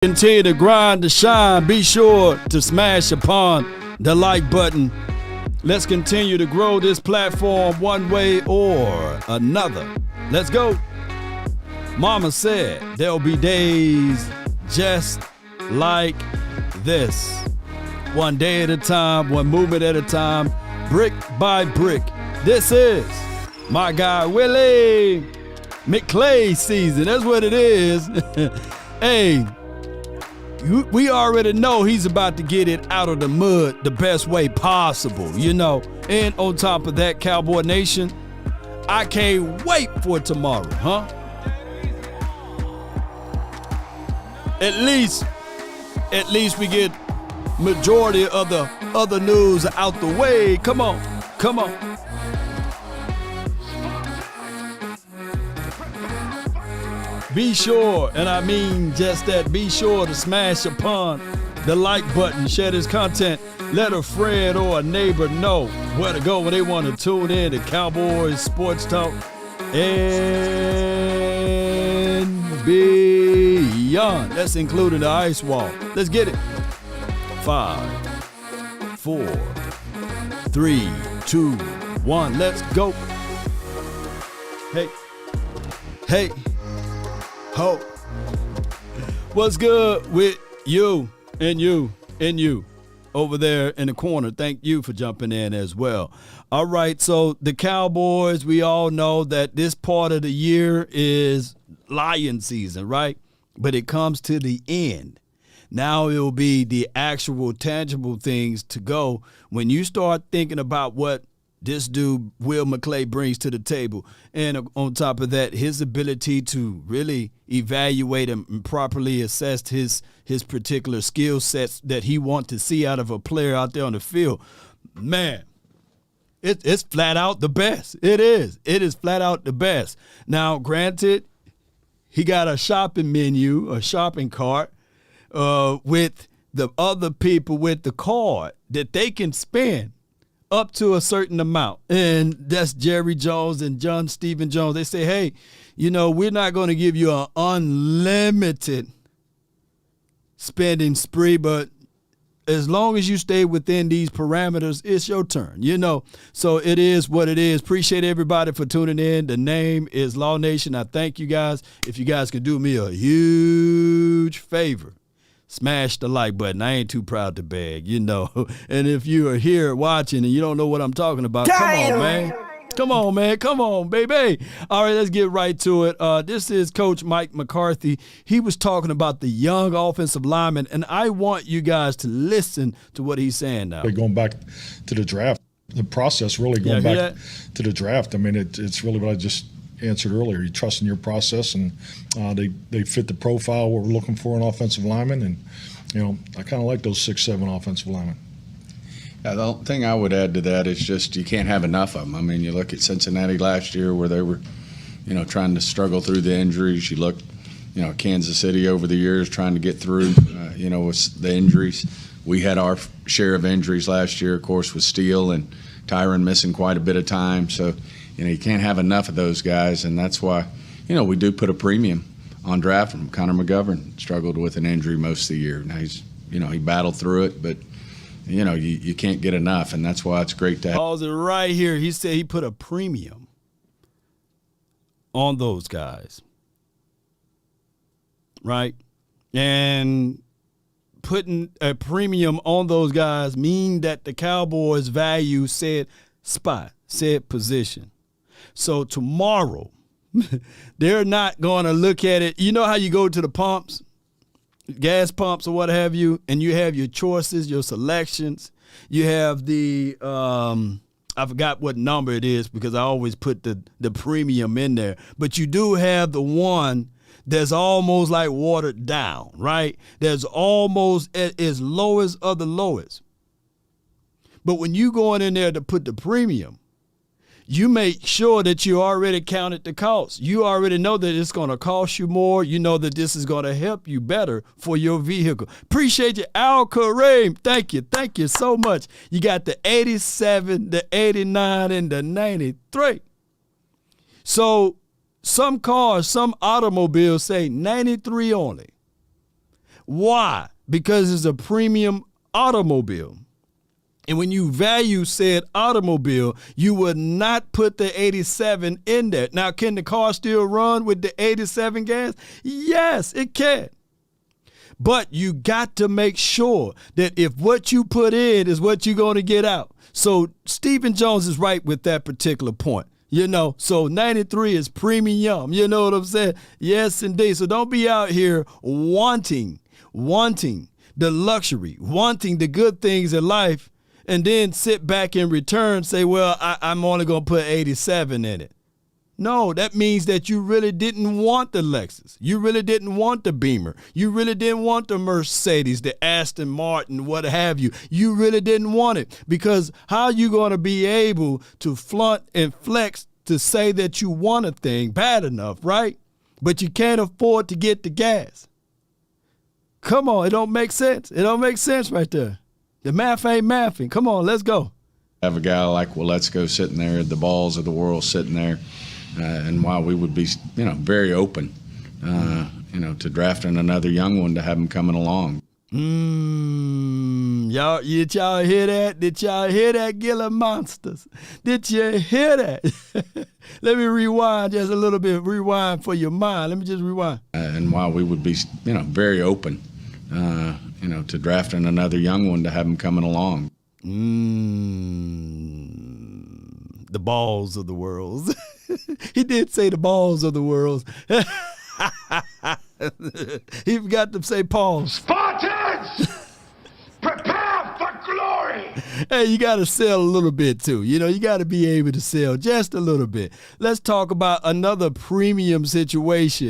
Continue to grind to shine. Be sure to smash upon the like button. Let's continue to grow this platform one way or another. Let's go. Mama said there'll be days just like this. One day at a time, one movement at a time, brick by brick. This is my guy Willie McClay season. That's what it is. Hey, we already know he's about to get it out of the mud the best way possible, you know. And on top of that, Cowboy Nation, I can't wait for tomorrow, huh? At least we get majority of the other news out the way. Come on. Be sure, and I mean just that, be sure to smash upon the like button, share this content, let a friend or a neighbor know where to go when they want to tune in to Cowboys Sports Talk and beyond. That's including the ice wall. Let's get it. 5, 4, 3, 2, 1. Let's go. Hey. Ho. What's good with you and you over there in the corner? Thank you for jumping in as well. All right, so the Cowboys, we all know that this part of the year is lion season, right? But it comes to the end. Now it will be the actual tangible things to go when you start thinking about what this dude, Will McClay, brings to the table. And on top of that, his ability to really evaluate and properly assess his particular skill sets that he wants to see out of a player out there on the field. Man, it's flat out the best. It is. It is flat out the best. Now, granted, he got a shopping menu, a shopping cart with the other people with the card that they can spend up to a certain amount. And that's Jerry Jones and John Stephen Jones. They say, hey, you know, we're not going to give you an unlimited spending spree, but as long as you stay within these parameters, it's your turn, you know. So it is what it is. Appreciate everybody for tuning in. The name is Law Nation. I thank you guys. If you guys could do me a huge favor, smash the like button. I ain't too proud to beg, you know. And if you are here watching and you don't know what I'm talking about, come on, man. Come on, man. Come on, baby. All right, let's get right to it. This is Coach Mike McCarthy. He was talking about the young offensive lineman, and I want you guys to listen to what he's saying now. Going back to the draft, the process really going back to the draft. I mean, it's really what I just answered earlier. You trust in your process, and they fit the profile what we're looking for in offensive linemen, and you know I kind of like those 6'7" offensive linemen. Yeah, the thing I would add to that is just you can't have enough of them. I mean, you look at Cincinnati last year where they were, you know, trying to struggle through the injuries. You look, you know, Kansas City over the years trying to get through, you know, with the injuries. We had our share of injuries last year, of course, with Steele and Tyron missing quite a bit of time. So, you know, you can't have enough of those guys, and that's why, you know, we do put a premium on drafting. Connor McGovern struggled with an injury most of the year. Now he's, you know, he battled through it, but, you know, you can't get enough, and that's why it's great to have. Pause it right here. He said he put a premium on those guys, right? And putting a premium on those guys mean that the Cowboys value said spot, said position. So tomorrow, they're not going to look at it. You know how you go to the pumps, gas pumps or what have you, and you have your choices, your selections. You have the I forgot what number it is because I always put the premium in there. But you do have the one that's almost like watered down, right? That's almost as low as the lowest. But when you going in there to put the premium, you make sure that you already counted the cost. You already know that it's going to cost you more. You know that this is going to help you better for your vehicle. Appreciate you, Al Kareem. Thank you. Thank you so much. You got the 87, the 89, and the 93. So some cars, some automobiles say 93 only. Why? Because it's a premium automobile. And when you value said automobile, you would not put the 87 in there. Now, can the car still run with the 87 gas? Yes, it can. But you got to make sure that if what you put in is what you're going to get out. So Stephen Jones is right with that particular point. So 93 is premium. You know what I'm saying? Yes, indeed. So don't be out here wanting the luxury, wanting the good things in life, and then sit back in return, say, well, I'm only going to put 87 in it. No, that means that you really didn't want the Lexus. You really didn't want the Beamer. You really didn't want the Mercedes, the Aston Martin, what have you. You really didn't want it, because how are you going to be able to flaunt and flex to say that you want a thing bad enough, right? But you can't afford to get the gas. Come on, it don't make sense. It don't make sense right there. The math ain't mathing. Come on, let's go. Have a guy like Let's-Go sitting there, the balls of the world sitting there, and while we would be, very open, to drafting another young one to have him coming along. Y'all, did y'all hear that? Did y'all hear that, Gila Monsters? Did you hear that? Let me rewind just a little bit. Rewind for your mind. Let me just rewind. And while we would be, very open, to drafting another young one to have him coming along. The balls of the world. He did say the balls of the world. He forgot to say pause. Spartans, prepare for glory. Hey, you got to sell a little bit too. You got to be able to sell just a little bit. Let's talk about another premium situation,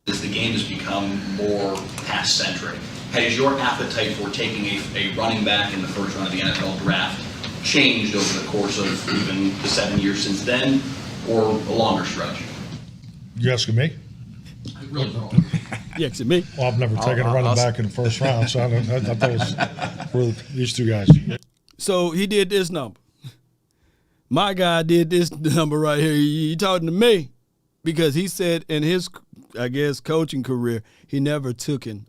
As the game has become more pass-centric, has your appetite for taking a running back in the first round of the NFL draft changed over the course of even the 7 years since then, or a longer stretch? You asking me? Really? You asking me? Well, I've never taken a running back in the first round, so I thought it was for these two guys. So he did this number. My guy did this number right here. He talking to me because he said in his, coaching career, he never taken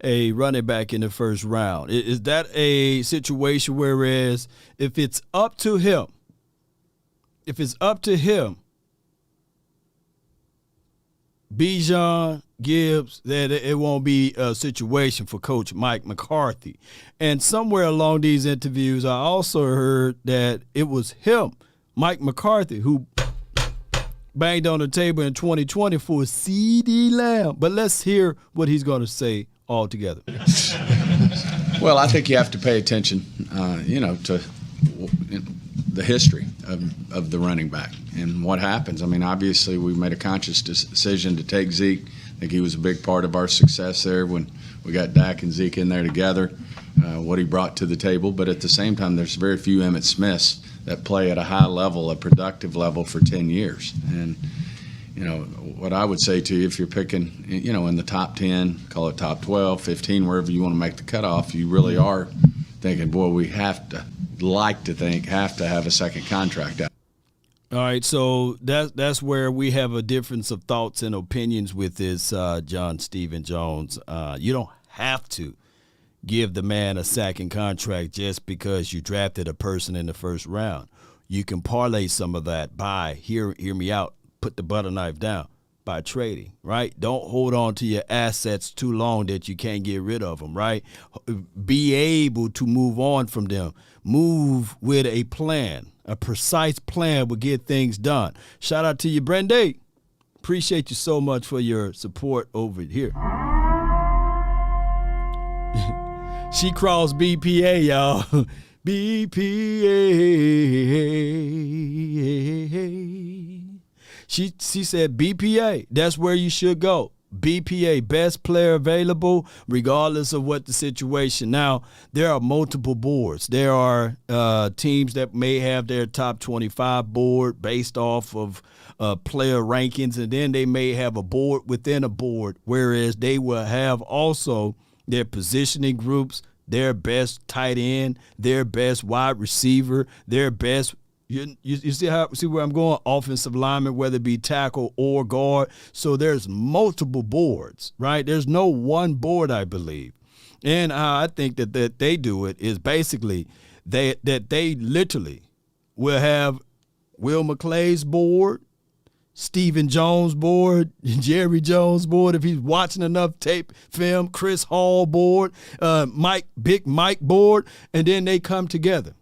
a running back in the first round. Is that a situation whereas if it's up to him, Bijan, Gibbs, that it won't be a situation for Coach Mike McCarthy. And somewhere along these interviews, I also heard that it was him, Mike McCarthy, who banged on the table in 2020 for CeeDee Lamb. But let's hear what he's going to say altogether. Well, I think you have to pay attention, to the history of the running back and what happens. I mean, obviously, we made a conscious decision to take Zeke. I think he was a big part of our success there when we got Dak and Zeke in there together, what he brought to the table. But at the same time, there's very few Emmitt Smiths that play at a high level, a productive level for 10 years. And, what I would say to you, if you're picking, in the top 10, call it top 12, 15, wherever you want to make the cutoff, you really are thinking, boy, we have to have a second contract out. All right, so that's where we have a difference of thoughts and opinions with this, John Stephen Jones. You don't have to give the man a second contract just because you drafted a person in the first round. You can parlay some of that by, hear me out, put the butter knife down, by trading, right? Don't hold on to your assets too long that you can't get rid of them, right? Be able to move on from them. Move with a plan. A precise plan will get things done. Shout out to you, Brenda. Appreciate you so much for your support over here. She crossed BPA, y'all. BPA. She said BPA. That's where you should go. BPA, best player available, regardless of what the situation. Now, there are multiple boards. There are teams that may have their top 25 board based off of player rankings, and then they may have a board within a board, whereas they will have also their positioning groups, their best tight end, their best wide receiver, their best You see where I'm going? Offensive lineman, whether it be tackle or guard. So there's multiple boards, right? There's no one board, I believe. And I think that they do it is basically they literally will have Will McClay's board, Stephen Jones board, Jerry Jones board if he's watching enough tape film, Chris Hall board, Big Mike board, and then they come together.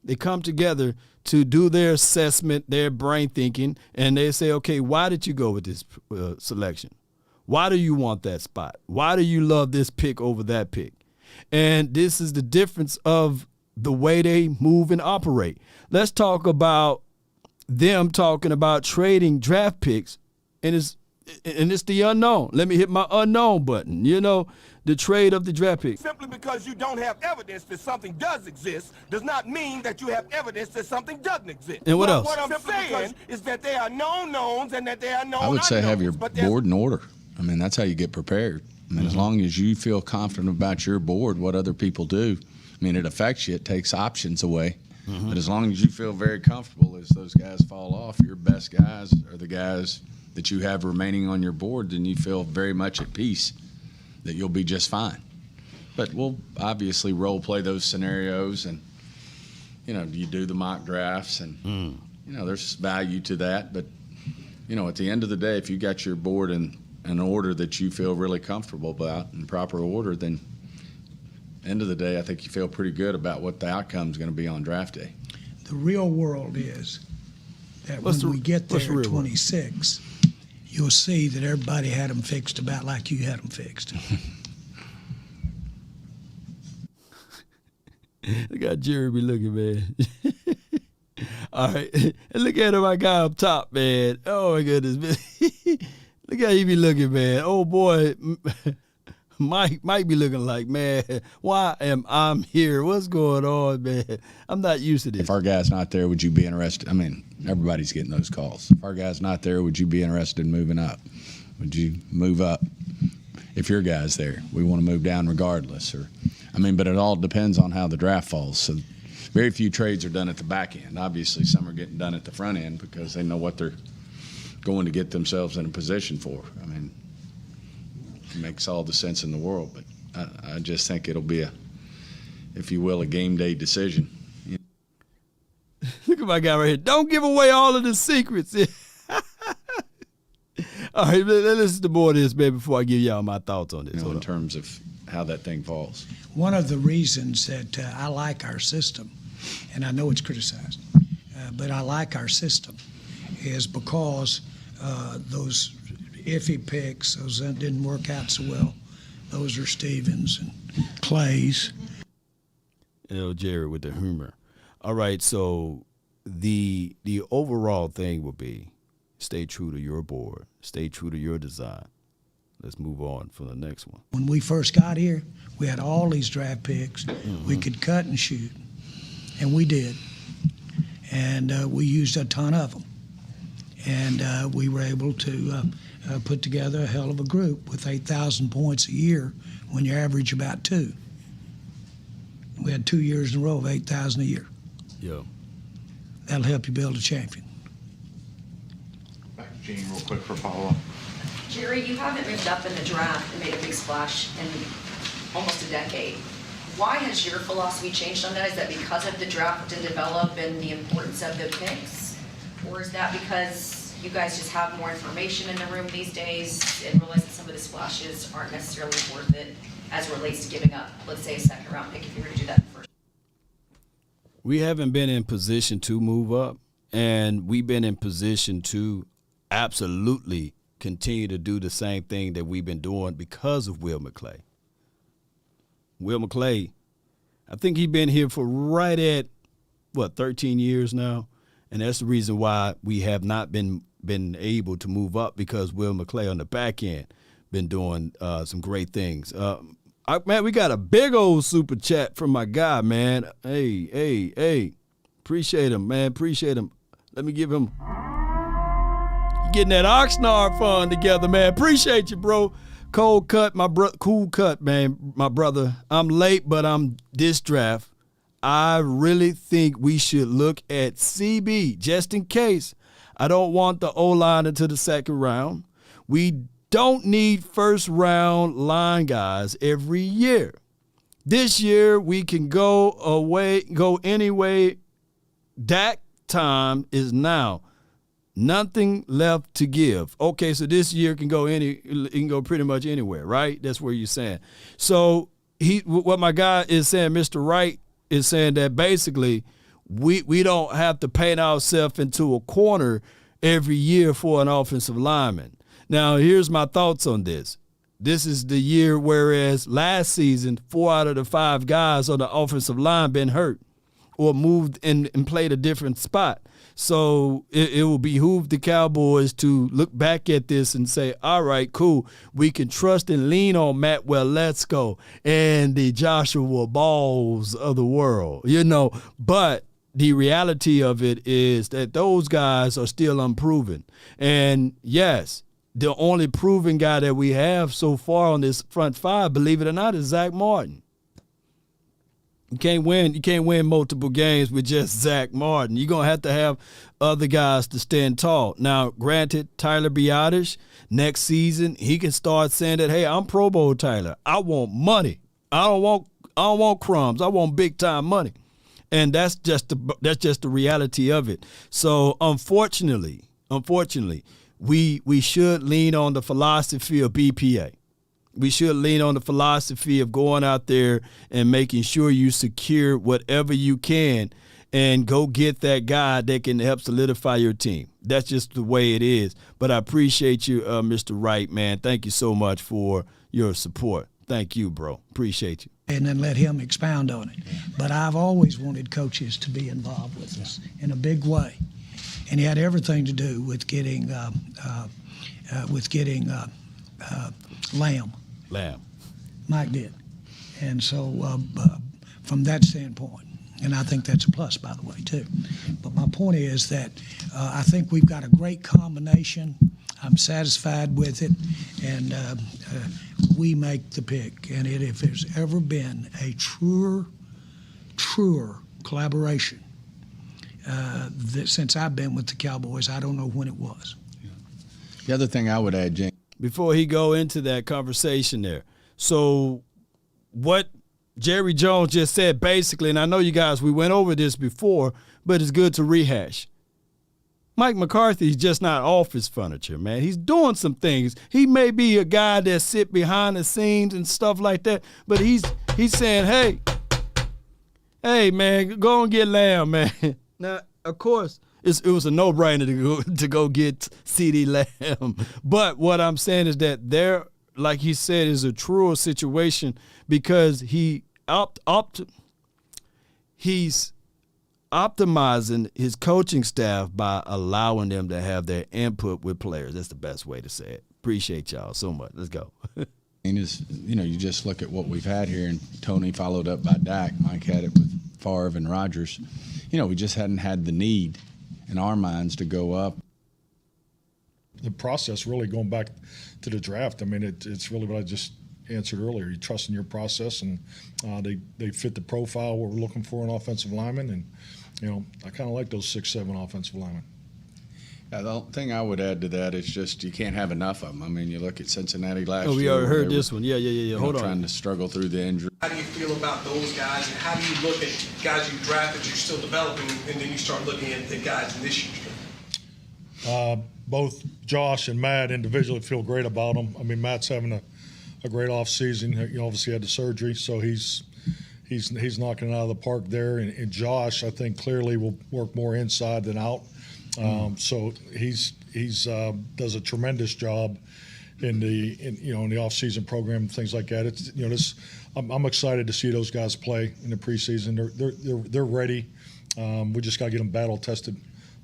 They come together to do their assessment, their brain thinking, and they say, okay, why did you go with this selection? Why do you want that spot? Why do you love this pick over that pick? And this is the difference of the way they move and operate. Let's talk about them talking about trading draft picks, and it's the unknown. Let me hit my unknown button. You know, the trade of the draft pick. Simply because you don't have evidence that something does exist does not mean that you have evidence that something doesn't exist. And what else? What I'm saying is that they are known knowns and that they are known I would say have your unknowns, board in order. I mean, that's how you get prepared. I mean, as long as you feel confident about your board, what other people do, I mean, it affects you. It takes options away. But as long as you feel very comfortable as those guys fall off, your best guys are the guys that you have remaining on your board, then you feel very much at peace that you'll be just fine. But we'll obviously role play those scenarios, and, you know, you do the mock drafts, and, you know, there's value to that. But, you know, at the end of the day, if you got your board in an order that you feel really comfortable about, in proper order, then end of the day, I think you feel pretty good about what the outcome is going to be on draft day. The real world is that when we get there at 26, you'll see that everybody had them fixed about like you had them fixed. Look how Jerry be looking, man. All right. And look at my guy up top, man. Oh, my goodness, man. Look how he be looking, man. Oh, boy. Mike be looking like, man, why am I here? What's going on, man? I'm not used to this. If our guy's not there, would you be interested? I mean, everybody's getting those calls. If our guy's not there, would you be interested in moving up? Would you move up if your guy's there? We want to move down regardless. But it all depends on how the draft falls. So very few trades are done at the back end. Obviously, some are getting done at the front end because they know what they're going to get themselves in a position for. I mean, it makes all the sense in the world, but I just think it'll be if you will, a game day decision. Look at my guy right here. Don't give away all of the secrets. All right, let's listen to more of this, man, before I give y'all my thoughts on this. In terms of how that thing falls. One of the reasons that I like our system, and I know it's criticized, but I like our system, is because those iffy picks, those that didn't work out so well, those are Stevens and Clays. Jerry with the humor. All right, so the overall thing will be stay true to your board, stay true to your design. Let's move on for the next one. When we first got here, we had all these draft picks. We could cut and shoot, and we did. And we used a ton of them. And we were able to put together a hell of a group with 8,000 points a year when you average about 2. We had 2 years in a row of 8,000 a year. Yeah. That'll help you build a champion. Back to Gene real quick for follow-up. Jerry, you haven't moved up in the draft and made a big splash in almost a decade. Why has your philosophy changed on that? Is that because of the draft and develop and the importance of the picks? Or is that because you guys just have more information in the room these days and realize that some of the splashes aren't necessarily worth it as it relates to giving up, let's say, a second-round pick if you were to do that first? We haven't been in position to move up, and we've been in position to absolutely continue to do the same thing that we've been doing because of Will McClay. Will McClay, I think he's been here for right at, 13 years now? And that's the reason why we have not been able to move up, because Will McClay on the back end been doing some great things. Man, we got a big old super chat from my guy, man. Hey. Appreciate him, man. Appreciate him. Let me give him. Getting that Oxnard fund together, man. Appreciate you, bro. Cold cut, cool cut, man. My brother. I'm late, but I'm this draft. I really think we should look at CB just in case. I don't want the O-line into the second round. We don't need first-round line guys every year. This year, we can go anyway. Dak time is now. Nothing left to give. Okay, so this year can go pretty much anywhere, right? That's where you're saying. So what my guy is saying, Mr. Wright, is saying that basically we don't have to paint ourselves into a corner every year for an offensive lineman. Now, here's my thoughts on this. This is the year whereas last season, 4 out of the 5 guys on the offensive line been hurt or moved and played a different spot. So it will behoove the Cowboys to look back at this and say, all right, cool, we can trust and lean on Matt Waletzko and the Joshua Balls of the world, But the reality of it is that those guys are still unproven. And, yes, the only proven guy that we have so far on this front 5, believe it or not, is Zach Martin. You can't win multiple games with just Zach Martin. You're going to have other guys to stand tall. Now, granted, Tyler Biadasz, next season, he can start saying that, hey, I'm Pro Bowl Tyler. I want money. I don't want crumbs. I want big-time money. And that's just the reality of it. So, unfortunately, we should lean on the philosophy of BPA. We should lean on the philosophy of going out there and making sure you secure whatever you can and go get that guy that can help solidify your team. That's just the way it is. But I appreciate you, Mr. Wright, man. Thank you so much for your support. Thank you, bro. Appreciate you. And then let him expound on it. But I've always wanted coaches to be involved with us in a big way. And it had everything to do with getting Lamb. Mike did. And so from that standpoint, and I think that's a plus, by the way, too. But my point is that I think we've got a great combination. I'm satisfied with it, and we make the pick. And if there's ever been a truer collaboration that since I've been with the Cowboys, I don't know when it was. The other thing I would add, James, before he go into that conversation there. So what Jerry Jones just said basically, and I know you guys, we went over this before, but it's good to rehash. Mike McCarthy's just not office furniture, man. He's doing some things. He may be a guy that sit behind the scenes and stuff like that, but he's saying, hey, man, go and get Lamb, man. Now, of course, it was a no-brainer to go get CeeDee Lamb. But what I'm saying is that there, like he said, is a truer situation because he's optimizing his coaching staff by allowing them to have their input with players. That's the best way to say it. Appreciate y'all so much. Let's go. And you just look at what we've had here, and Tony followed up by Dak. Mike had it with Favre and Rodgers. We just hadn't had the need in our minds to go up. The process really going back to the draft, I mean, it's really what I just answered earlier. You trust in your process, and they fit the profile what we're looking for in offensive linemen, and I kind of like those 6'7" offensive linemen. Yeah, the thing I would add to that is just you can't have enough of them. I mean, you look at Cincinnati last year. Oh, we already heard this one. Yeah. Hold on. Trying to struggle through the injury. How do you feel about those guys, and how do you look at guys you drafted, you're still developing, and then you start looking at the guys in this year's draft? Both Josh and Matt individually feel great about them. I mean, Matt's having a great off season. He obviously had the surgery, so he's knocking it out of the park there. And Josh, I think, clearly will work more inside than out. So he's does a tremendous job in the off-season program and things like that. I'm excited to see those guys play in the preseason. They're ready. We just got to get them battle tested.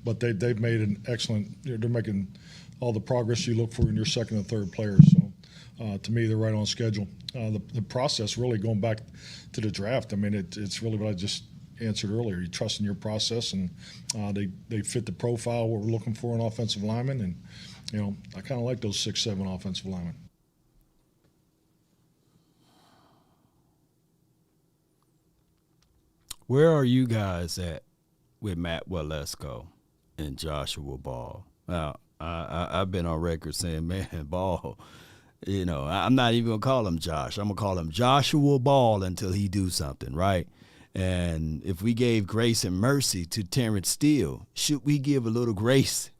But they've made an excellent. They're making all the progress you look for in your second and third players. So to me, they're right on schedule. The process really going back to the draft. I mean, it's really what I just answered earlier. You trust in your process, and they fit the profile what we're looking for in offensive linemen, and I kind of like those 6'7" offensive linemen. Where are you guys at with Matt Waletzko and Joshua Ball? Now, I've been on record saying, man, Ball, you know, I'm not even going to call him Josh. I'm going to call him Joshua Ball until he do something, right? And if we gave grace and mercy to Terrence Steele, should we give a little grace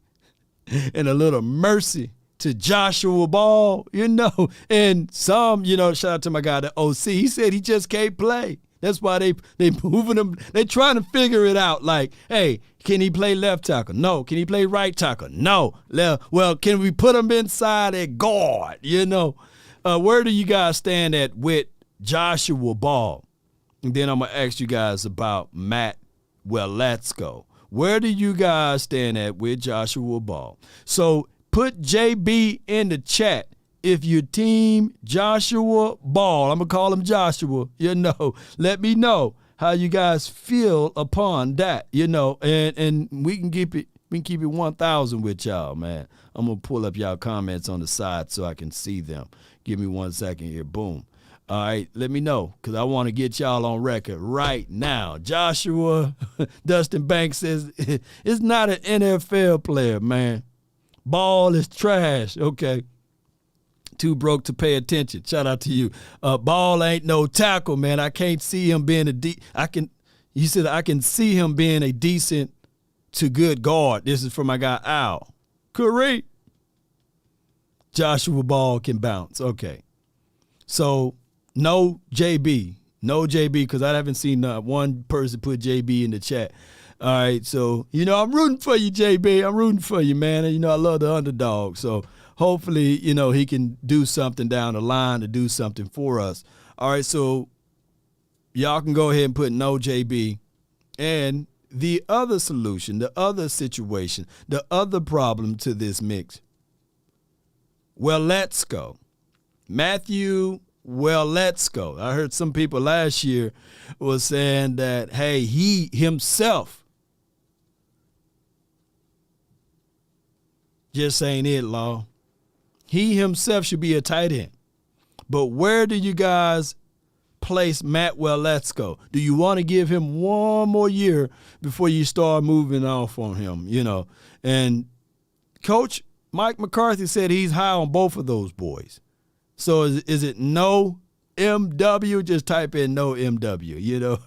and a little mercy to Joshua Ball? You know, and some, you know, shout out to my guy, the OC, he said he just can't play. That's why they moving him. They trying to figure it out. Like, hey, can he play left tackle? No. Can he play right tackle? No. Well, can we put him inside at guard? You know, where do you guys stand at with Joshua Ball? And then I'm gonna ask you guys about Matt Waletzko. Where do you guys stand at with Joshua Ball? So put JB in the chat. If you team Joshua Ball, I'm going to call him Joshua, you know, let me know how you guys feel upon that, you know, and we can keep it 1,000 with y'all, man. I'm going to pull up y'all comments on the side so I can see them. Give me 1 second here. Boom. All right, let me know because I want to get y'all on record right now. Joshua, Dustin Banks says, it's not an NFL player, man. Ball is trash. Okay. Too broke to pay attention. Shout out to you. Ball ain't no tackle, man. I can't see him being I can see him being a decent to good guard. This is for my guy Al. Correct. Joshua Ball can bounce. Okay. So no JB. No JB because I haven't seen one person put JB in the chat. All right. So, you know, I'm rooting for you, JB. I'm rooting for you, man. And, you know, I love the underdog. So, hopefully, you know, he can do something down the line to do something for us. All right, so y'all can go ahead and put no JB. And the other solution, the other situation, the other problem to this mix, Waletzko. Matthew Waletzko. I heard some people last year was saying that, hey, he himself just ain't it, Law. He himself should be a tight end. But where do you guys place Matt Waletzko? Do you want to give him one more year before you start moving off on him, you know? And Coach Mike McCarthy said he's high on both of those boys. So is it no MW? Just type in no MW, you know?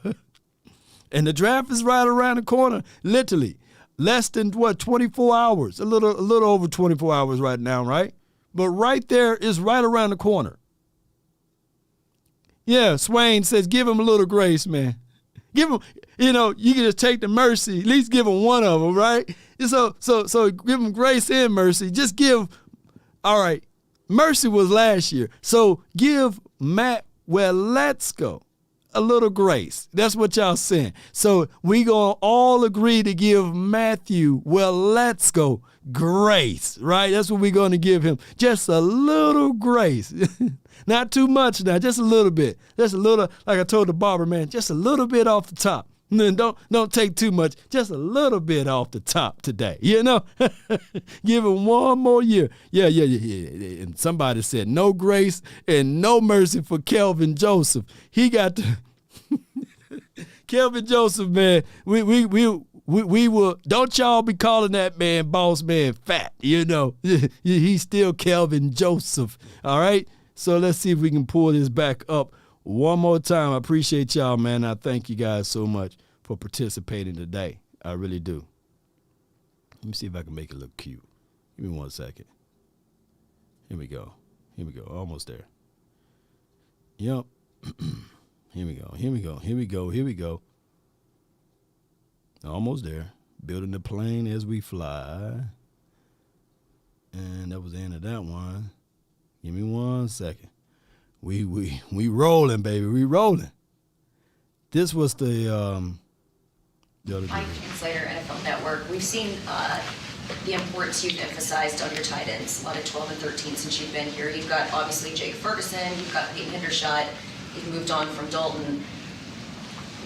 And the draft is right around the corner, literally. Less than, 24 hours? A little over 24 hours right now, right? But right there is right around the corner. Yeah, Swain says, give him a little grace, man. Give him, you know, you can just take the mercy. At least give him one of them, right? So give him grace and mercy. Just give, all right, mercy was last year. So give Matt Waletzko a little grace. That's what y'all saying. So we gonna all agree to give Matthew Waletzko grace, right? That's what we're going to give him. Just a little grace. Not too much now, just a little bit. Just a little, like I told the barber, man, just a little bit off the top. And then don't take too much, just a little bit off the top today, you know? Give him one more year. Yeah. And somebody said no grace and no mercy for Kelvin Joseph. He got the Kelvin Joseph, man, we will, don't y'all be calling that man boss man fat, you know. He's still Kelvin Joseph, all right? So let's see if we can pull this back up one more time. I appreciate y'all, man. I thank you guys so much for participating today. I really do. Let me see if I can make it look cute. Give me 1 second. Here we go. Almost there. Yep. Here we go. Almost there. Building the plane as we fly. And that was the end of that one. Give me 1 second. We rolling, baby. We rolling. This was the other Mike Kincaid, NFL Network. We've seen the importance you've emphasized on your tight ends, a lot of 12 and 13 since you've been here. You've got obviously Jake Ferguson, you've got Peyton Hendershot, you've moved on from Dalton.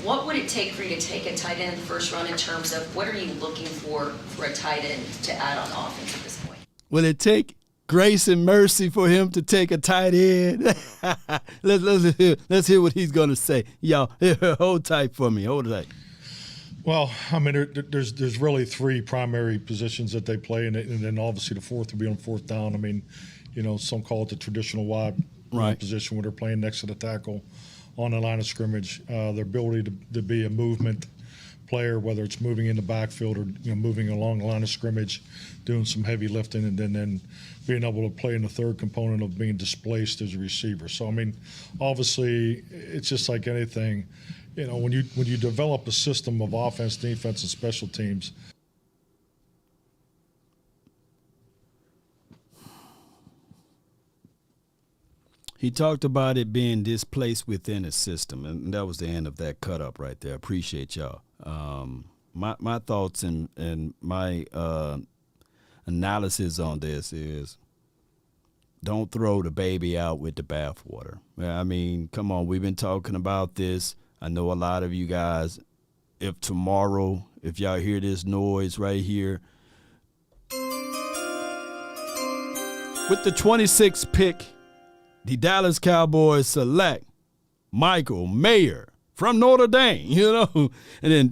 What would it take for you to take a tight end in the first round in terms of what are you looking for a tight end to add on offense at this point? Will it take grace and mercy for him to take a tight end. Let's hear what he's going to say. Y'all, hold tight for me. Hold tight. Well, I mean, there's really three primary positions that they play, and then obviously the fourth will be on fourth down. I mean, some call it the traditional wide position where they're playing next to the tackle on the line of scrimmage. Their ability to be a movement player, whether it's moving in the backfield or moving along the line of scrimmage, doing some heavy lifting, and then being able to play in the third component of being displaced as a receiver. So I mean, obviously, it's just like anything. When you develop a system of offense, defense, and special teams. He talked about it being displaced within a system, and that was the end of that cut up right there. Appreciate y'all. My thoughts and my analysis on this is don't throw the baby out with the bathwater. I mean, come on, we've been talking about this. I know a lot of you guys, if tomorrow, if y'all hear this noise right here, with the 26th pick, the Dallas Cowboys select Michael Mayer from Notre Dame, and then and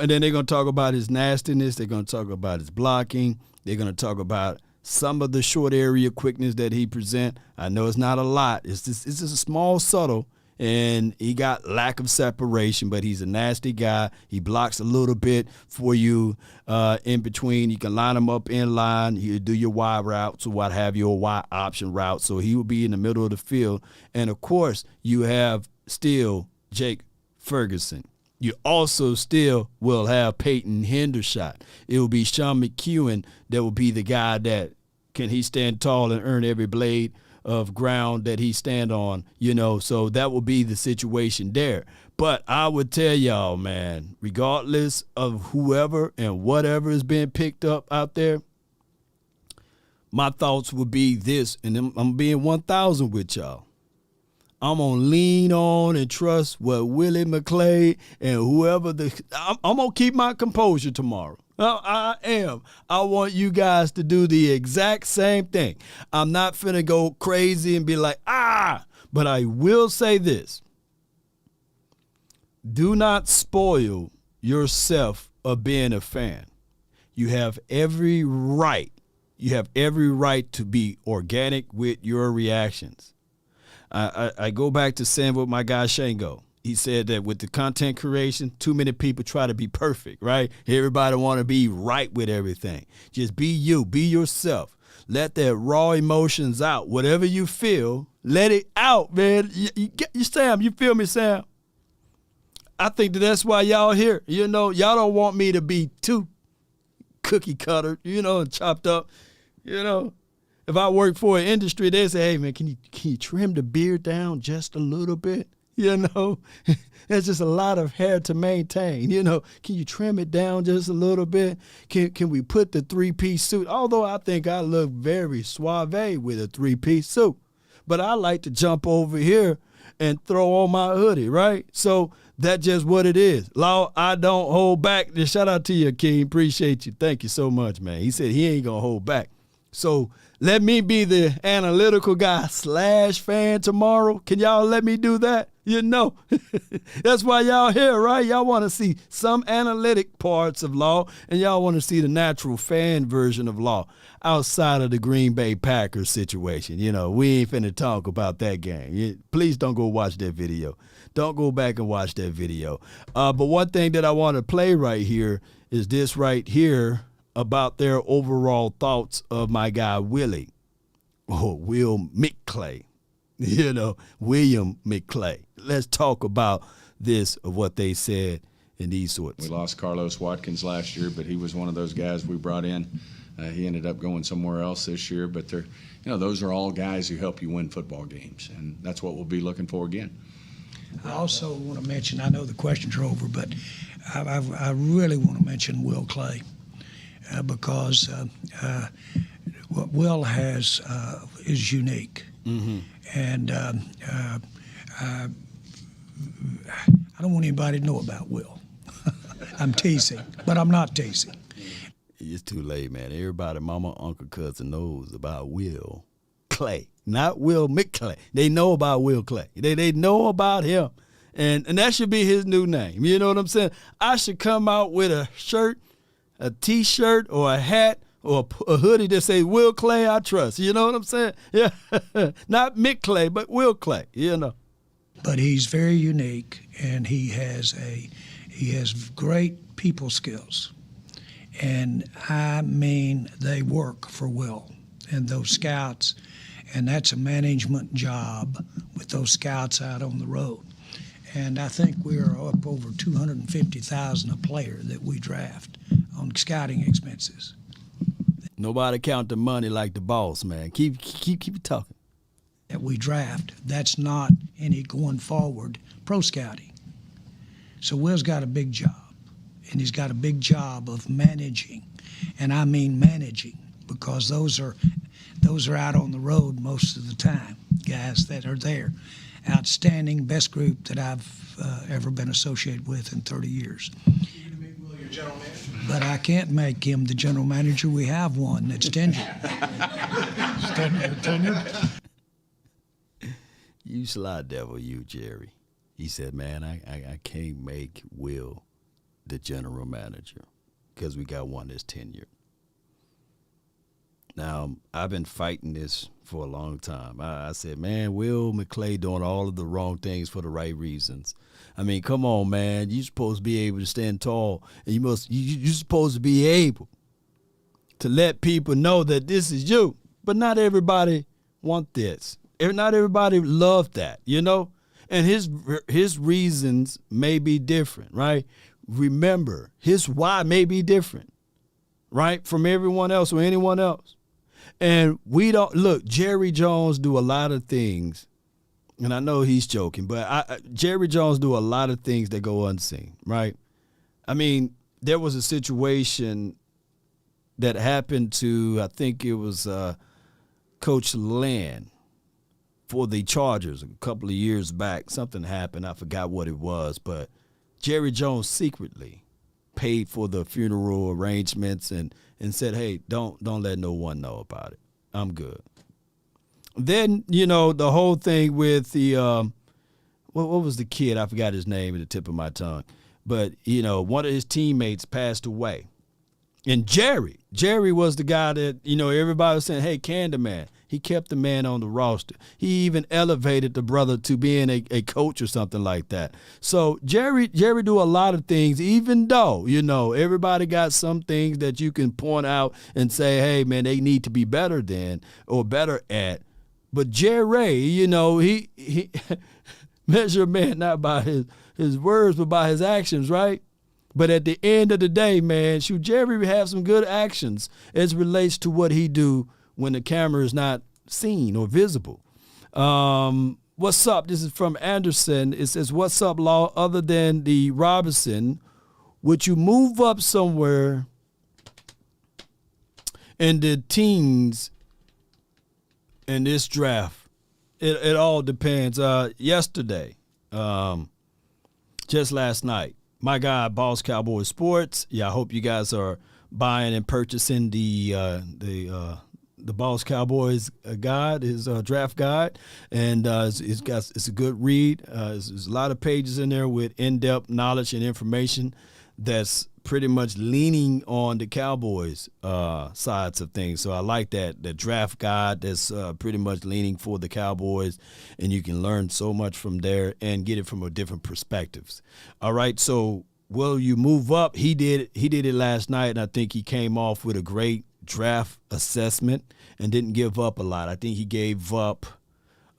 then they're going to talk about his nastiness. They're going to talk about his blocking. They're going to talk about some of the short area quickness that he present. I know it's not a lot. It's just a small, subtle, and he got lack of separation, but he's a nasty guy. He blocks a little bit for you in between. You can line him up in line. He'll do your Y routes or what have you, or Y option route. So he will be in the middle of the field. And, of course, you have still Jake Ferguson. You also still will have Peyton Hendershot. It will be Sean McEwen that will be the guy that can he stand tall and earn every blade of ground that he stand on, so that will be the situation there. But I would tell y'all, man, regardless of whoever and whatever is being picked up out there, my thoughts would be this, and I'm being 1,000 with y'all. I'm going to lean on and trust what Willie McClay and whoever I'm going to keep my composure tomorrow. I am. I want you guys to do the exact same thing. I'm not finna go crazy and be like, but I will say this. Do not spoil yourself of being a fan. You have every right. You have every right to be organic with your reactions. I go back to saying what my guy Shango. He said that with the content creation, too many people try to be perfect, right? Everybody want to be right with everything. Just be you. Be yourself. Let that raw emotions out. Whatever you feel, let it out, man. You Sam, you feel me, Sam? I think that's why y'all here. Y'all don't want me to be too cookie cutter, and chopped up, If I work for an industry, they say, hey, man, can you trim the beard down just a little bit? There's just a lot of hair to maintain. Can you trim it down just a little bit? Can we put the three-piece suit? Although I think I look very suave with a three-piece suit. But I like to jump over here and throw on my hoodie, right? So that's just what it is. Law, I don't hold back. Just shout out to you, King. Appreciate you. Thank you so much, man. He said he ain't going to hold back. So let me be the analytical guy / fan tomorrow. Can y'all let me do that? That's why y'all here, right? Y'all want to see some analytic parts of law, and y'all want to see the natural fan version of law outside of the Green Bay Packers situation. We ain't finna talk about that game. Please don't go watch that video. Don't go back and watch that video. But one thing that I want to play right here is this right here about their overall thoughts of my guy Willie, or Will McClay. William McClay. Let's talk about this, of what they said in these sorts. We lost Carlos Watkins last year, but he was one of those guys we brought in. He ended up going somewhere else this year, but those are all guys who help you win football games, and that's what we'll be looking for again. I also want to mention, I know the questions are over, but I really want to mention Will Clay because what Will has is unique. Mm-hmm. And I don't want anybody to know about Will. I'm teasing, but I'm not teasing. It's too late, man. Everybody, mama, uncle, cousin knows about Will Clay, not Will McClay. They know about Will Clay. They know about him, and that should be his new name. You know what I'm saying? I should come out with a shirt, a T-shirt, or a hat, or a hoodie that say Will Clay I trust. You know what I'm saying? Yeah, not McClay, but Will Clay. You know. But he's very unique, and he has great people skills. And I mean, they work for Will and those scouts, and that's a management job with those scouts out on the road. And I think we are up over $250,000 a player that we draft on scouting expenses. Nobody count the money like the boss, man. Keep talking. That we draft, that's not any going forward pro scouting. So Will's got a big job. And he's got a big job of managing, and I mean managing, because those are out on the road most of the time, guys that are there. Outstanding, best group that I've ever been associated with in 30 years. You to make Will your general manager? But I can't make him the general manager. We have one that's tenured. Tenured? You sly devil, you, Jerry. He said, man, I can't make Will the general manager because we got one that's tenured. Now, I've been fighting this for a long time. I said, man, Will McClay doing all of the wrong things for the right reasons. I mean, come on, man. You're supposed to be able to stand tall, and you're supposed to be able to let people know that this is you. But not everybody want this. Not everybody love that, you know? And his reasons may be different, right? Remember, his why may be different, right, from everyone else or anyone else. And we don't look. Jerry Jones do a lot of things, and I know he's joking, but Jerry Jones do a lot of things that go unseen, right? I mean, there was a situation that happened to, I think it was Coach Lynn for the Chargers a couple of years back. Something happened. I forgot what it was, but Jerry Jones secretly paid for the funeral arrangements and said, hey, don't let no one know about it. I'm good. Then, you know, the whole thing with the what was the kid? I forgot his name at the tip of my tongue. But, you know, one of his teammates passed away. And Jerry was the guy that, you know, everybody was saying, hey, can the man. He kept the man on the roster. He even elevated the brother to being a coach or something like that. So Jerry do a lot of things, even though, you know, everybody got some things that you can point out and say, hey, man, they need to be better than or better at. But Jerry, you know, he measure a man not by his words, but by his actions, right? But at the end of the day, man, Jerry have some good actions as it relates to what he do when the camera is not seen or visible. What's up? This is from Anderson. It says, what's up, Law? Other than the Robinson, would you move up somewhere in the teens in this draft? It all depends. Yesterday, just last night, my guy, Boss Cowboys Sports. Yeah, I hope you guys are buying and purchasing the Boss Cowboys guide, his draft guide, and it's a good read. There's a lot of pages in there with in-depth knowledge and information that's pretty much leaning on the Cowboys sides of things. So I like that draft guide that's pretty much leaning for the Cowboys, and you can learn so much from there and get it from a different perspectives. All right, so will you move up? He did it last night, and I think he came off with a great draft assessment and didn't give up a lot. I think he gave up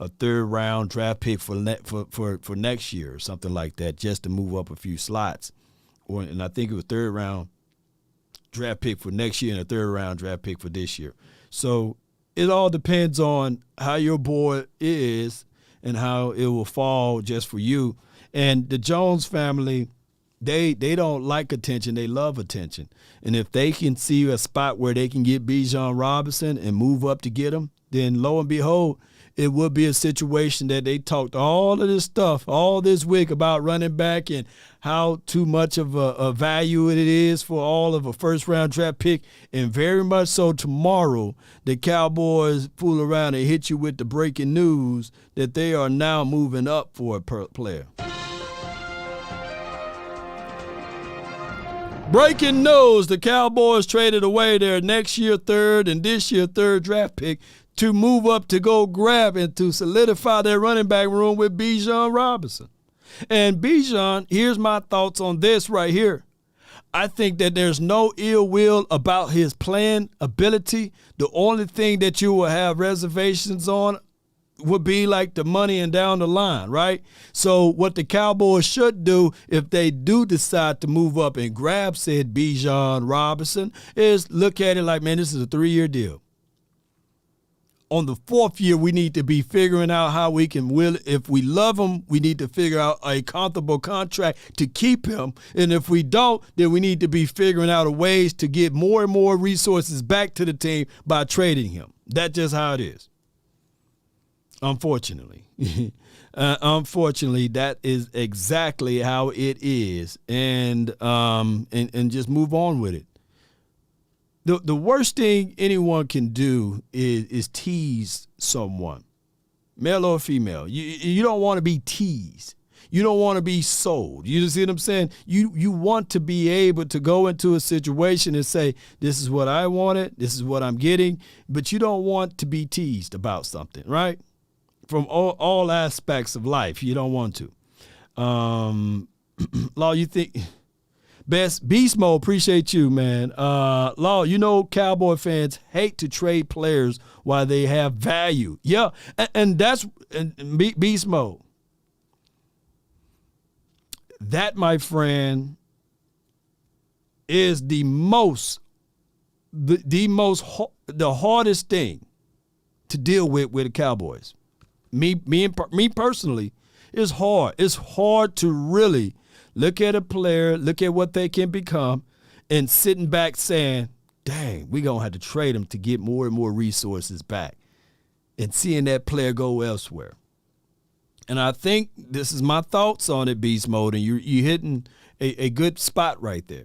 a third-round draft pick for next year or something like that, just to move up a few slots. And I think it was third-round draft pick for next year and a third-round draft pick for this year. So it all depends on how your board is and how it will fall just for you. And the Jones family, they don't like attention. They love attention. And if they can see a spot where they can get Bijan Robinson and move up to get him, then lo and behold, it would be a situation that they talked all of this stuff all this week about running back and how too much of a value it is for all of a first-round draft pick. And very much so tomorrow, the Cowboys fool around and hit you with the breaking news that they are now moving up for a player. Breaking news, the Cowboys traded away their next year third and this year third draft pick to move up to go grab and to solidify their running back room with Bijan Robinson. And Bijan, here's my thoughts on this right here. I think that there's no ill will about his playing ability. The only thing that you will have reservations on would be like the money and down the line, right? So what the Cowboys should do if they do decide to move up and grab said Bijan Robinson is look at it like, man, this is a 3-year deal. On the 4th year, we need to be figuring out how we can if we love him, we need to figure out a comfortable contract to keep him. And if we don't, then we need to be figuring out ways to get more and more resources back to the team by trading him. That's just how it is. Unfortunately. Unfortunately, that is exactly how it is. And just move on with it. The worst thing anyone can do is tease someone, male or female. You don't want to be teased. You don't want to be sold. You see what I'm saying? You want to be able to go into a situation and say, this is what I wanted, this is what I'm getting, but you don't want to be teased about something, right? From all aspects of life, you don't want to. Law, you think... Best Beast Mode, appreciate you, man. Law, you know Cowboy fans hate to trade players while they have value. Yeah, and that's Beast Mode. That, my friend, is the hardest thing to deal with the Cowboys. Me personally, it's hard. It's hard to really look at a player, look at what they can become, and sitting back saying, dang, we're going to have to trade them to get more and more resources back, and seeing that player go elsewhere. And I think this is my thoughts on it, Beast Mode, and you're hitting a good spot right there.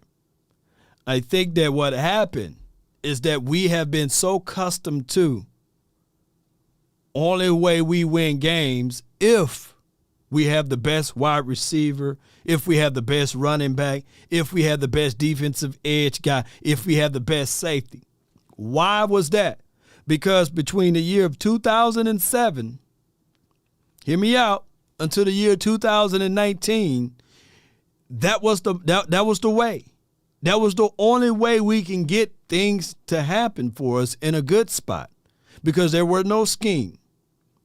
I think that what happened is that we have been so accustomed to only way we win games if we have the best wide receiver, if we have the best running back, if we have the best defensive edge guy, if we have the best safety. Why was that? Because between the year of 2007, hear me out, until the year 2019, that was the way. That was the only way we can get things to happen for us in a good spot, because there were no scheme.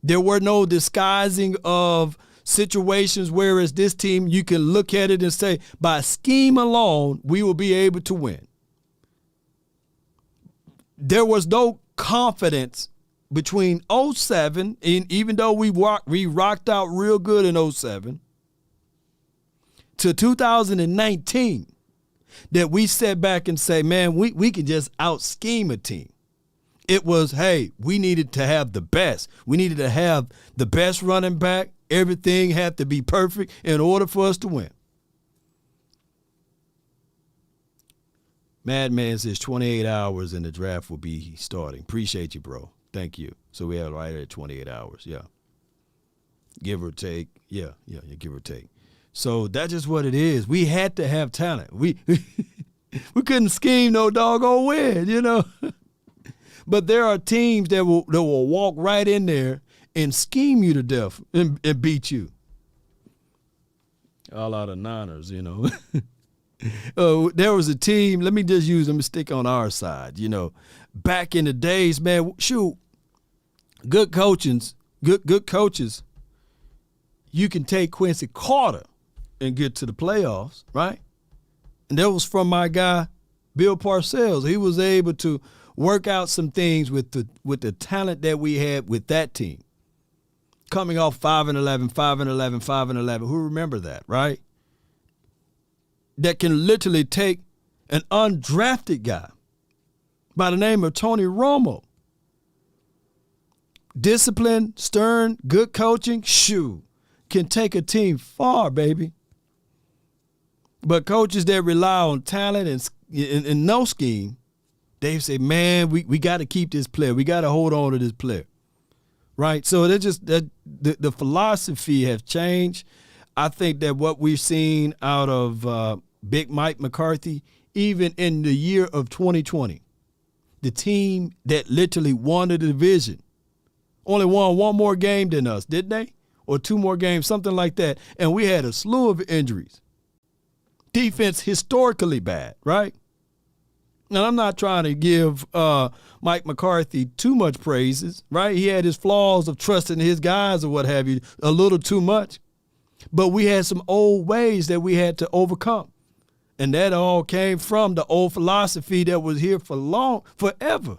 There were no disguising of situations, whereas this team, you can look at it and say, by scheme alone, we will be able to win. There was no confidence between 2007, and even though we rocked out real good in 2007, to 2019, that we sat back and say, man, we can just out-scheme a team. It was, hey, we needed to have the best. We needed to have the best running back. Everything had to be perfect in order for us to win. Madman says 28 hours and the draft will be starting. Appreciate you, bro. Thank you. So we have right at 28 hours. Yeah. Give or take. Yeah, give or take. So that's just what it is. We had to have talent. We couldn't scheme no doggone win, you know. But there are teams that will walk right in there and scheme you to death and beat you. All out of Niners, you know. There was a team, let me just use a mistake on our side, you know. Back in the days, man, shoot, good coaches, you can take Quincy Carter and get to the playoffs, right? And that was from my guy, Bill Parcells. He was able to work out some things with the talent that we had with that team. Coming off 5-11, 5-11, 5-11. Who remember that, right? That can literally take an undrafted guy by the name of Tony Romo, discipline, stern, good coaching, can take a team far, baby. But coaches that rely on talent and no scheme, they say, man, we got to keep this player. We got to hold on to this player. Right? So they're just the philosophy has changed. I think that what we've seen out of Big Mike McCarthy, even in the year of 2020, the team that literally won the division only won one more game than us, didn't they? Or two more games, something like that. And we had a slew of injuries. Defense historically bad, right? Now, I'm not trying to give Mike McCarthy too much praises, right? He had his flaws of trusting his guys or what have you, a little too much. But we had some old ways that we had to overcome. And that all came from the old philosophy that was here forever.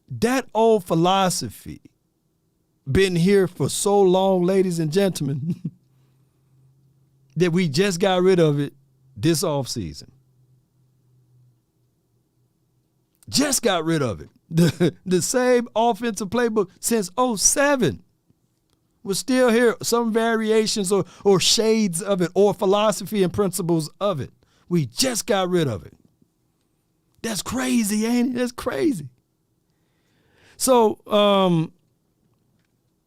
That old philosophy been here for so long, ladies and gentlemen, that we just got rid of it this offseason. Just got rid of it. The same offensive playbook since 2007 was still here. Some variations or shades of it or philosophy and principles of it. We just got rid of it. That's crazy, ain't it? That's crazy. So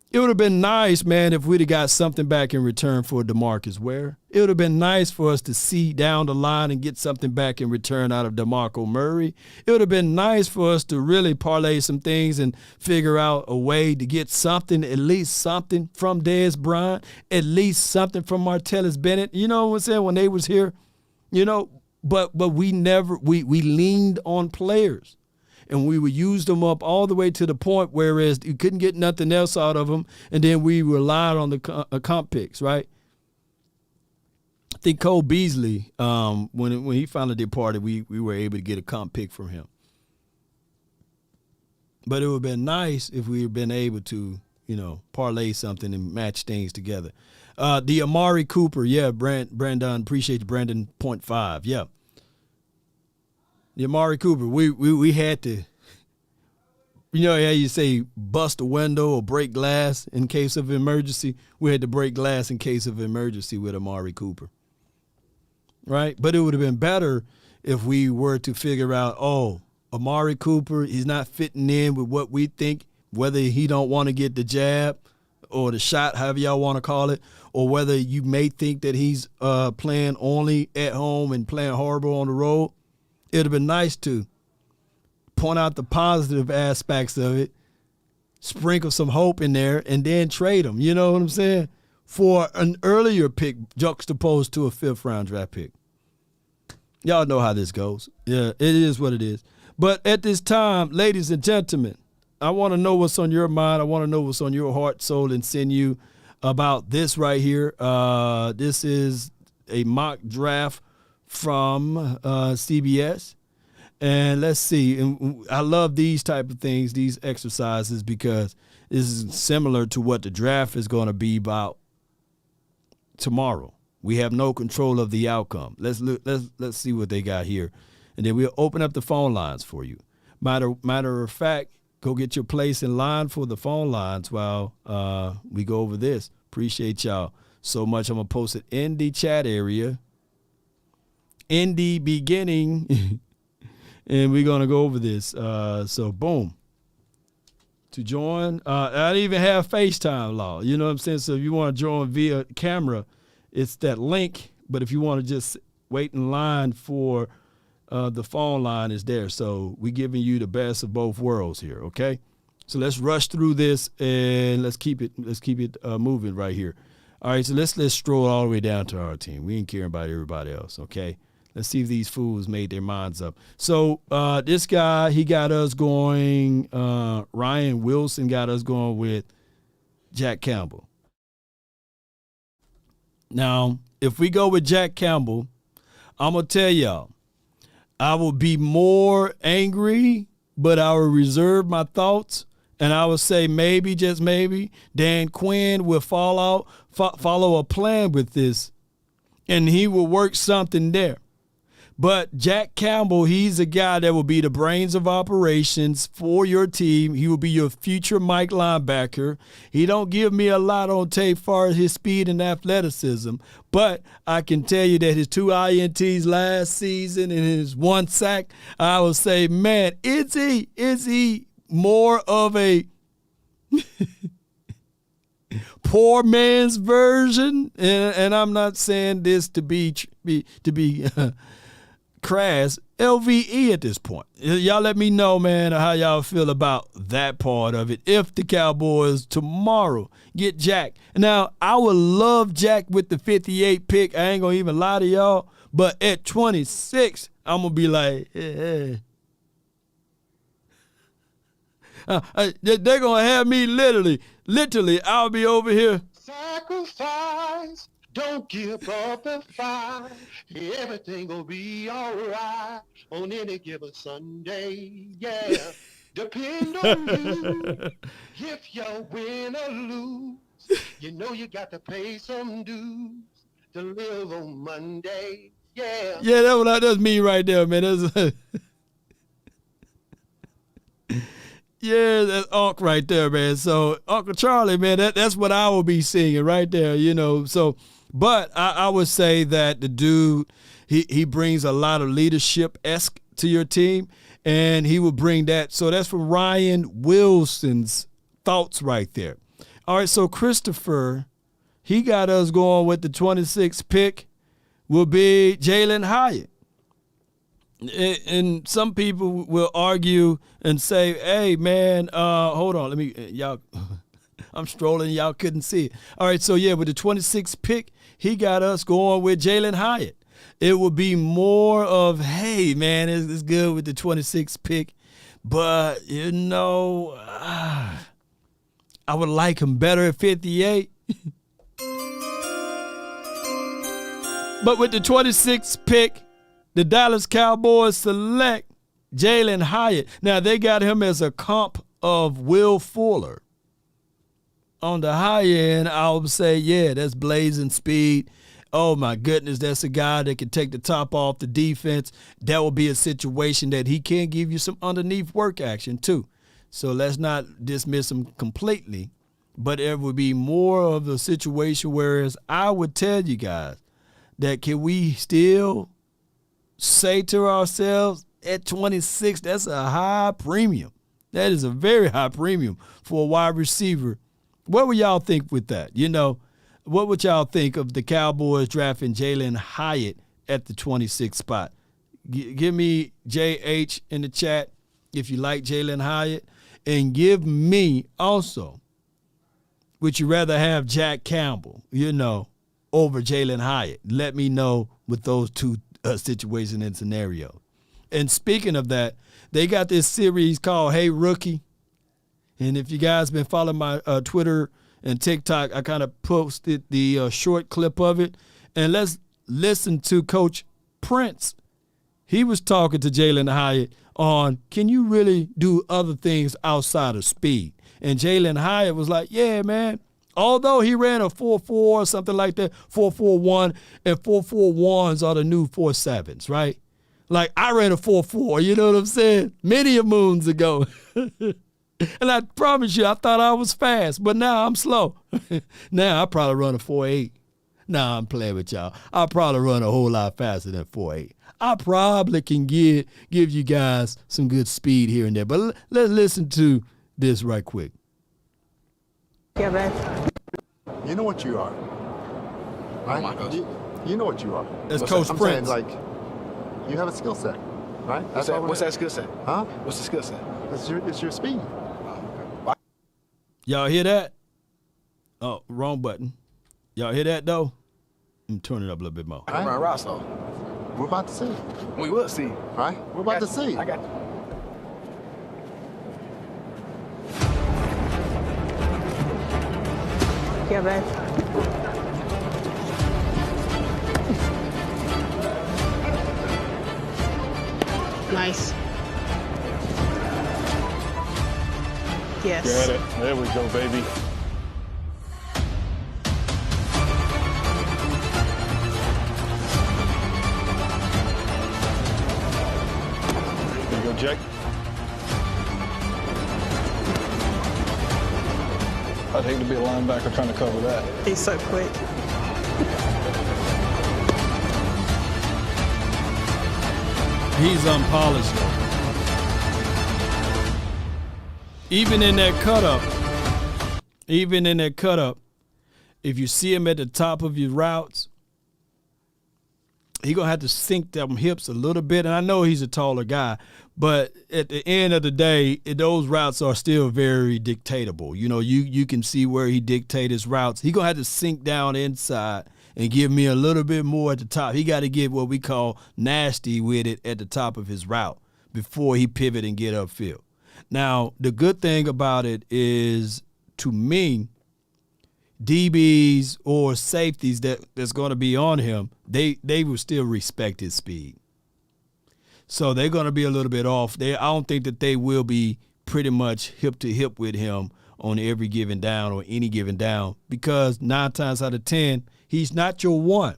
it would have been nice, man, if we'd have got something back in return for DeMarcus Ware. It would have been nice for us to see down the line and get something back in return out of DeMarco Murray. It would have been nice for us to really parlay some things and figure out a way to get something, at least something from Dez Bryant, at least something from Martellus Bennett. You know what I'm saying? When they was here, you know, but we leaned on players. And we would use them up all the way to the point whereas you couldn't get nothing else out of them, and then we relied on the comp picks, right? I think Cole Beasley, when he finally departed, we were able to get a comp pick from him. But it would have been nice if we had been able to, you know, parlay something and match things together. The Amari Cooper, yeah, Brandon, appreciate you, Brandon, 0.5, yeah. The Amari Cooper, we had to, you know how you say bust a window or break glass in case of emergency? We had to break glass in case of emergency with Amari Cooper, right? But it would have been better if we were to figure out, Amari Cooper, he's not fitting in with what we think, whether he don't want to get the jab or the shot, however y'all want to call it, or whether you may think that he's playing only at home and playing horrible on the road. It would have been nice to point out the positive aspects of it, sprinkle some hope in there, and then trade him, you know what I'm saying, for an earlier pick juxtaposed to a fifth-round draft pick. Y'all know how this goes. Yeah, it is what it is. But at this time, ladies and gentlemen, I want to know what's on your mind. I want to know what's on your heart, soul, and sinew about this right here. This is a mock draft from CBS, and let's see. And I love these type of things, these exercises, because this is similar to what the draft is going to be about tomorrow. We have no control of the outcome. Let's look. Let's see what they got here, and then we'll open up the phone lines for you. Matter of fact, go get your place in line for the phone lines while we go over this. Appreciate y'all so much. I'm gonna post it in the chat area in the beginning, and we're going to go over this. So, boom. To join, I don't even have FaceTime, law. You know what I'm saying? So if you want to join via camera, it's that link. But if you want to just wait in line for the phone line, is there. So we're giving you the best of both worlds here, okay? So let's rush through this, and let's keep it moving right here. All right, so let's stroll all the way down to our team. We ain't caring about everybody else, okay? Let's see if these fools made their minds up. So this guy, he got us going. Ryan Wilson got us going with Jack Campbell. Now, if we go with Jack Campbell, I'm going to tell y'all, I will be more angry, but I will reserve my thoughts. And I would say maybe, just maybe, Dan Quinn will follow a plan with this, and he will work something there. But Jack Campbell, he's a guy that will be the brains of operations for your team. He will be your future Mike linebacker. He don't give me a lot on tape far as his speed and athleticism, but I can tell you that his 2 INTs last season and his 1 sack, I will say, man, is he more of a poor man's version? And I'm not saying this to be crass, LVE at this point. Y'all let me know, man, how y'all feel about that part of it. If the Cowboys tomorrow get Jack. Now, I would love Jack with the 58 pick. I ain't going to even lie to y'all. But at 26, I'm going to be like, hey. They're going to have me literally, I'll be over here. Sacrifice. Don't give up the fight. Everything will be all right on any given Sunday. Yeah, depend on you. If you win or lose, you know you got to pay some dues to live on Monday. Yeah. Yeah, that's me right there, man. Yeah, that's Unc right there, man. So Uncle Charlie, man, that's what I will be singing right there, you know. So. But I would say that the dude, he brings a lot of leadership-esque to your team, and he will bring that. So that's from Ryan Wilson's thoughts right there. All right, so Christopher, he got us going with the 26th pick will be Jalen Hyatt. And some people will argue and say, hey, man, hold on. Y'all, I'm strolling. Y'all couldn't see it. All right, so, yeah, with the 26th pick, he got us going with Jalen Hyatt. It would be more of, hey, man, it's good with the 26th pick. But, you know, I would like him better at 58. But with the 26th pick, the Dallas Cowboys select Jalen Hyatt. Now, they got him as a comp of Will Fuller. On the high end, I would say, yeah, that's blazing speed. Oh, my goodness, that's a guy that can take the top off the defense. That will be a situation that he can give you some underneath work action, too. So let's not dismiss him completely. But it would be more of a situation whereas I would tell you guys that can we still say to ourselves at 26, that's a high premium. That is a very high premium for a wide receiver. What would y'all think with that? You know, what would y'all think of the Cowboys drafting Jalen Hyatt at the 26th spot? Give me JH in the chat if you like Jalen Hyatt. And give me also, would you rather have Jack Campbell, you know, over Jalen Hyatt? Let me know with those two situations and scenarios. And speaking of that, they got this series called Hey Rookie. And if you guys been following my Twitter and TikTok, I kind of posted the short clip of it. And let's listen to Coach Prince. He was talking to Jalen Hyatt on, can you really do other things outside of speed? And Jalen Hyatt was like, yeah, man. Although he ran a 4.4 or something like that, 4.41, and 4.41s are the new 4.7s, right? Like, I ran a 4.4, you know what I'm saying? Many a moons ago. And I promise you, I thought I was fast, but now I'm slow. Now I probably run a 4.8. Nah, I'm playing with y'all. I probably run a whole lot faster than 4.8. I probably can give you guys some good speed here and there. But let's listen to this right quick. Yeah, man. You know what you are, right? Come on, Coach. You know what you are. That's Coach Prince. Saying, like, you have a skill set, right? What's that skill set? Huh? What's the skill set? It's your speed. Y'all hear that? Oh, wrong button. Y'all hear that, though? Let me turn it up a little bit more. I can run routes, though. We're about to see. We will see. Right? We're about to see. I got you. Yeah, man. Nice. Yes. Got it. There we go, baby. linebacker trying to cover that. He's so quick. He's unpolished, though. Even in that cut-up, if you see him at the top of your routes, he's going to have to sink them hips a little bit. And I know he's a taller guy, but at the end of the day, those routes are still very dictatable. You know, you can see where he dictates his routes. He's going to have to sink down inside and give me a little bit more at the top. He got to get what we call nasty with it at the top of his route before he pivot and get upfield. Now, the good thing about it is, to me, DBs or safeties that's going to be on him, they will still respect his speed. So they're going to be a little bit off. I don't think that they will be pretty much hip to hip with him on every given down or any given down, because 9 times out of 10, he's not your one.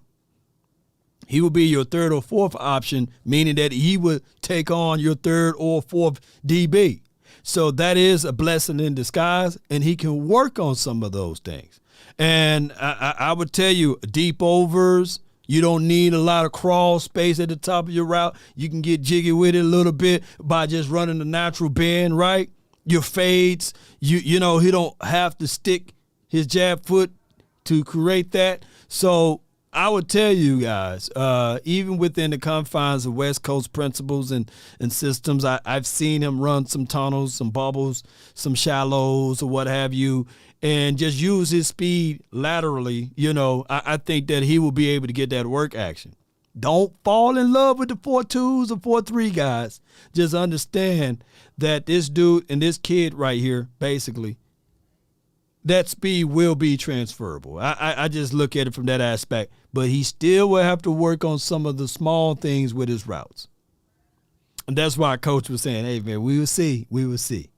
He will be your third or fourth option, meaning that he would take on your third or fourth DB. So that is a blessing in disguise, and he can work on some of those things. And I would tell you, deep overs, you don't need a lot of crawl space at the top of your route. You can get jiggy with it a little bit by just running the natural bend, right? Your fades, you know, he don't have to stick his jab foot to create that. So I would tell you guys, even within the confines of West Coast principles and systems, I've seen him run some tunnels, some bubbles, some shallows or what have you, and just use his speed laterally. You know, I think that he will be able to get that work action. Don't fall in love with the 4.2s or 4.3 guys. Just understand that this dude and this kid right here, basically, that speed will be transferable. I just look at it from that aspect. But he still will have to work on some of the small things with his routes. And that's why Coach was saying, hey, man, we will see. We will see.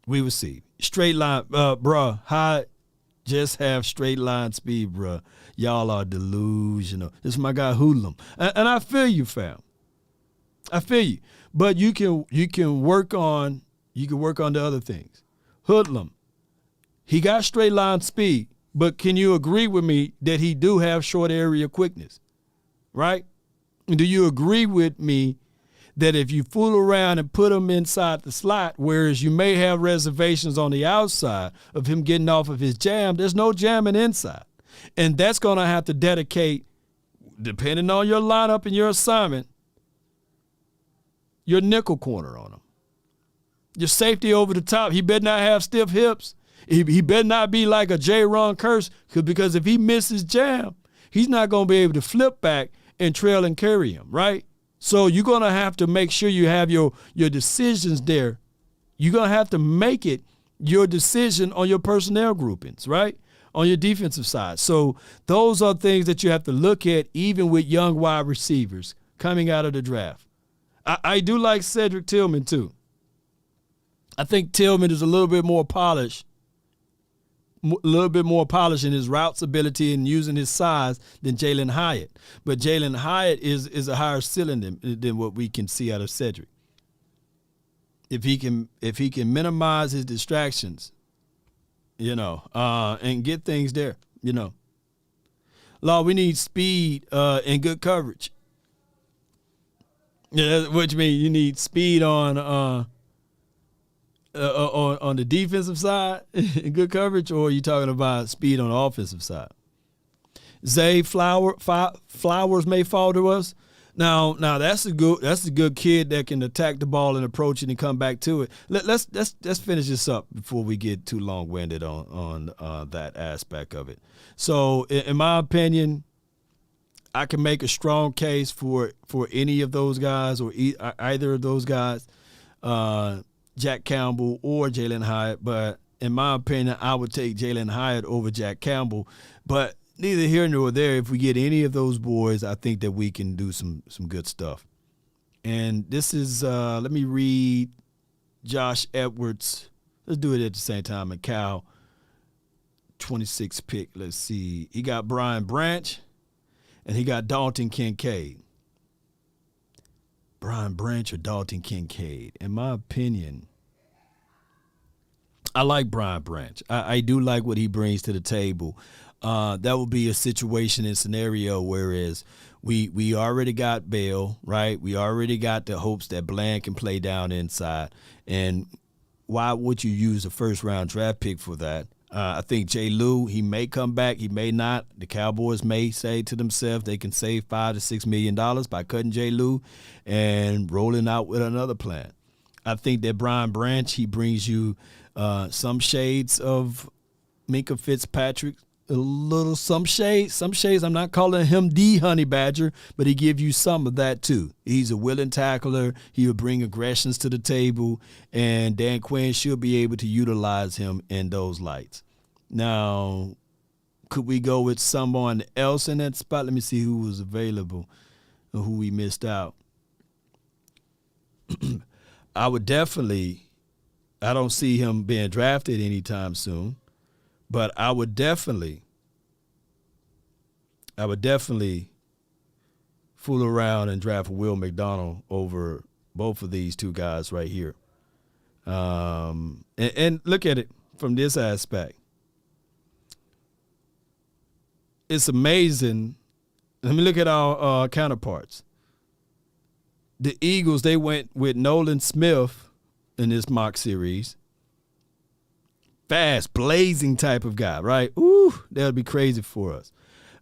We will see. Straight line, bruh, Hyatt just have straight line speed, bruh. Y'all are delusional. This is my guy Hoodlum. And I feel you, fam. I feel you. But you can work on the other things. Hoodlum, he got straight line speed, but can you agree with me that he do have short area quickness, right? Do you agree with me that if you fool around and put him inside the slot, whereas you may have reservations on the outside of him getting off of his jam, there's no jamming inside. And that's going to have to dedicate, depending on your lineup and your assignment, your nickel corner on him. Your safety over the top, he better not have stiff hips. He better not be like a J-Ron Curse, because if he misses jam, he's not going to be able to flip back and trail and carry him, right? So you're going to have to make sure you have your decisions there. You're going to have to make it your decision on your personnel groupings, right, on your defensive side. So those are things that you have to look at even with young wide receivers coming out of the draft. I do like Cedric Tillman too. I think Tillman is a little bit more polished in his routes ability and using his size than Jalen Hyatt. But Jalen Hyatt is a higher ceiling than what we can see out of Cedric. If he can minimize his distractions, and get things there, Law, we need speed and good coverage. Yeah, which means you need speed on the defensive side, good coverage, or are you talking about speed on the offensive side? Zay Flowers may fall to us. Now that's a good kid that can attack the ball and approach it and come back to it. Let's finish this up before we get too long-winded on that aspect of it. So in my opinion, I can make a strong case for any of those guys or either of those guys. Jack Campbell or Jalen Hyatt, but in my opinion, I would take Jalen Hyatt over Jack Campbell. But neither here nor there, if we get any of those boys, I think that we can do some good stuff. And this is, let me read Josh Edwards. Let's do it at the same time. And Cal, 26 pick. Let's see. He got Brian Branch, and he got Dalton Kincaid. Brian Branch or Dalton Kincaid. In my opinion, I like Brian Branch. I do like what he brings to the table. That would be a situation and scenario whereas we already got Bell, right? We already got the hopes that Bland can play down inside. And why would you use a first-round draft pick for that? I think Jay Lou, he may come back, he may not. The Cowboys may say to themselves they can save $5 to $6 million by cutting Jay Lou and rolling out with another plan. I think that Brian Branch, he brings you some shades of Minkah Fitzpatrick, some shades. I'm not calling him the honey badger, but he gives you some of that too. He's a willing tackler. He will bring aggressions to the table, and Dan Quinn should be able to utilize him in those lights. Now, could we go with someone else in that spot? Let me see who was available or who we missed out. I don't see him being drafted anytime soon. But I would definitely fool around and draft Will McDonald over both of these two guys right here. And look at it from this aspect. It's amazing. Let me look at our counterparts. The Eagles, they went with Nolan Smith in this mock series. Fast, blazing type of guy, right? Ooh, that would be crazy for us.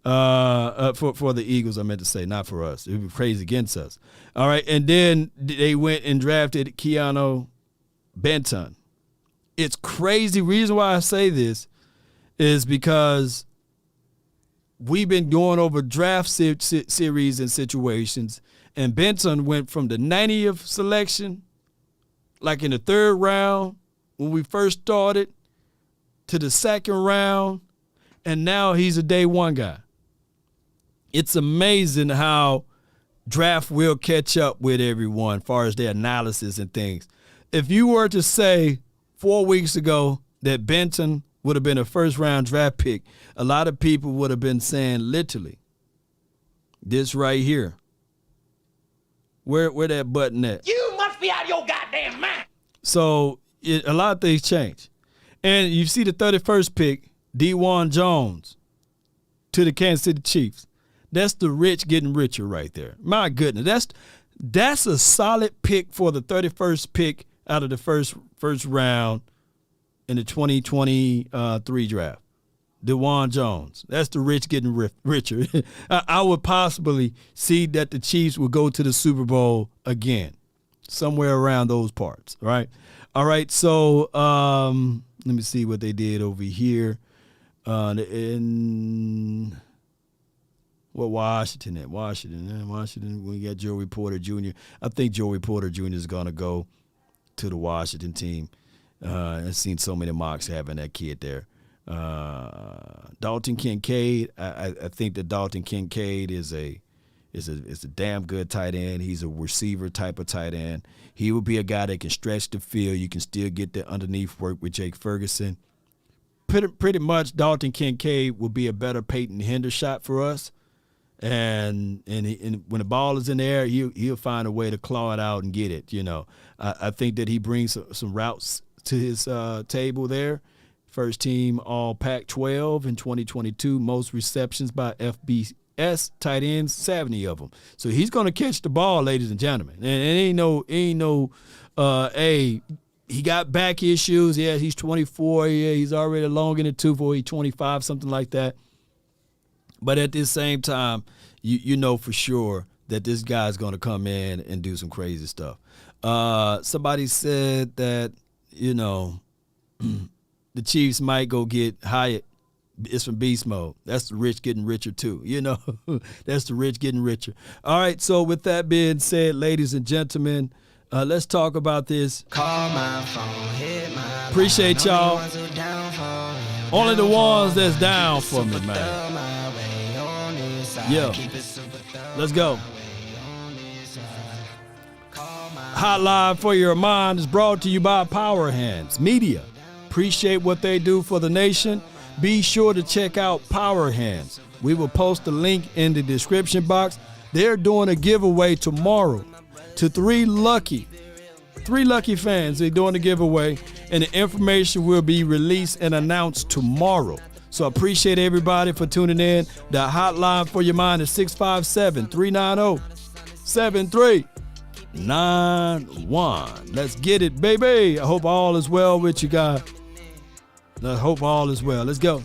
For the Eagles, I meant to say, not for us. It would be crazy against us. All right, and then they went and drafted Keanu Benton. It's crazy. Reason why I say this is because we've been going over draft series and situations, and Benton went from the 90th selection, like in the third round when we first started, to the second round, and now he's a day one guy. It's amazing how draft will catch up with everyone as far as their analysis and things. If you were to say 4 weeks ago that Benton would have been a first-round draft pick, a lot of people would have been saying literally this right here. Where that button at? You must be out of your goddamn mind. So a lot of things change. And you see the 31st pick, DeJuan Jones, to the Kansas City Chiefs. That's the rich getting richer right there. My goodness, that's a solid pick for the 31st pick out of the first round in the 2023 draft. DeJuan Jones. That's the rich getting richer. I would possibly see that the Chiefs would go to the Super Bowl again, somewhere around those parts, right? All right, so let me see what they did over here. In Washington at Washington, we got Joey Porter Jr. I think Joey Porter Jr. is going to go to the Washington team. I've seen so many mocks having that kid there. Dalton Kincaid, I think that Dalton Kincaid is a damn good tight end. He's a receiver type of tight end. He will be a guy that can stretch the field. You can still get the underneath work with Jake Ferguson. Pretty much Dalton Kincaid will be a better Peyton Hendershot for us. And when the ball is in the air, he'll find a way to claw it out and get it. You know, I think that he brings some routes to his table there. First team All Pac-12 in 2022, most receptions by FBS tight ends, 70 of them. So he's going to catch the ball, ladies and gentlemen. And he got back issues. Yeah, he's 24. Yeah, he's already long in the tooth, or he's 25, something like that. But at the same time, you know for sure that this guy's going to come in and do some crazy stuff. Somebody said that, you know, the Chiefs might go get Hyatt. It's from Beast Mode. That's the rich getting richer too. You know, that's the rich getting richer. All right, so with that being said, ladies and gentlemen, let's talk about this. Call my phone, hit my Appreciate y'all. Only the ones that's down for me, man. Yeah. Let's go. Hotline for Your Mind is brought to you by Power Hands Media. Appreciate what they do for the nation. Be sure to check out Power Hands. We will post the link in the description box. They're doing a giveaway tomorrow to three lucky fans. They're doing a giveaway, and the information will be released and announced tomorrow. So I appreciate everybody for tuning in. The hotline for your mind is 657-390-7391. Let's get it, baby. I hope all is well with you guys. I hope all is well. Let's go.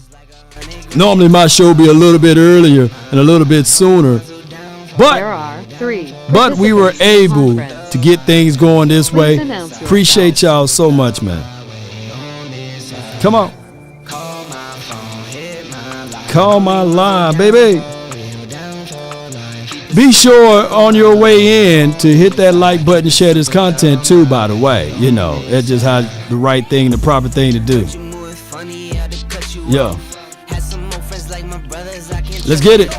Normally my show be a little bit earlier and a little bit sooner, but we were able to get things going this way. Appreciate y'all so much, man. Come on. Call my line, baby. Be sure on your way in to hit that like button, share this content too, by the way. You know, that's just how the right thing, the proper thing to do. Yo. Let's get it.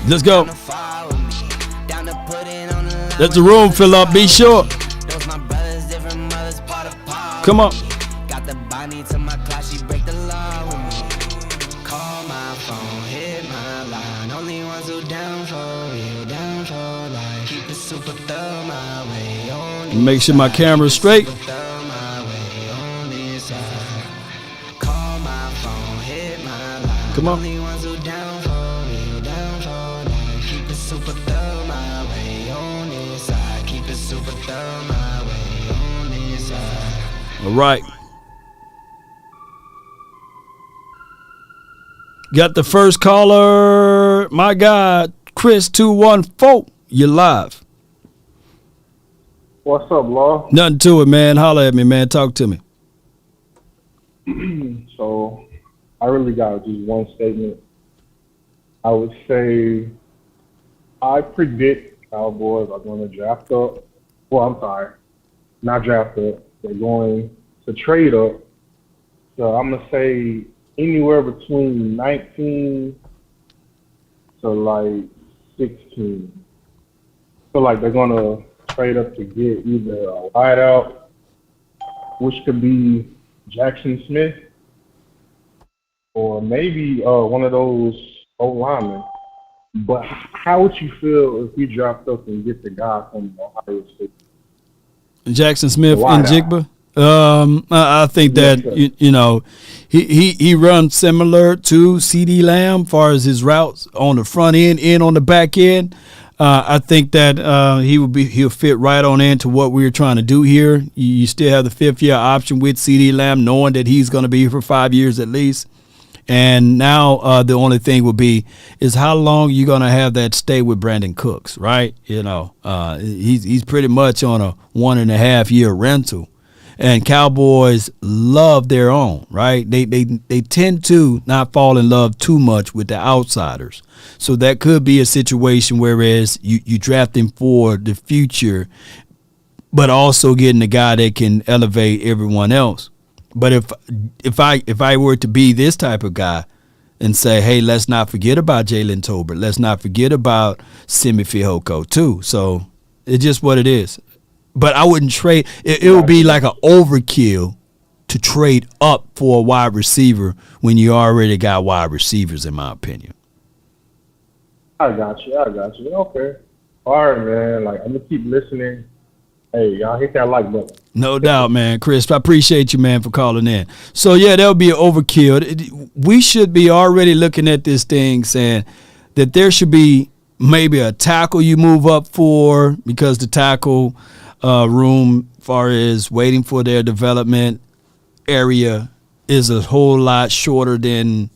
Let's go. Let the room fill up. Be sure. Come on. Got the body to my class, she break the law with me. Call my phone, hit my line. Only ones who down for real, down for life. Keep it super thorough my way. Make sure my camera's straight. Call my phone, hit my line. Come on. Only ones who down for real, down for life. Keep it super thorough my way on this side. Keep it super thorough my way on this side. All right. Got the first caller. My God, Chris 214. You're live. What's up, Law? Nothing to it, man. Holla at me, man. Talk to me. So, I really got just one statement. I would say I predict Cowboys are going to draft up. Well, I'm sorry. Not draft up. They're going to trade up. So I'm going to say anywhere between 19 to like 16. So like they're going to trade up to get either a wideout, which could be Jackson Smith, or maybe one of those old linemen. But how would you feel if you dropped up and get the guy from Ohio State? Jackson Smith and Jigba. I think that you know he runs similar to CD Lamb as far as his routes on the front end and on the back end. I think that he'll fit right on into what we're trying to do here. You still have the 5th-year option with CD Lamb, knowing that he's going to be here for 5 years at least. And now the only thing will be is how long you're going to have that stay with Brandon Cooks, right? You know, he's pretty much on a 1.5-year rental. And Cowboys love their own, right? They tend to not fall in love too much with the outsiders. So that could be a situation whereas you draft him for the future, but also getting a guy that can elevate everyone else. But if I were to be this type of guy and say, hey, let's not forget about Jalen Tolbert. Let's not forget about Simi Fehoko too. So it's just what it is. But I wouldn't trade. It would be like an overkill to trade up for a wide receiver when you already got wide receivers, in my opinion. I got you. Okay. All right, man. Like, I'm going to keep listening. Hey, y'all hit that like button. No doubt, man. Chris, I appreciate you, man, for calling in. So, yeah, that would be an overkill. We should be already looking at this thing saying that there should be maybe a tackle you move up for, because the tackle room, as far as waiting for their development area, is a whole lot shorter than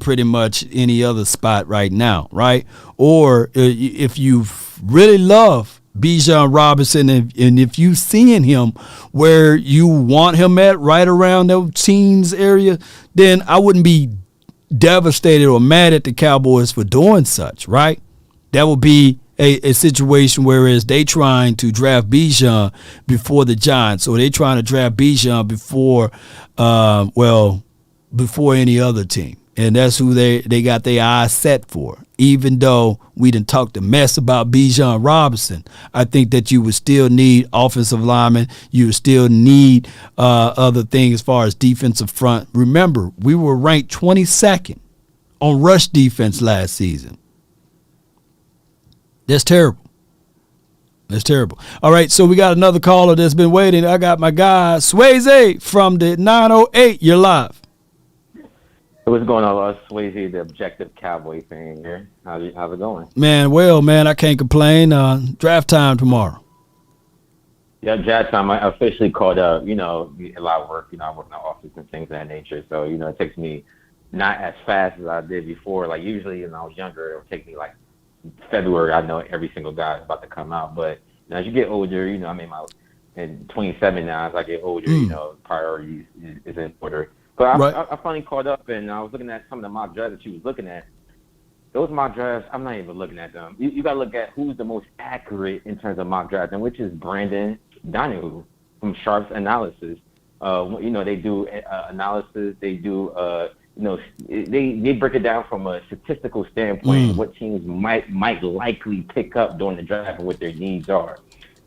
pretty much any other spot right now, right? Or if you really love Bijan Robinson and if you seeing him where you want him at, right around those teens area, then I wouldn't be devastated or mad at the Cowboys for doing such, right? That would be a situation whereas they trying to draft Bijan before the Giants, or they trying to draft Bijan before any other team. And that's who they got their eyes set for. Even though we done talked a mess about Bijan Robinson, I think that you would still need offensive linemen. You would still need other things as far as defensive front. Remember, we were ranked 22nd on rush defense last season. That's terrible. That's terrible. All right, so we got another caller that's been waiting. I got my guy, Swayze, from the 908. You're live. What's going on, Swayze, the objective Cowboy fan here? How's it going? Man, I can't complain. Draft time tomorrow. Yeah, draft time. I officially called up. A lot of work. I work in the office and things of that nature. So, it takes me not as fast as I did before. Like, usually when I was younger, it would take me like February. I know every single guy is about to come out. But as you get older, I'm in 27 now. As I get older, priorities is in order. But I finally caught up, and I was looking at some of the mock drafts that she was looking at. Those mock drafts, I'm not even looking at them. You got to look at who's the most accurate in terms of mock drafting, which is Brandon Donahue from Sharp's Analysis. They do analysis. They do, they break it down from a statistical standpoint, what teams might likely pick up during the draft and what their needs are.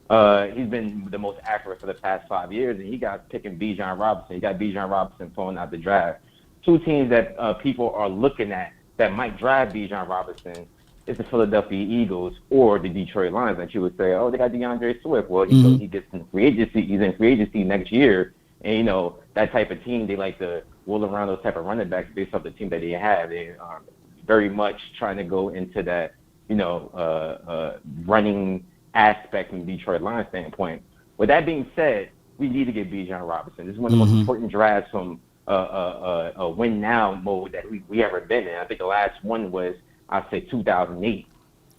He's been the most accurate for the past 5 years, and he got picking Bijan Robinson. He got Bijan Robinson pulling out the draft. Two teams that people are looking at that might draft Bijan Robinson is the Philadelphia Eagles or the Detroit Lions. That you would say, oh, they got DeAndre Swift. Well, he gets in free agency. He's in free agency next year, and that type of team, they like to roll around those type of running backs based off the team that they have. They are very much trying to go into that, running aspect from the Detroit Lions standpoint. With that being said, we need to get Bijan Robinson. This is one of the most important drafts from a win now mode that we ever been in. I think the last one was, I'd say, 2008.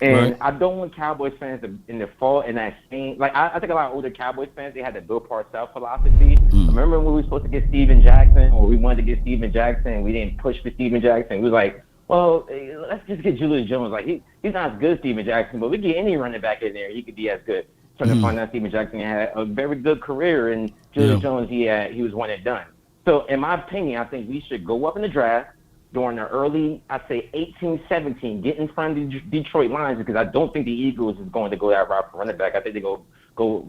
And I don't want Cowboys fans to fall in that same, I think a lot of older Cowboys fans, they had the Bill Parcells philosophy. Remember when we were supposed to get Steven Jackson, or we wanted to get Steven Jackson, and we didn't push for Steven Jackson. We was like, well, let's just get Julius Jones. Like, he's not as good as Steven Jackson, but we get any running back in there, he could be as good. Trying to find out Steven Jackson had a very good career, and Julius Jones, he was one and done. So, in my opinion, I think we should go up in the draft during the early, I'd say 18, 17, get in front of the Detroit Lions, because I don't think the Eagles is going to go that route for running back. I think they go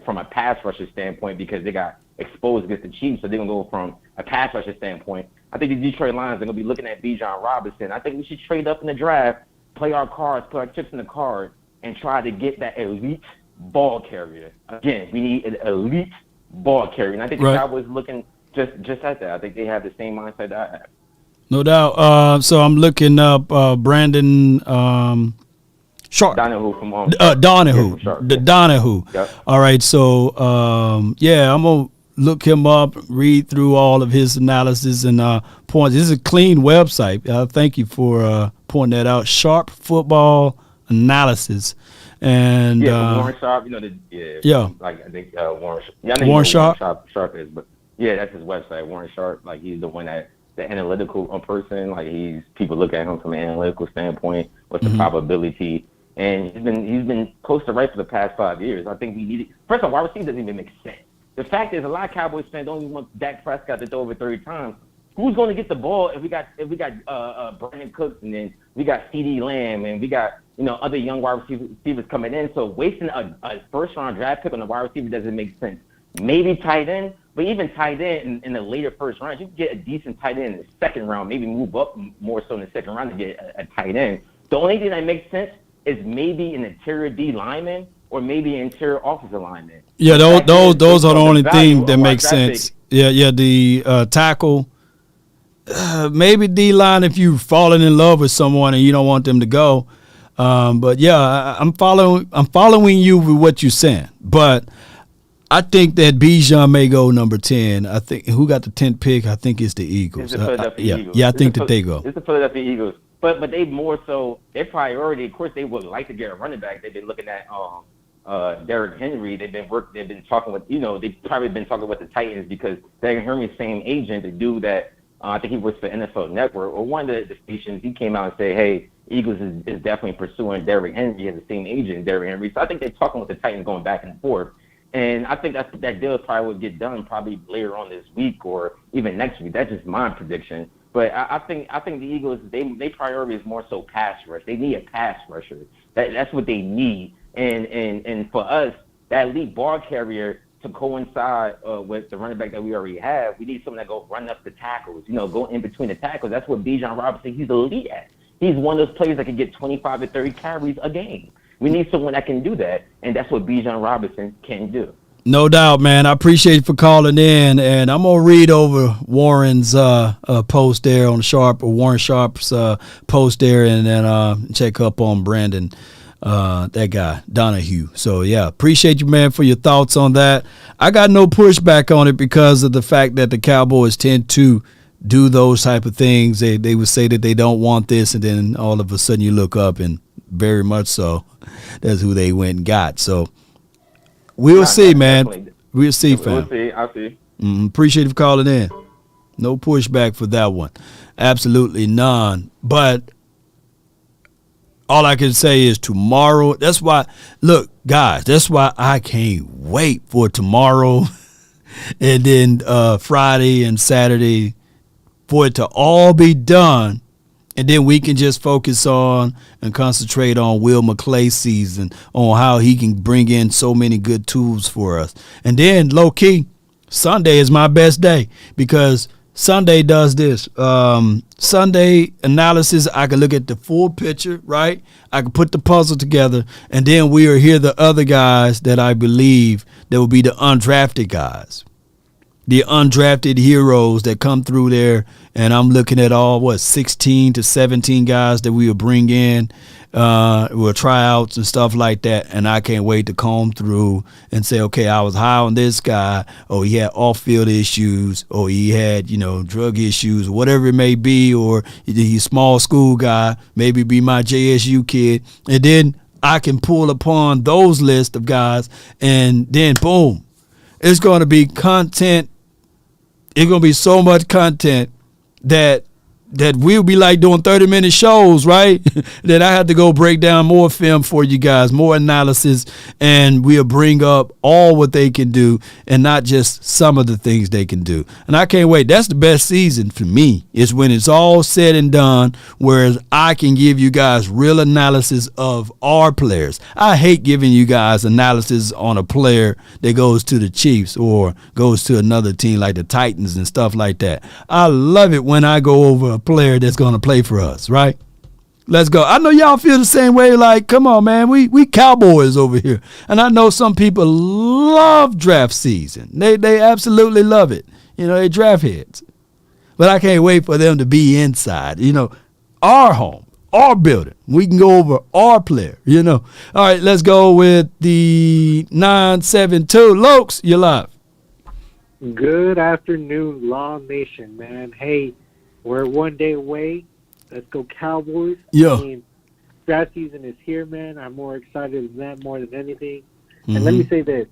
from a pass rusher standpoint because they got exposed against the Chiefs, so they're going to go from a pass rusher standpoint. I think the Detroit Lions are going to be looking at Bijan Robinson. I think we should trade up in the draft, play our cards, put our chips in the card, and try to get that elite ball carrier. Again, we need an elite ball carrier. And I think the Cowboys looking just at that. I think they have the same mindset that I have. No doubt. So I'm looking up Brandon Sharp. Donahue from Donahue. Donahue. Yep. All right. So, I'm going to look him up, read through all of his analysis and points. This is a clean website. Thank you for pointing that out. Sharp Football Analysis. And Warren Sharp, like I think Warren Sharp. Sharp is, but that's his website. Warren Sharp, like he's the one that the analytical person. Like people look at him from an analytical standpoint. What's the probability? And he's been close to right for the past 5 years. I think we need it. First of all, wide receiver doesn't even make sense. The fact is, a lot of Cowboys fans don't even want Dak Prescott to throw over 30 times. Who's going to get the ball if we got Brandon Cooks, and then we got CeeDee Lamb, and we got other young wide receivers coming in? So wasting a first round draft pick on a wide receiver doesn't make sense. Maybe tight end, but even tight end in the later first round, you can get a decent tight end in the second round. Maybe move up more so in the second round to get a tight end. The only thing that makes sense is maybe an interior D lineman or maybe an interior offensive lineman. Yeah, those are the only thing that makes sense. The tackle. Maybe D-line if you're falling in love with someone and you don't want them to go. But I'm following you with what you're saying. But I think that Bijan may go number 10. I think who got the 10th pick? I think it's the Eagles. It's the Philadelphia Eagles. I think that they go. It's the Philadelphia Eagles. But they more so, their priority, of course, they would like to get a running back. They've been looking at Derrick Henry. They've been talking with, they've probably been talking with the Titans because Derrick Henry's same agent, the dude that I think he works for NFL Network or one of the stations. He came out and said, "Hey, Eagles is definitely pursuing Derrick Henry as the same agent, Derrick Henry." So I think they're talking with the Titans going back and forth, and I think that deal probably would get done probably later on this week or even next week. That's just my prediction. But I think the Eagles they priority is more so pass rush. They need a pass rusher. That's what they need, and for us, that elite ball carrier to coincide with the running back that we already have, we need someone that go run up the tackles, go in between the tackles. That's what Bijan Robinson, he's elite at. He's one of those players that can get 25 to 30 carries a game. We need someone that can do that, and that's what Bijan Robinson can do. No doubt, man. I appreciate you for calling in, and I'm gonna read over Warren's post there on Sharp, or Warren Sharp's post there, and then check up on Brandon, that guy Donahue. So yeah, appreciate you, man, for your thoughts on that. I got no pushback on it because of the fact that the Cowboys tend to do those type of things. They would say that they don't want this, and then all of a sudden you look up and very much so, that's who they went and got. So. We'll see, man. Definitely. We'll see, fam. We'll see. I'll see. Appreciate you for calling in. No pushback for that one. Absolutely none. But all I can say is tomorrow. That's why, look, guys, that's why I can't wait for tomorrow and then Friday and Saturday for it to all be done. And then we can just focus on and concentrate on Will McClay's season, on how he can bring in so many good tools for us. And then, low-key, Sunday is my best day because Sunday does this. Sunday analysis, I can look at the full picture, right? I can put the puzzle together, and then we will hear the other guys that I believe that will be the undrafted guys. The undrafted heroes that come through there, and I'm looking at all 16 to 17 guys that we will bring in, with tryouts and stuff like that, and I can't wait to comb through and say, okay, I was high on this guy, or he had off-field issues, or he had drug issues, or whatever it may be, or he's a small school guy, maybe be my JSU kid, and then I can pull upon those list of guys, and then boom, it's going to be content. It's going to be so much content that we'll be like doing 30-minute shows, right? That I have to go break down more film for you guys, more analysis, and we'll bring up all what they can do and not just some of the things they can do. And I can't wait. That's the best season for me, is when it's all said and done, whereas I can give you guys real analysis of our players. I hate giving you guys analysis on a player that goes to the Chiefs or goes to another team like the Titans and stuff like that. I love it when I go over a player that's going to play for us, right? Let's go. I know y'all feel the same way. Like, come on, man. We Cowboys over here. And I know some people love draft season. They absolutely love it. They draft heads. But I can't wait for them to be inside, our home, our building. We can go over our player, All right, let's go with the 972. Lokes, you're live. Good afternoon, Law Nation, man. Hey, we're one day away. Let's go Cowboys. Yeah. I mean, draft season is here, man. I'm more excited than that more than anything. And let me say this.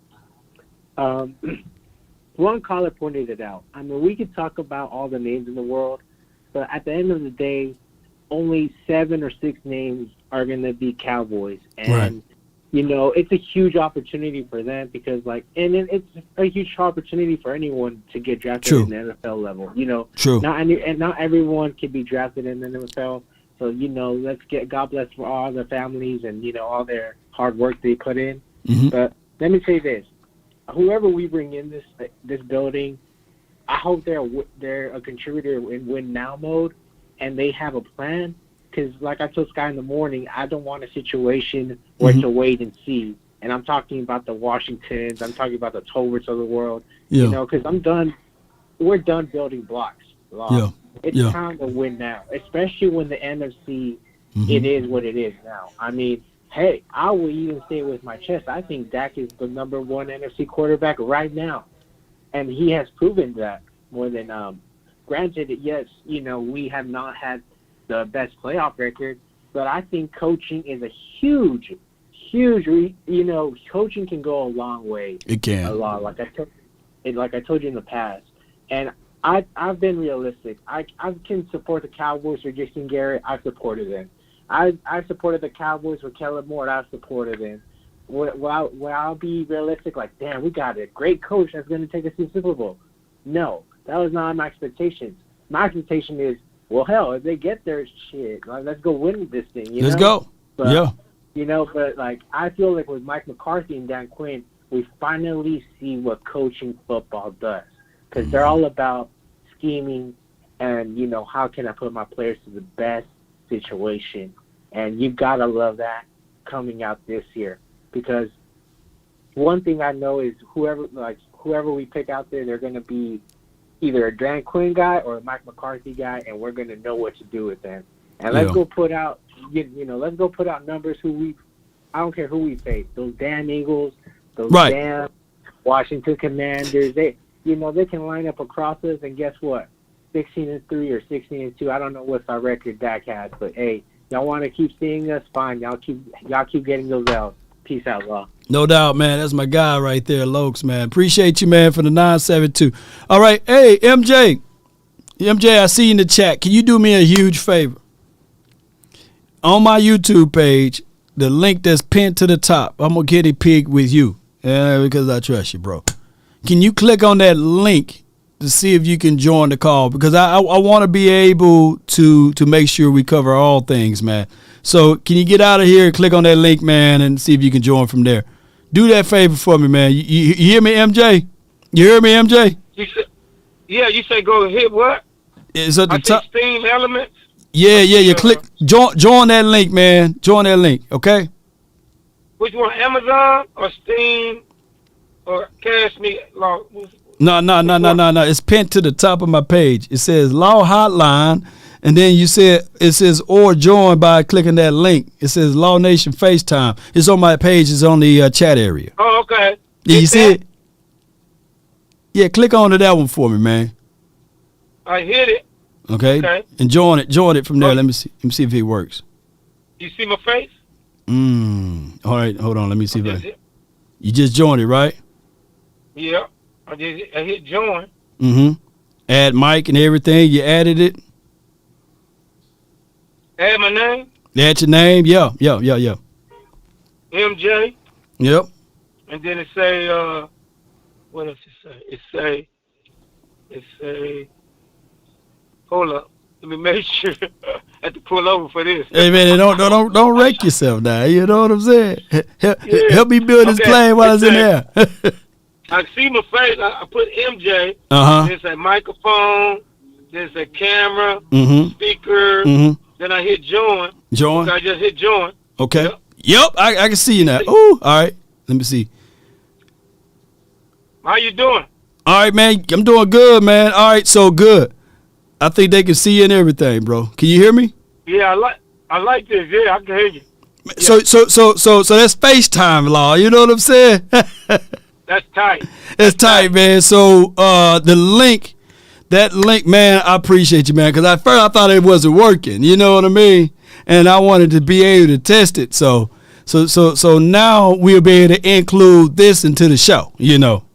One caller pointed it out. I mean, we could talk about all the names in the world, but at the end of the day, only 7 or 6 names are going to be Cowboys. And, right. It's a huge opportunity for them because, and then it's a huge opportunity for anyone to get drafted True. in the NFL level. True. Not everyone can be drafted in the NFL. So, let's get God bless for all the families and, all their hard work they put in. Mm-hmm. But let me say this. Whoever we bring in this building, I hope they're a contributor in win now mode and they have a plan. Because like I told Sky in the morning, I don't want a situation where it's a wait and see. And I'm talking about the Washingtons. I'm talking about the Tovarts of the world. Yeah. Because I'm done. We're done building blocks. Yeah. It's time to win now, especially when the NFC, it is what it is now. I mean, hey, I will even say it with my chest. I think Dak is the number 1 NFC quarterback right now. And he has proven that more than granted, yes, we have not had the best playoff record, but I think coaching is a huge, coaching can go a long way. It can. A lot, like I told you in the past. And I've been realistic. I can support the Cowboys for Jason Garrett. I've supported them. I supported the Cowboys with Kellen Moore. I've supported them. Will I'll be realistic? Like, damn, we got a great coach that's going to take us to the Super Bowl. No, that was not my expectations. My expectation is, well, hell, if they get their shit, let's go win this thing. Let's go. But, yeah. But I feel like with Mike McCarthy and Dan Quinn, we finally see what coaching football does. Because they're all about scheming and, how can I put my players to the best situation. And you got to love that. coming out this year, because one thing I know is whoever we pick out there, they're going to be either a Dan Quinn guy or a Mike McCarthy guy, and we're going to know what to do with them. And let's go put out, let's go put out numbers I don't care who we face. Those damn Eagles, those damn Washington Commanders, they can line up across us, and guess what? 16-3 or 16-2. I don't know what's our record Dak has, but hey, y'all want to keep seeing us? Fine. Y'all keep getting those L's. Peace out, Law. No doubt, man. That's my guy right there, Lokes, man. Appreciate you, man, for the 972. All right. Hey, MJ, I see you in the chat. Can you do me a huge favor? On my YouTube page, the link that's pinned to the top, I'm going to get a pig with you because I trust you, bro. Can you click on that link to see if you can join the call? Because I want to be able to make sure we cover all things, man. So can you get out of here and click on that link, man, and see if you can join from there? Do that favor for me, man. You hear me, MJ? You hear me, MJ? You say go hit what? It's at the top. Steam Elements. Yeah. You click join that link, man. Join that link, okay? Which one, Amazon or Steam or Cash Me? No. It's pinned to the top of my page. It says Law Hotline, and then it says or join by clicking that link. It says Law Nation FaceTime. It's on my page. It's on the chat area. Oh, okay. Yeah, you see it? Yeah, click on to that one for me, man. I hit it. Okay. And join it from there. Let me see if it works. You see my face? All right, hold on. Let me see if you just joined it, right? Yeah. I hit join. Add mic and everything. You added it. Add my name. Add your name. Yeah. MJ. Yep. And then it say, what else it say? It say, hold up. Let me make sure. I have to pull over for this. Hey man, don't wreck yourself now. You know what I'm saying? Help me build this plane while it's in there. I see my face. I put MJ. There's a microphone. There's a camera. Speaker. Then I hit join. Join. So I just hit join. Okay. Yep. I can see you now. Ooh. All right. Let me see. How you doing? All right, man. I'm doing good, man. All right. So good. I think they can see you and everything, bro. Can you hear me? Yeah, I like this. Yeah, I can hear you. Yeah. So that's FaceTime, Law. You know what I'm saying? That's tight. That's tight, man. So the link, man, I appreciate you, man, because at first I thought it wasn't working. You know what I mean? And I wanted to be able to test it. So now we'll be able to include this into the show. You know.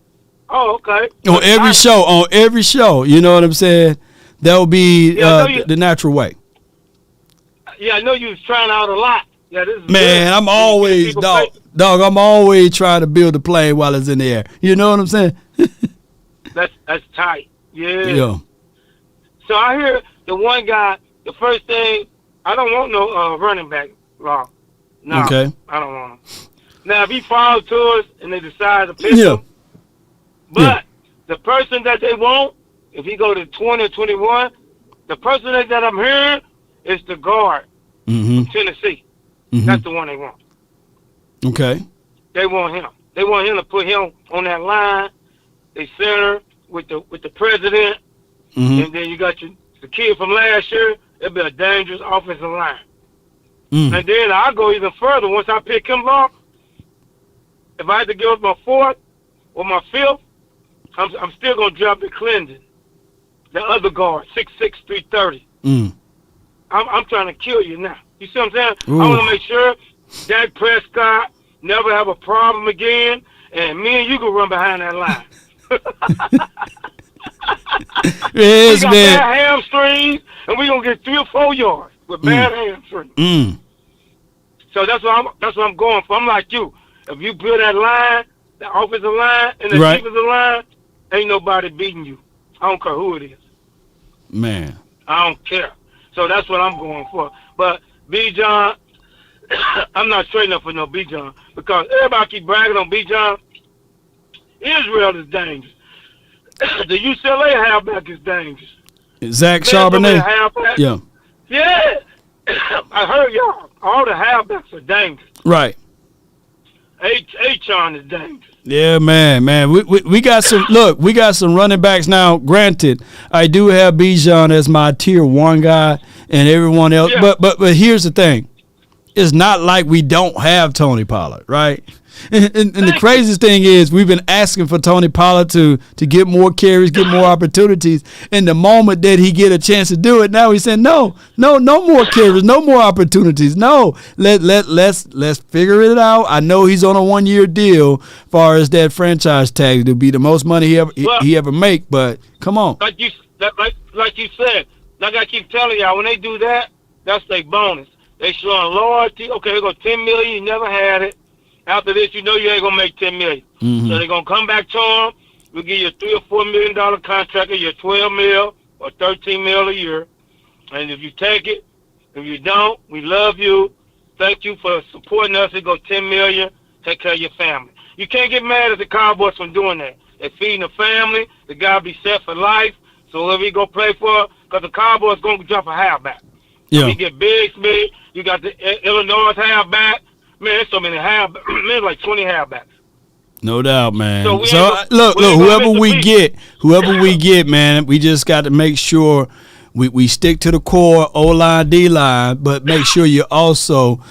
Oh, okay. On every show. You know what I'm saying? That will be the natural way. Yeah, I know you was trying out a lot. Yeah, this is man, good. I'm always I'm always trying to build a plane while it's in the air. You know what I'm saying? That's tight. Yeah. Yeah. So I hear the one guy. The first thing, I don't want no running back, Law. No, okay. I don't want him. Now, if he falls to us and they decide to pick him, but the person that they want, if he go to 20 or 21, the person that I'm hearing is the guard from Tennessee. That's the one they want. Okay. They want him. They want him to put him on that line. They center with the president, and then you got the kid from last year. It'll be a dangerous offensive line. And then I'll go even further. Once I pick him off, if I had to give up my fourth or my fifth, I'm still gonna drop the Clinton, the other guard, 6'6", 330. I'm trying to kill you now. You see what I'm saying? Ooh. I want to make sure Dak Prescott never have a problem again, and me and you can run behind that line. Yes, we got man. bad hamstrings, and we're going to get 3 or 4 yards with bad hamstrings. So that's what I'm going for. I'm like you. If you build that line, the offensive line and the defensive line, ain't nobody beating you. I don't care who it is. Man. I don't care. So that's what I'm going for. But Bijan, I'm not straight enough for no Bijan because everybody keep bragging on Bijan. Israel is dangerous. The UCLA halfback is dangerous. Zach Charbonnet. Yeah. Yeah. I heard y'all. all the halfbacks are dangerous. Right. H-on is dangerous. Yeah, man. We got some. Look, we got some running backs now. Granted, I do have Bijan as my tier 1 guy, and everyone else. Yeah. But here's the thing: it's not like we don't have Tony Pollard, right? And the craziest thing is we've been asking for Tony Pollard to get more carries, get more opportunities. And the moment that he get a chance to do it, now he's saying no more carries, no more opportunities. No, let's figure it out. I know he's on a 1-year deal, as far as that franchise tag. It'll be the most money he ever make. But come on, like you said, like I keep telling y'all, when they do that, that's their bonus. They showing loyalty. Okay, they go $10 million. You never had it. After this, you know you ain't gonna make $10 million. Mm-hmm. So they're gonna come back to him. We'll give you a $3 or $4 million contract, or your $12 million or $13 million a year. And if you take it, if you don't, we love you. Thank you for supporting us. It go $10 million. Take care of your family. You can't get mad at the Cowboys from doing that. They're feeding the family. The guy be set for life. So whoever he go play for, because the Cowboys gonna jump a halfback. Yeah. You get Big Smith. You got the Illinois halfback. Man, there's so many halfbacks. Man, like 20 halfbacks. No doubt, man. So look, whoever we get, man, we just got to make sure we stick to the core O-line, D-line, but make sure you also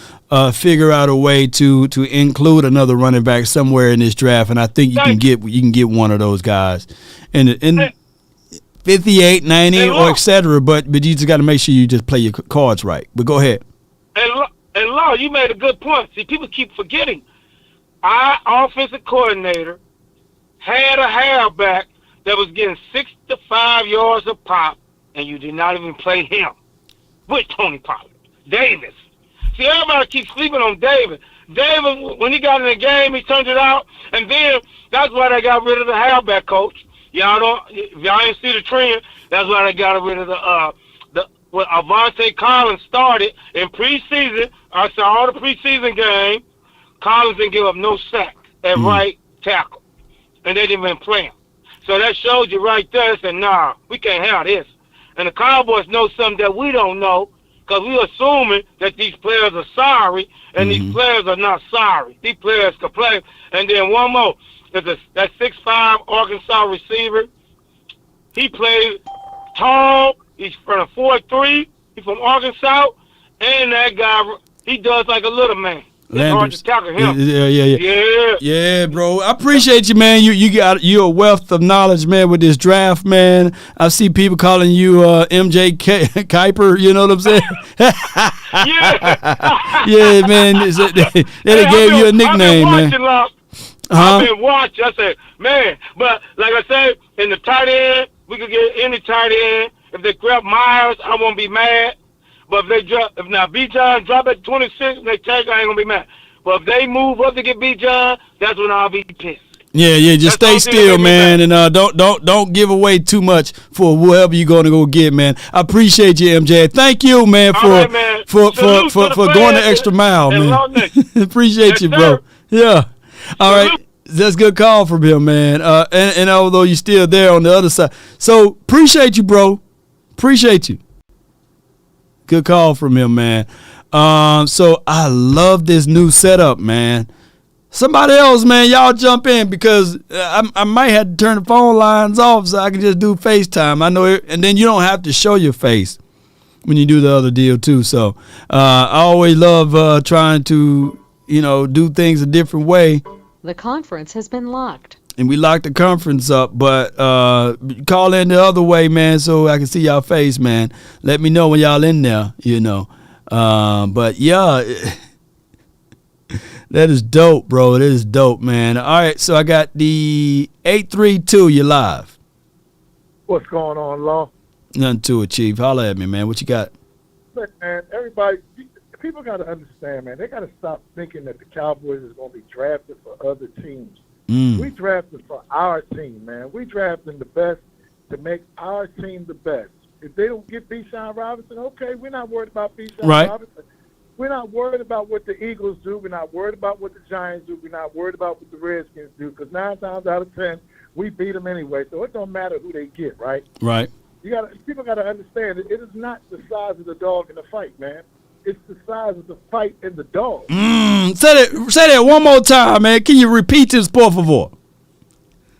figure out a way to include another running back somewhere in this draft, and I think you can get one of those guys in 58, 90, or et cetera. But you just got to make sure you just play your cards right. But go ahead. And Law, you made a good point. See, people keep forgetting. Our offensive coordinator had a halfback that was getting 6 to 5 yards a pop, and you did not even play him with Tony Pollard. Davis. See, everybody keeps sleeping on Davis. Davis, when he got in the game, he turned it out, and then that's why they got rid of the halfback coach. If y'all didn't see the trend, that's why they got rid of when Avante Collins started in preseason. I saw all the preseason games. Collins didn't give up no sack at right tackle, and they didn't even play him. So that showed you right there. Said, nah, we can't have this. And the Cowboys know something that we don't know, because we're assuming that these players are sorry, and these players are not sorry. These players can play. And then one more, that 6'5" Arkansas receiver. He played tall. He's from a 4'3". He's from Arkansas, and that guy, he does like a little man. It's hard to tackle him. Yeah, bro. I appreciate you, man. You're a wealth of knowledge, man, with this draft, man. I see people calling you MJ Kuiper. You know what I'm saying? Yeah, man. They gave you a nickname, man. I've been watching. I said, man, but like I said, in the tight end, we could get any tight end. If they grab Myers, I won't be mad. But if Bijan drop at 26 and they take, I ain't gonna be mad. But if they move up to get Bijan, that's when I'll be pissed. Yeah. Just stay still, man, and don't give away too much for whoever you're gonna go get, man. I appreciate you, MJ. Thank you, man, for going the extra mile, man. Appreciate you, bro. Yeah. All right. That's a good call from him, man. And although you're still there on the other side. So appreciate you, bro. Appreciate you. Good call from him, man. So I love this new setup, man. Somebody else, man, y'all jump in, because I might have to turn the phone lines off so I can just do FaceTime. I know it, and then you don't have to show your face when you do the other deal too. So I always love trying to, do things a different way. The conference has been locked. And we locked the conference up, but call in the other way, man, so I can see y'all face, man. Let me know when y'all in there, But, yeah, that is dope, bro. That is dope, man. All right, so I got the 832. You live. What's going on, Law? Nothing to it, Chief. Holla at me, man. What you got? Look, man, everybody, people got to understand, man. They got to stop thinking that the Cowboys is going to be drafted for other teams. We drafted for our team, man. We drafting the best to make our team the best. If they don't get Bijan Robinson, okay, we're not worried about Bijan Robinson. We're not worried about what the Eagles do. We're not worried about what the Giants do. We're not worried about what the Redskins do, because 9 times out of 10, we beat them anyway. So it don't matter who they get, right? Right. People got to understand that it is not the size of the dog in the fight, man. It's the size of the fight and the dog. Say that one more time, man. Can you repeat this, por favor?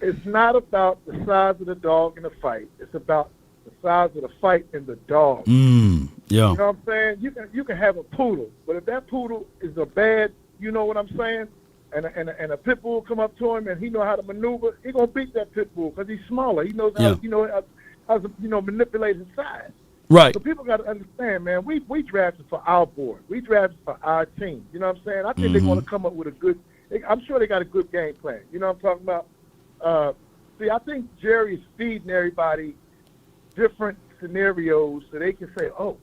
It's not about the size of the dog in the fight. It's about the size of the fight and the dog. Yeah. You know what I'm saying? You can have a poodle, but if that poodle is a bad, you know what I'm saying? And a pit bull come up to him and he know how to maneuver, he gonna beat that pit bull because he's smaller. He knows how how to manipulate his size. Right. So people got to understand, man. We drafted for our board. We drafted for our team. You know what I'm saying? I think they're going to come up with a good. I'm sure they got a good game plan. You know what I'm talking about? See, I think Jerry is feeding everybody different scenarios so they can say, "Oh,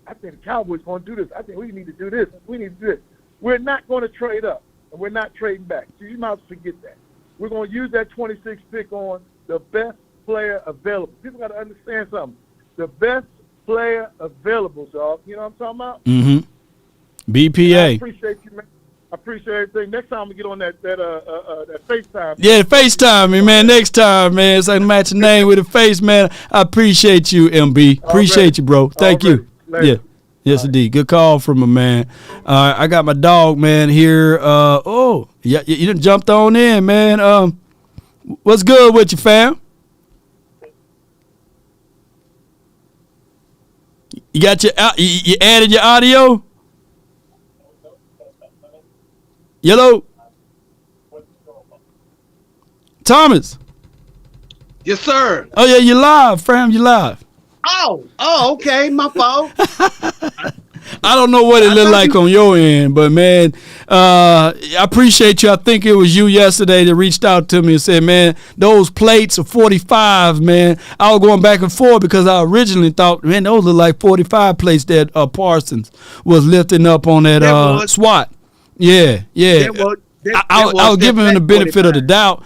I think the Cowboys going to do this. I think we need to do this. We need to do this." We're not going to trade up, and we're not trading back. So you might forget that. We're going to use that 26 pick on the best player available. People got to understand something. The best player available, dog. You know what I'm talking about? BPA. I appreciate you, man. I appreciate everything. Next time we get on that FaceTime. Yeah, FaceTime me, man. Next time, man. It's like match a name with a face, man. I appreciate you, MB. Appreciate you, bro. Thank you. Later. Yeah. Yes, indeed. Good call from a man. I got my dog, man, here. You done jumped on in, man. What's good with you, fam? You got you added your audio? Yellow. Thomas. Yes, sir. Oh yeah, you live, fam. You live. Oh, okay, my fault. I don't know what it looked like on your end, but man, I appreciate you. I think it was you yesterday that reached out to me and said, man, those plates are 45, man. I was going back and forth because I originally thought, man, those look like 45 plates that Parsons was lifting up on that SWAT. Yeah. I was giving him the benefit of the doubt.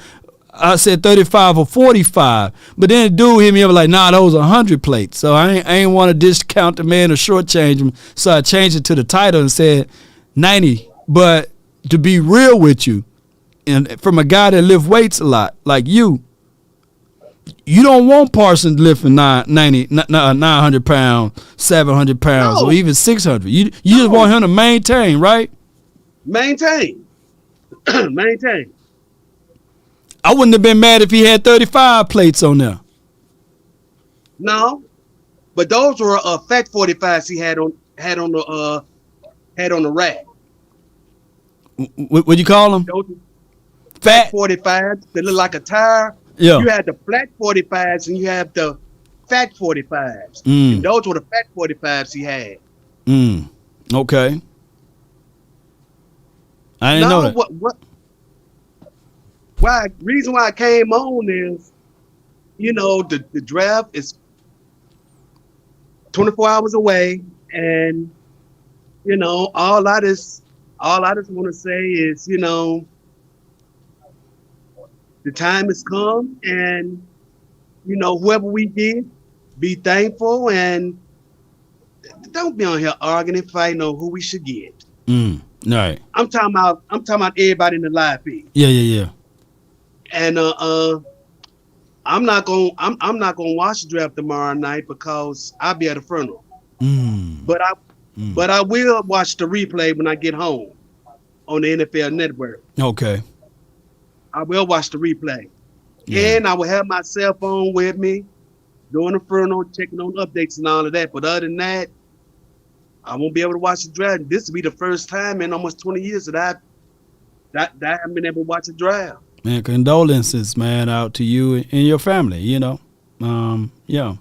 I said 35 or 45, but then the dude hit me up like, nah, those are 100 plates. So I ain't want to discount the man or shortchange him. So I changed it to the title and said 90. But to be real with you, and from a guy that lift weights a lot like you don't want Parsons lifting 900 pounds, 700 pounds, or even 600. You just want him to maintain, right? Maintain. I wouldn't have been mad if he had 35 plates on there. No, but those were fat 45s he had on the rack. What you call them? Those fat 45s that look like a tire. Yeah. You had the flat 45s and you have the fat 45s. And those were the fat 45s he had. Okay. I didn't know that. Reason why I came on is, the draft is 24 hours away, and all I just want to say is, the time has come, and whoever we get, be thankful, and don't be on here arguing and fighting on who we should get. Right. I'm talking about everybody in the live feed. Yeah. And I'm not gonna watch the draft tomorrow night because I'll be at a funeral. But I will watch the replay when I get home on the NFL Network. Okay. I will watch the replay. And I will have my cell phone with me during the funeral, checking on updates and all of that. But other than that, I won't be able to watch the draft. This will be the first time in almost 20 years that I haven't been able to watch a draft. Man, condolences, man, out to you and your family, Yeah. Yeah,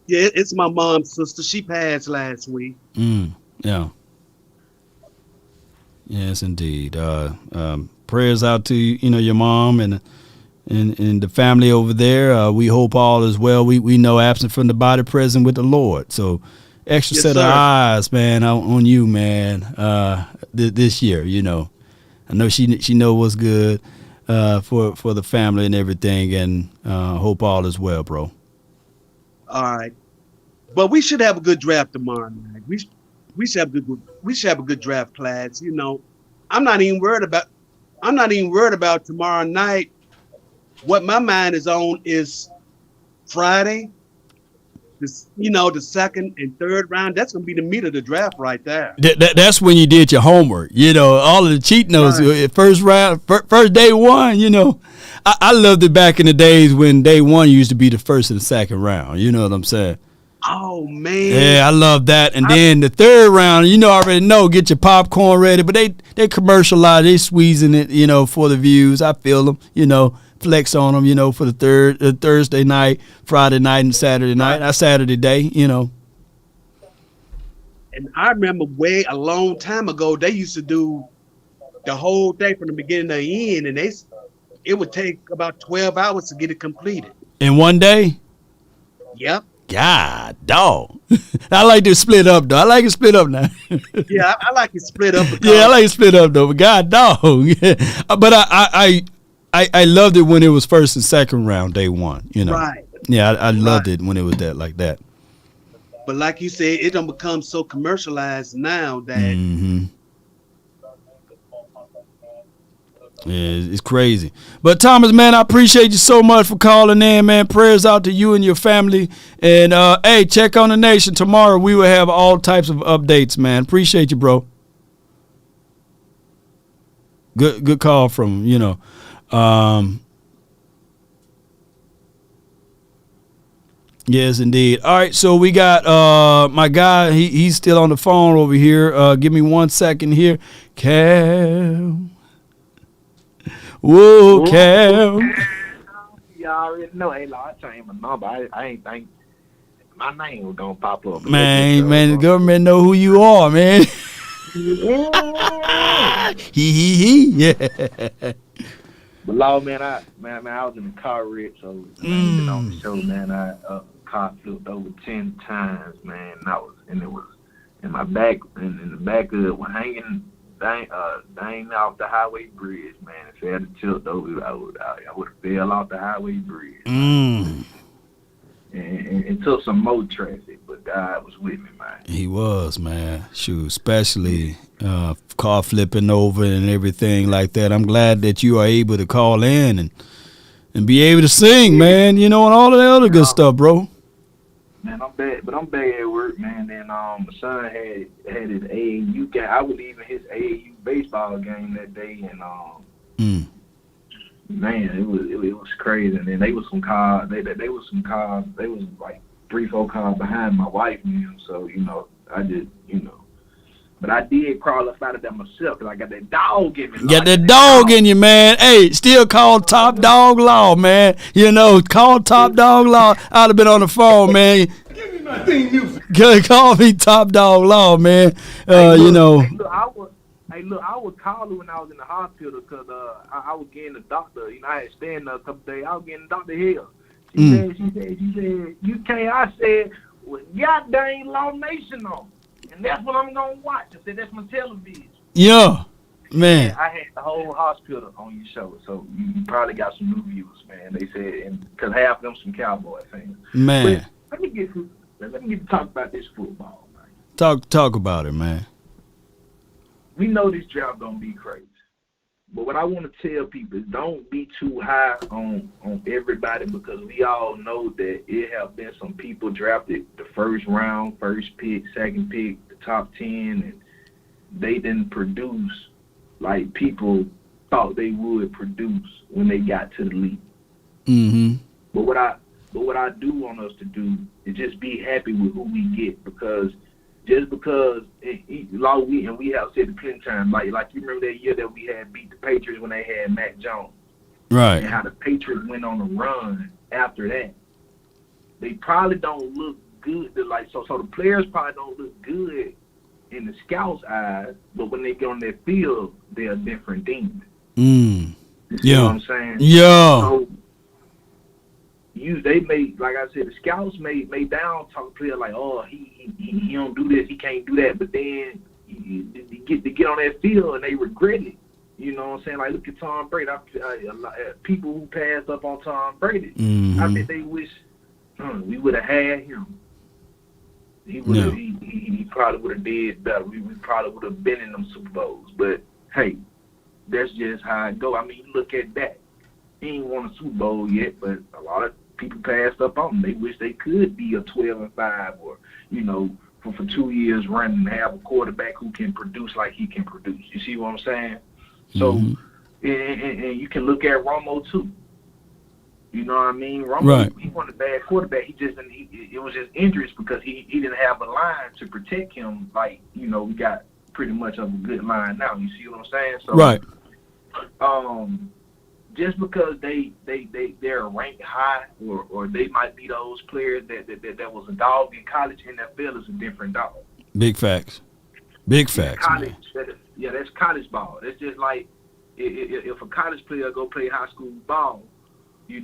it's my mom's sister. She passed last week. Yeah. Yes, indeed. Prayers out to, your mom and the family over there. We hope all is well. We know absent from the body, present with the Lord. So extra set of eyes, man, on you, man, this year, I know she know what's good. For the family and everything, and hope all is well, bro. All right, but we should have a good draft tomorrow night. We should have a good draft class. I'm not even worried about tomorrow night. What my mind is on is Friday, the second and third round, that's gonna be the meat of the draft right there. That's when you did your homework. All of the cheat notes, first round, first day one. I loved it back in the days when day one used to be the first and the second round. You know what I'm saying? Oh man. Yeah, I love that. And then the third round, already know, get your popcorn ready. But they commercialize, they squeezing it, for the views. I feel them, flex on them, for the Thursday night, Friday night, and Saturday night. Not Saturday day, And I remember a long time ago, they used to do the whole thing from the beginning to the end, and it would take about 12 hours to get it completed. In one day? Yep. God, dog. I like to split up, though. I like it split up now. Yeah, I like it split up. Yeah, I like it split up, though. But God, dog. But I loved it when it was first and second round, day one. Right. Yeah, I loved it when it was like that. But like you said, it don't become so commercialized now that. Mm-hmm. Yeah, it's crazy. But Thomas, man, I appreciate you so much for calling in, man. Prayers out to you and your family. And hey, check on the nation tomorrow. We will have all types of updates, man. Appreciate you, bro. Good call from Yes, indeed. All right, so we got my guy. He's still on the phone over here. Give me 1 second here. Cam. Whoa, Cam. You already know. Hey, I changed my number. I ain't think my name was gonna pop up. Man, the government know who you are, man. Yeah. But Lord, man, I was in the car wreck, so I ain't been on the show, man. Car flipped over 10 times, man. And it was in my back, and in the back of it was hanging dang off the highway bridge, man. If I had tilt over, I would have fell off the highway bridge. And it took some more traffic, but God was with me, man. He was, man. Shoot, especially car flipping over and everything like that. I'm glad that you are able to call in and be able to sing, man. And all of the other good stuff, bro. Man, I'm back at work, man. Then my son had his AAU game. I was leaving his AAU baseball game that day, and man, it was crazy. And then they was some cars. They was some cars. They was like 3-4 cars behind my wife and him. So I just But I did crawl up out of that myself because I got that dog in me. Got that dog in you, man. Hey, still called Top Dog Law, man. Call Top Dog Law. I'd have been on the phone, man. Give me my theme music. Call me Top Dog Law, man. I was calling when I was in the hospital because I was getting the doctor. I had staying there a couple days. I was getting Dr. Hill. She said, you can't. I said, well, God dang Law Nation on. And that's what I'm going to watch. I said, that's my television. Yeah, man. I had the whole hospital on your show, so you probably got some new viewers, man. They said, because half of them some Cowboy fans. Man. But let me get to talk about this football, man. Talk about it, man. We know this draft going to be crazy. But what I want to tell people is don't be too high on everybody because we all know that it have been some people drafted the first round, first pick, second pick, the top 10, and they didn't produce like people thought they would produce when they got to the league. Mm-hmm. But what I do want us to do is just be happy with who we get because just because we have said it plenty times, like you remember that year that we had beat the Patriots when they had Mac Jones, right? And how the Patriots went on a run after that. They probably don't look good. So the players probably don't look good in the scouts' eyes, but when they get on their field, they're a different team. You see what I'm saying? Yeah. So, they made, like I said, the scouts made down talk a player like, oh, he don't do this, he can't do that, but then they get on that field and they regret it. You know what I'm saying? Like, look at Tom Brady. People who passed up on Tom Brady, I bet they wish we would have had him. He probably would have did better. We probably would have been in them Super Bowls. But hey, that's just how it go. I mean, look at that. He ain't won a Super Bowl yet, but a lot of people passed up on them. They wish they could be a 12-5 or, for 2 years running and have a quarterback who can produce like he can produce. You see what I'm saying? So, and you can look at Romo too. You know what I mean? Romo, he wasn't a bad quarterback. It was just injuries because he didn't have a line to protect him. Like, we got pretty much of a good line now. You see what I'm saying? So, just because they're ranked high or they might be those players that was a dog in college, NFL is a different dog. Big facts. Big facts. College, that's college ball. It's just like if a college player go play high school ball, you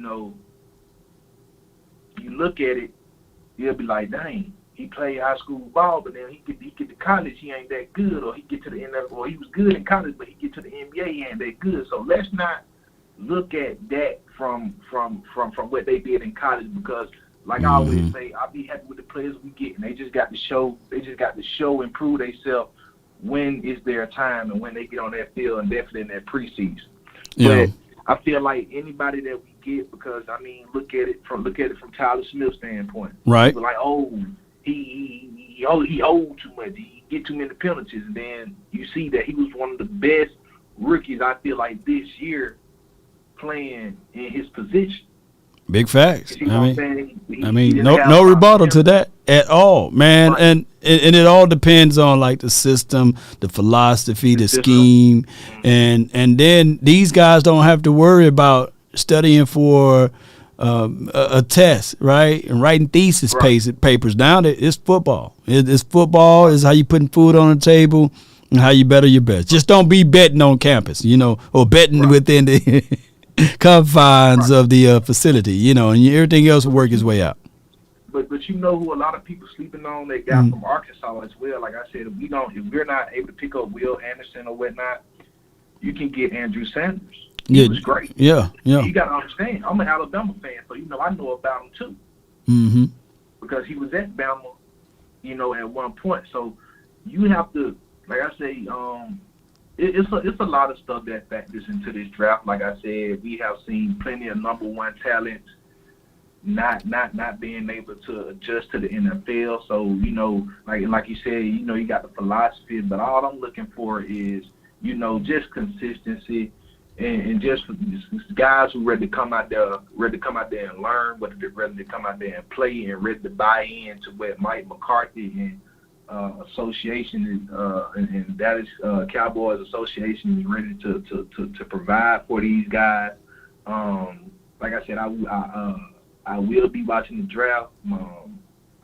look at it, you'll be like, dang, he played high school ball, but then he get to college, he ain't that good, or he get to the NFL, or he was good in college, but he get to the NBA, he ain't that good. So let's not look at that from what they did in college, because like I always say, I'll be happy with the players we get, and they just got to show and prove themselves when is their time and when they get on that field, and definitely in that preseason. Yeah. But I feel like anybody that we get, because look at it from Tyler Smith's standpoint. Right. People like, he owed too much. He get too many penalties, and then you see that he was one of the best rookies I feel like this year playing in his position. Big facts. I mean, no rebuttal to that at all, man. Right. And it all depends on like the system, the philosophy, the scheme, and then these guys don't have to worry about studying for a test, right? And writing thesis papers. Now it's football. It's football. It's how you putting food on the table and how you better your best. Just don't be betting on campus, or betting within the confines of the facility, and everything else will work its way out. But who a lot of people sleeping on, they got from Arkansas as well. Like I said, if we're not able to pick up Will Anderson or whatnot, you can get Andrew Sanders. He was great. Yeah. You got to understand, I'm an Alabama fan, so I know about him too. Mm-hmm. Because he was at Bama, at one point. So you have to, like I say, it's a lot of stuff that factors into this draft. Like I said, we have seen plenty of number one talents not being able to adjust to the NFL. So, like you said, you got the philosophy, but all I'm looking for is, just consistency and just guys who ready to come out there and learn, whether they're ready to come out there and play and ready to buy in to what Mike McCarthy and association and that is Cowboys Association is ready to provide for these guys. Like I said, I will be watching the draft.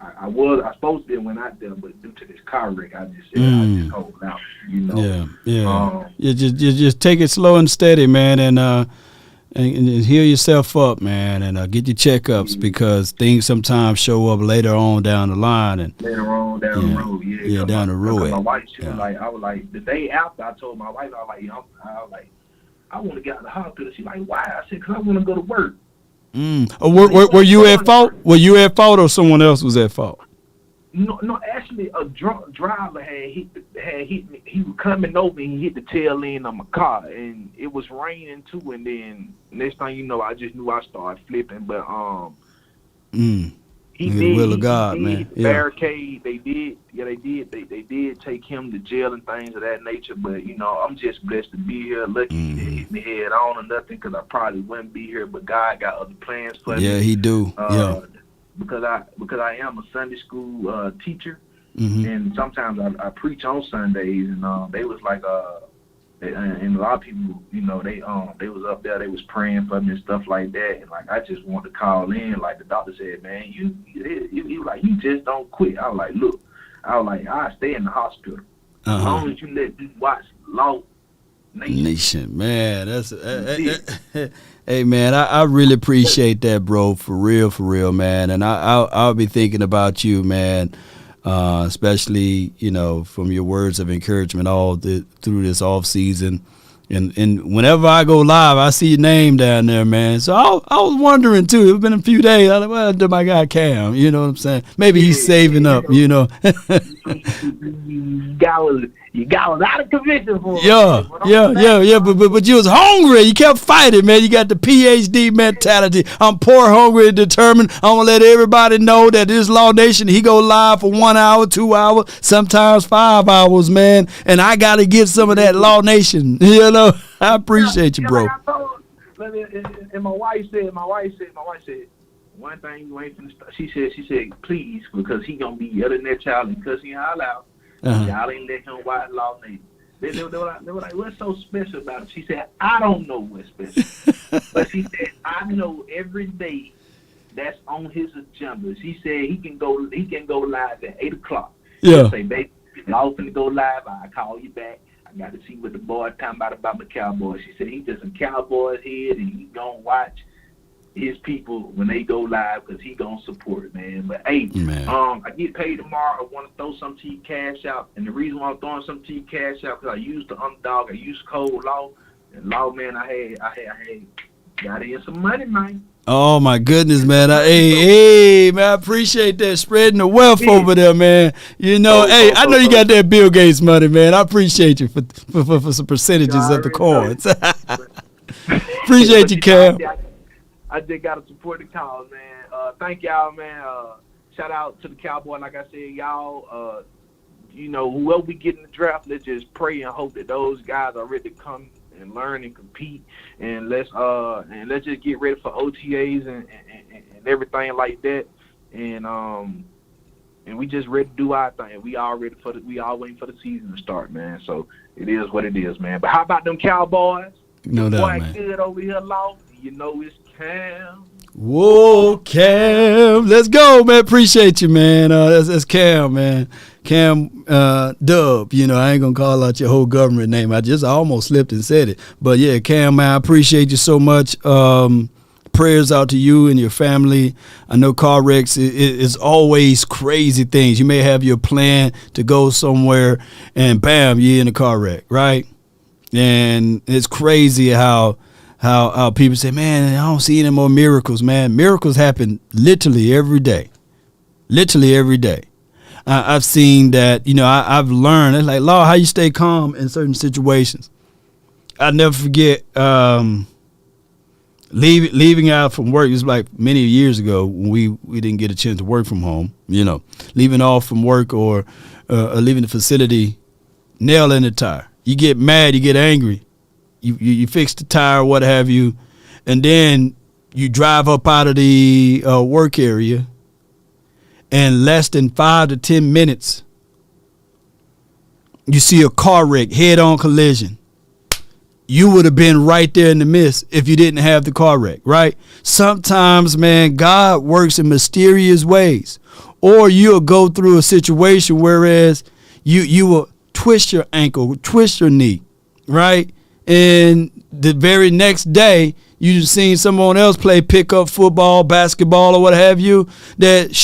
I supposed to be when out there, but due to this car wreck, I just said I just hold out. Yeah. You just take it slow and steady, man, and heal yourself up, man, and get your checkups because things sometimes show up later on down the line and later on down the road. Yeah, down the road. My wife, I was like, the day after, I told my wife, I want to get out of the hospital. She's like, why? I said, because I want to go to work. Were you at fault? Were you at fault or someone else was at fault? No, actually, a drunk driver had hit me. He was coming over and he hit the tail end of my car, and it was raining too. And then next thing you know, I just knew I started flipping. But he did. The will of God, man. Barricade. They did. Yeah, they did. They did take him to jail and things of that nature. But I'm just blessed to be here. Lucky he didn't hit me head on or nothing, because I probably wouldn't be here. But God got other plans for me. Yeah, He do. Because I am a Sunday school teacher, and sometimes I preach on Sundays, and they was like and a lot of people, they was up there, they was praying for me and stuff like that, and like I just wanted to call in, like the doctor said, man, you just don't quit. I was like, look, I stay in the hospital as long as you let me watch Law Nation. Man, that's hey man, I really appreciate that, bro, for real, man, and I'll be thinking about you, man. Especially, from your words of encouragement through this off season, and whenever I go live, I see your name down there, man. So I was wondering too. It's been a few days. I was like, well, to my guy Cam, you know what I'm saying? Maybe he's saving up, Guy was You got a lot of commission for it. Yeah. But you was hungry. You kept fighting, man. You got the PhD mentality. I'm poor, hungry, and determined. I want to let everybody know that this Law Nation, he go live for 1 hour, 2 hours, sometimes 5 hours, man. And I got to get some of that Law Nation. You know, I appreciate you, bro. And my wife said, one thing you ain't finna stop. She said, please, because he gonna be yelling at y'all and cussing y'all out. Y'all ain't let him watch Law Nation. They were like, what's so special about it? She said, I don't know what's special. But she said, I know every day that's on his agenda. She said he can go live at 8 o'clock. Yeah. Say, baby, y'all finna go live, I'll call you back. I got to see what the boy talking about the Cowboys. She said he just a Cowboys head and he gonna watch his people when they go live because he gonna support it, man. But hey, I get paid tomorrow. I want to throw some to you cash out, and the reason why I'm throwing some to you cash out because I used the underdog, I used Cold Law, and Law, man, I had got in some money, man. Oh my goodness, man! Hey, man, I appreciate that spreading the wealth over there, man. You know, I know you got that Bill Gates money, man. I appreciate you for some percentages of the coins. Appreciate you, Cam. I just got to support the cause, man. Thank y'all, man. Shout out to the Cowboys. Like I said, y'all, you know, whoever we get in the draft, let's just pray and hope that those guys are ready to come and learn and compete. And let's just get ready for OTAs and everything like that. And we just ready to do our thing. We all waiting for the season to start, man. So it is what it is, man. But how about them Cowboys? No doubt, man. Good over here, Law. You know it's Cam. Whoa, Cam. Let's go, man. Appreciate you, man. That's Cam, man. Cam Dub. You know, I ain't going to call out your whole government name. I almost slipped and said it. But, yeah, Cam, man, I appreciate you so much. Prayers out to you and your family. I know car wrecks is always crazy things. You may have your plan to go somewhere, and, bam, you're in a car wreck, right? And it's crazy how people say, man, I don't see any more miracles, man. Miracles happen literally every day. Literally every day. I've seen that, you know, I've learned. It's like, Law, how you stay calm in certain situations. I'll never forget leaving out from work. It was like many years ago when we didn't get a chance to work from home, you know, leaving off from work or leaving the facility, nail in the tire. You get mad, you get angry. You fix the tire, what have you, and then you drive up out of the work area, and less than 5 to 10 minutes, you see a car wreck, head-on collision. You would have been right there in the midst if you didn't have the car wreck, right? Sometimes, man, God works in mysterious ways. Or you'll go through a situation whereas you will twist your ankle, twist your knee, right? And the very next day, you just seen someone else play pickup football, basketball, or what have you, that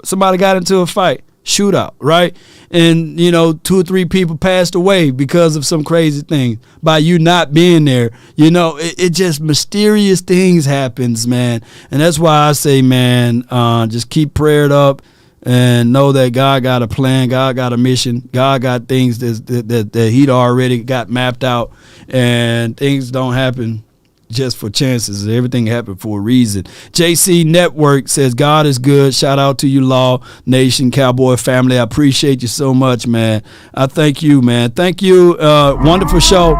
somebody got into a fight, shootout, right? And, you know, 2 or 3 people passed away because of some crazy thing by you not being there. You know, it just mysterious things happens, man. And that's why I say, man, just keep prayed up. And know that God got a plan, God got a mission, God got things that He'd already got mapped out, and things don't happen just for chances. Everything happened for a reason. JC Network says, God is good. Shout out to you, Law Nation, Cowboy family. I appreciate you so much, man. I thank you, man. Thank you. Wonderful show.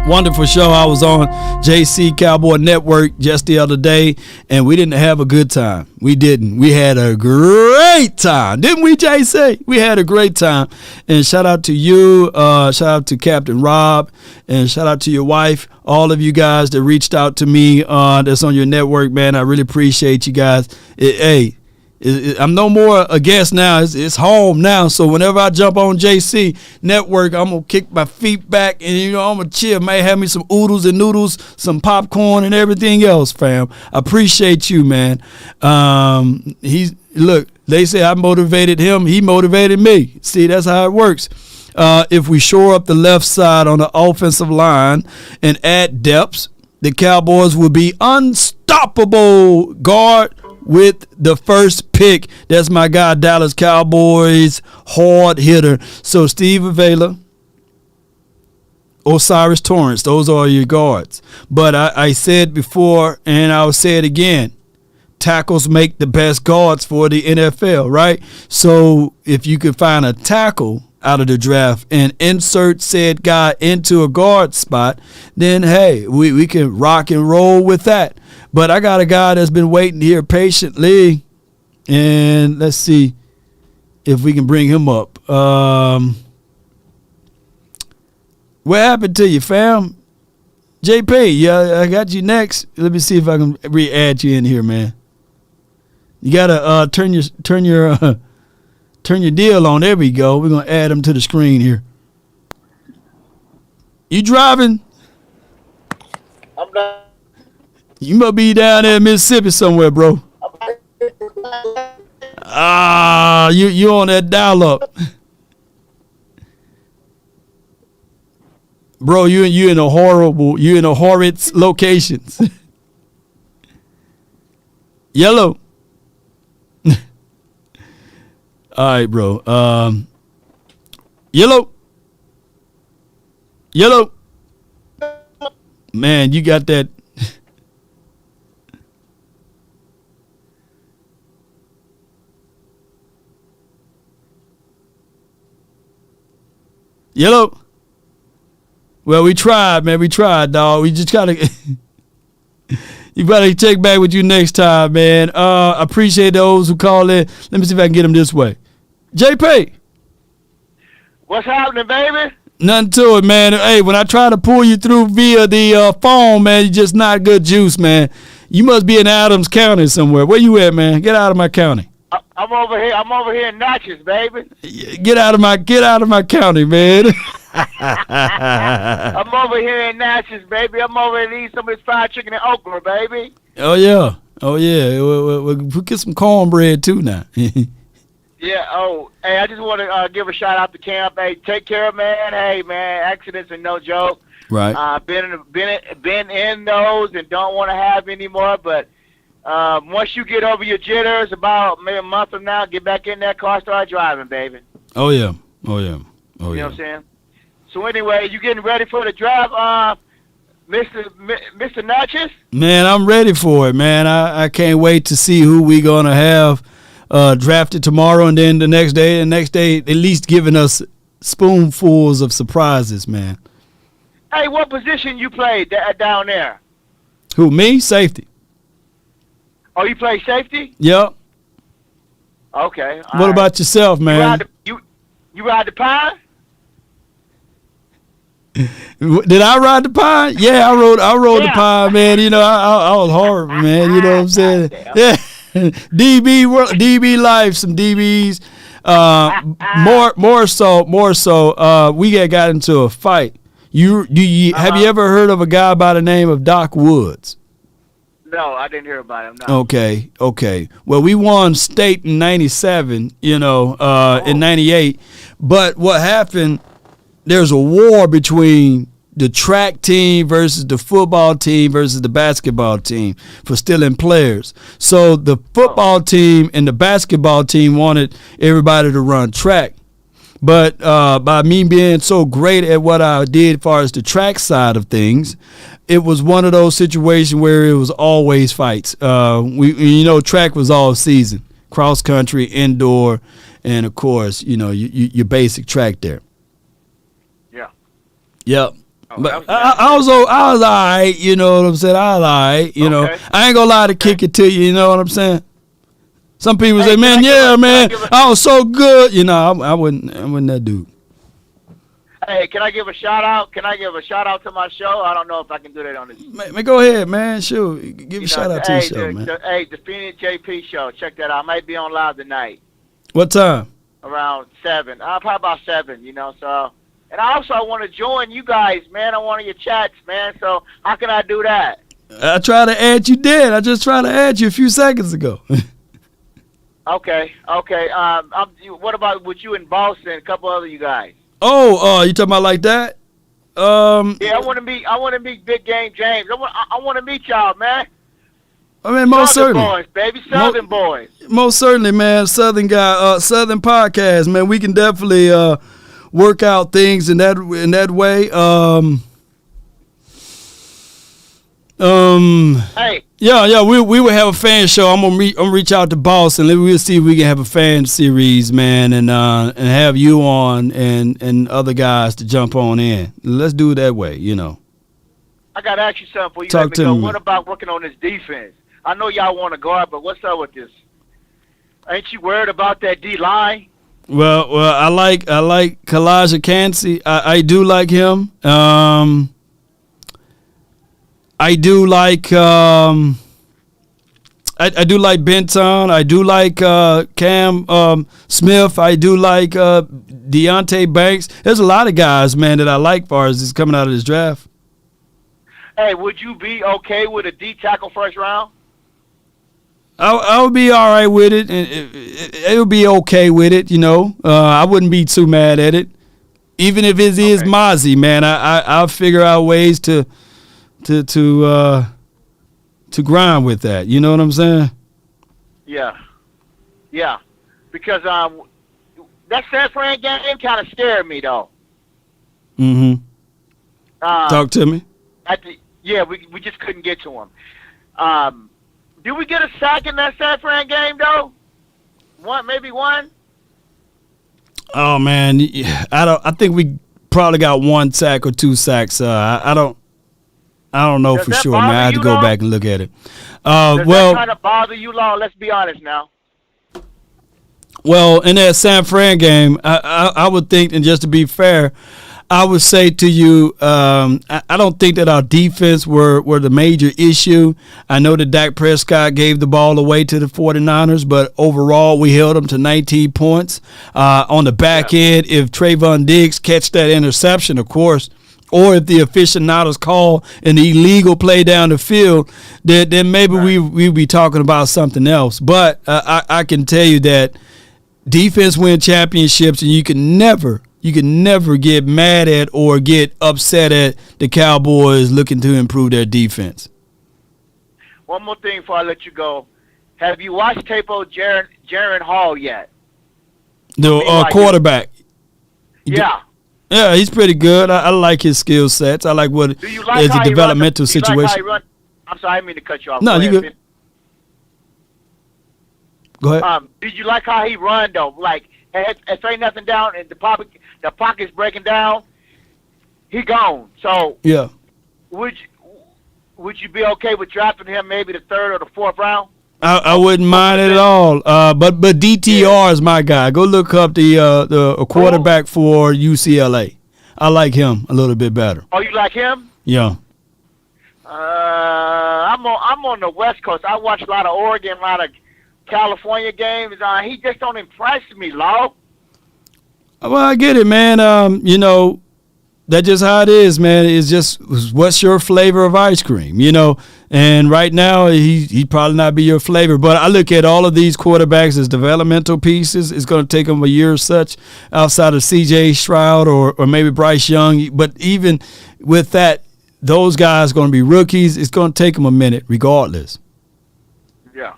Wonderful show. I was on JC Cowboy Network just the other day, and we didn't have a good time. We didn't. We had a great time. Didn't we, JC? We had a great time. And shout out to you. Shout out to Captain Rob. And shout out to your wife. All of you guys that reached out to me that's on your network, man. I really appreciate you guys. I'm no more a guest now. It's home now. So whenever I jump on JC Network, I'm going to kick my feet back and, you know, I'm going to chill. May have me some oodles and noodles, some popcorn and everything else, fam. I appreciate you, man. Look, they say I motivated him. He motivated me. See, that's how it works. If we shore up the left side on the offensive line and add depths, the Cowboys will be unstoppable. Guard with the first pick. That's my guy, Dallas Cowboys hard hitter. So Steve Avila, Osiris Torrance, those are your guards. But I said before, and I'll say it again, tackles make the best guards for the NFL, right? So if you could find a tackle out of the draft and insert said guy into a guard spot, then hey, we can rock and roll with that. But I got a guy that's been waiting here patiently, and let's see if we can bring him up. What happened to you, fam? JP, yeah, I got you next. Let me see if I can re-add you in here, man. You gotta turn your deal on. There we go. We're gonna add him to the screen here. You driving? I'm not. You must be down there in Mississippi somewhere, bro. You on that dial up. Bro, you in a horrid locations. Yellow. All right, bro. Yellow. Man, you got that. Yellow. Well, we tried, man. We tried, dog. We just gotta. You better check back with you next time, man. Appreciate those who call in. Let me see if I can get them this way. JP. What's happening, baby? Nothing to it, man. Hey, when I try to pull you through via the phone, man, you're just not good juice, man. You must be in Adams County somewhere. Where you at, man? Get out of my county. I'm over here in Natchez, baby. Get out of my county, man. I'm over here in Natchez, baby. I'm over here eating some of this fried chicken and okra, baby. Oh yeah. We'll get some cornbread too now. Yeah. Oh, hey, I just want to give a shout out to camp. Hey, take care, man. Hey, man, accidents are no joke. Right. Been in those and don't want to have any more. But once you get over your jitters, about maybe a month from now, get back in that car, start driving, baby. Oh yeah. You know what I'm saying? So anyway, you getting ready for the draft, Mr. Natchez? Man, I'm ready for it, man. I can't wait to see who we gonna have drafted tomorrow, and then the next day, at least giving us spoonfuls of surprises, man. Hey, what position you played down there? Who, me? Safety. Oh, you play safety? Yep. Okay. What about yourself, man? You ride the pine? Did I ride the pine? Yeah, I rode the pine, man. You know, I was hard, man. You know what I'm saying? Yeah. DB life, some DBs. More so. We got into a fight. Have you ever heard of a guy by the name of Doc Woods? No, I didn't hear about him. No. Okay. Well, we won state in '97. In '98. But what happened? There's a war between the track team versus the football team versus the basketball team for stealing players. So the football team and the basketball team wanted everybody to run track. But by me being so great at what I did as far as the track side of things, it was one of those situations where it was always fights. Track was all season, cross country, indoor, and of course, your basic track there. Yep. But I was all right, you know what I'm saying? I was all right, you know. I ain't gonna lie to kick it to you, you know what I'm saying? Some people say, man, I was so good. I wasn't that dude. Hey, can I give a shout out? Can I give a shout out to my show? I don't know if I can do that on this. Man, go ahead, man. Sure. Give a shout out to your show, man. The Phoenix JP show. Check that out. I might be on live tonight. What time? Around 7. Probably about 7, so. And I also want to join you guys, man, on one of your chats, man. So how can I do that? I tried to add you. I just tried to add you a few seconds ago. Okay. What about with you and Boston and a couple other you guys? Oh, you talking about like that? Yeah, I want to meet Big Game James. I want to meet y'all, man. I mean, most certainly. Boys, baby, Southern boys. Most certainly, man. Southern guy, Southern podcast, man. We can definitely work out things in that way. Hey. Yeah. We will have a fan show. I'm gonna reach out to Boston. We'll see if we can have a fan series, man, and have you on and other guys to jump on in. Let's do it that way, you know. I gotta ask you something before you Talk let me to go. me. What about working on this defense? I know y'all want to guard, but what's up with this? Ain't you worried about that D line? Well, I like Kalijah Kancey. I do like him. I do like I do like Benton. I do like Cam Smith. I do like Deontay Banks. There's a lot of guys, man, that I like as far as is coming out of this draft. Hey, would you be okay with a D tackle first round? I would be all right with it, and it would be okay with it. You know, I wouldn't be too mad at it, even if it is Mozzie, man. I'll figure out ways to grind with that. You know what I'm saying? Yeah, because that San Fran game kind of scared me though. Mm-hmm. Talk to me. We just couldn't get to him. Did we get a sack in that San Fran game though? Maybe one. Oh man, I think we probably got 1 sack or 2 sacks. I don't know for sure, man. I have to go back and look at it. Does that kind of bother you, Law? Let's be honest now. Well, in that San Fran game, I would think, and just to be fair, I would say to you, I don't think that our defense were the major issue. I know that Dak Prescott gave the ball away to the 49ers, but overall we held them to 19 points. On the back end, if Trayvon Diggs catch that interception, of course, or if the aficionados call an illegal play down the field, then maybe we'd be talking about something else. But I can tell you that defense wins championships, and you can never get mad at or get upset at the Cowboys looking to improve their defense. One more thing before I let you go. Have you watched tape of Jaren Hall yet? The quarterback. Yeah. Yeah, he's pretty good. I like his skill sets. I like what is a developmental situation. I'm sorry, I didn't mean to cut you off. No, you good. Go ahead. Did you like how he run though? Like, if ain't nothing down and the pocket's breaking down, he gone. So yeah, would you be okay with drafting him maybe the 3rd or the 4th round? I wouldn't mind it at all. But DTR is my guy. Go look up the quarterback for UCLA. I like him a little bit better. Oh, you like him? Yeah. I'm on the West Coast. I watch a lot of Oregon, a lot of California games. He just don't impress me, Law. Well, I get it, man. You know, that's just how it is, man. It's just what's your flavor of ice cream, you know? And right now, he'd probably not be your flavor. But I look at all of these quarterbacks as developmental pieces. It's going to take them a year or such outside of C.J. Stroud or maybe Bryce Young. But even with that, those guys are going to be rookies. It's going to take them a minute regardless. Yeah.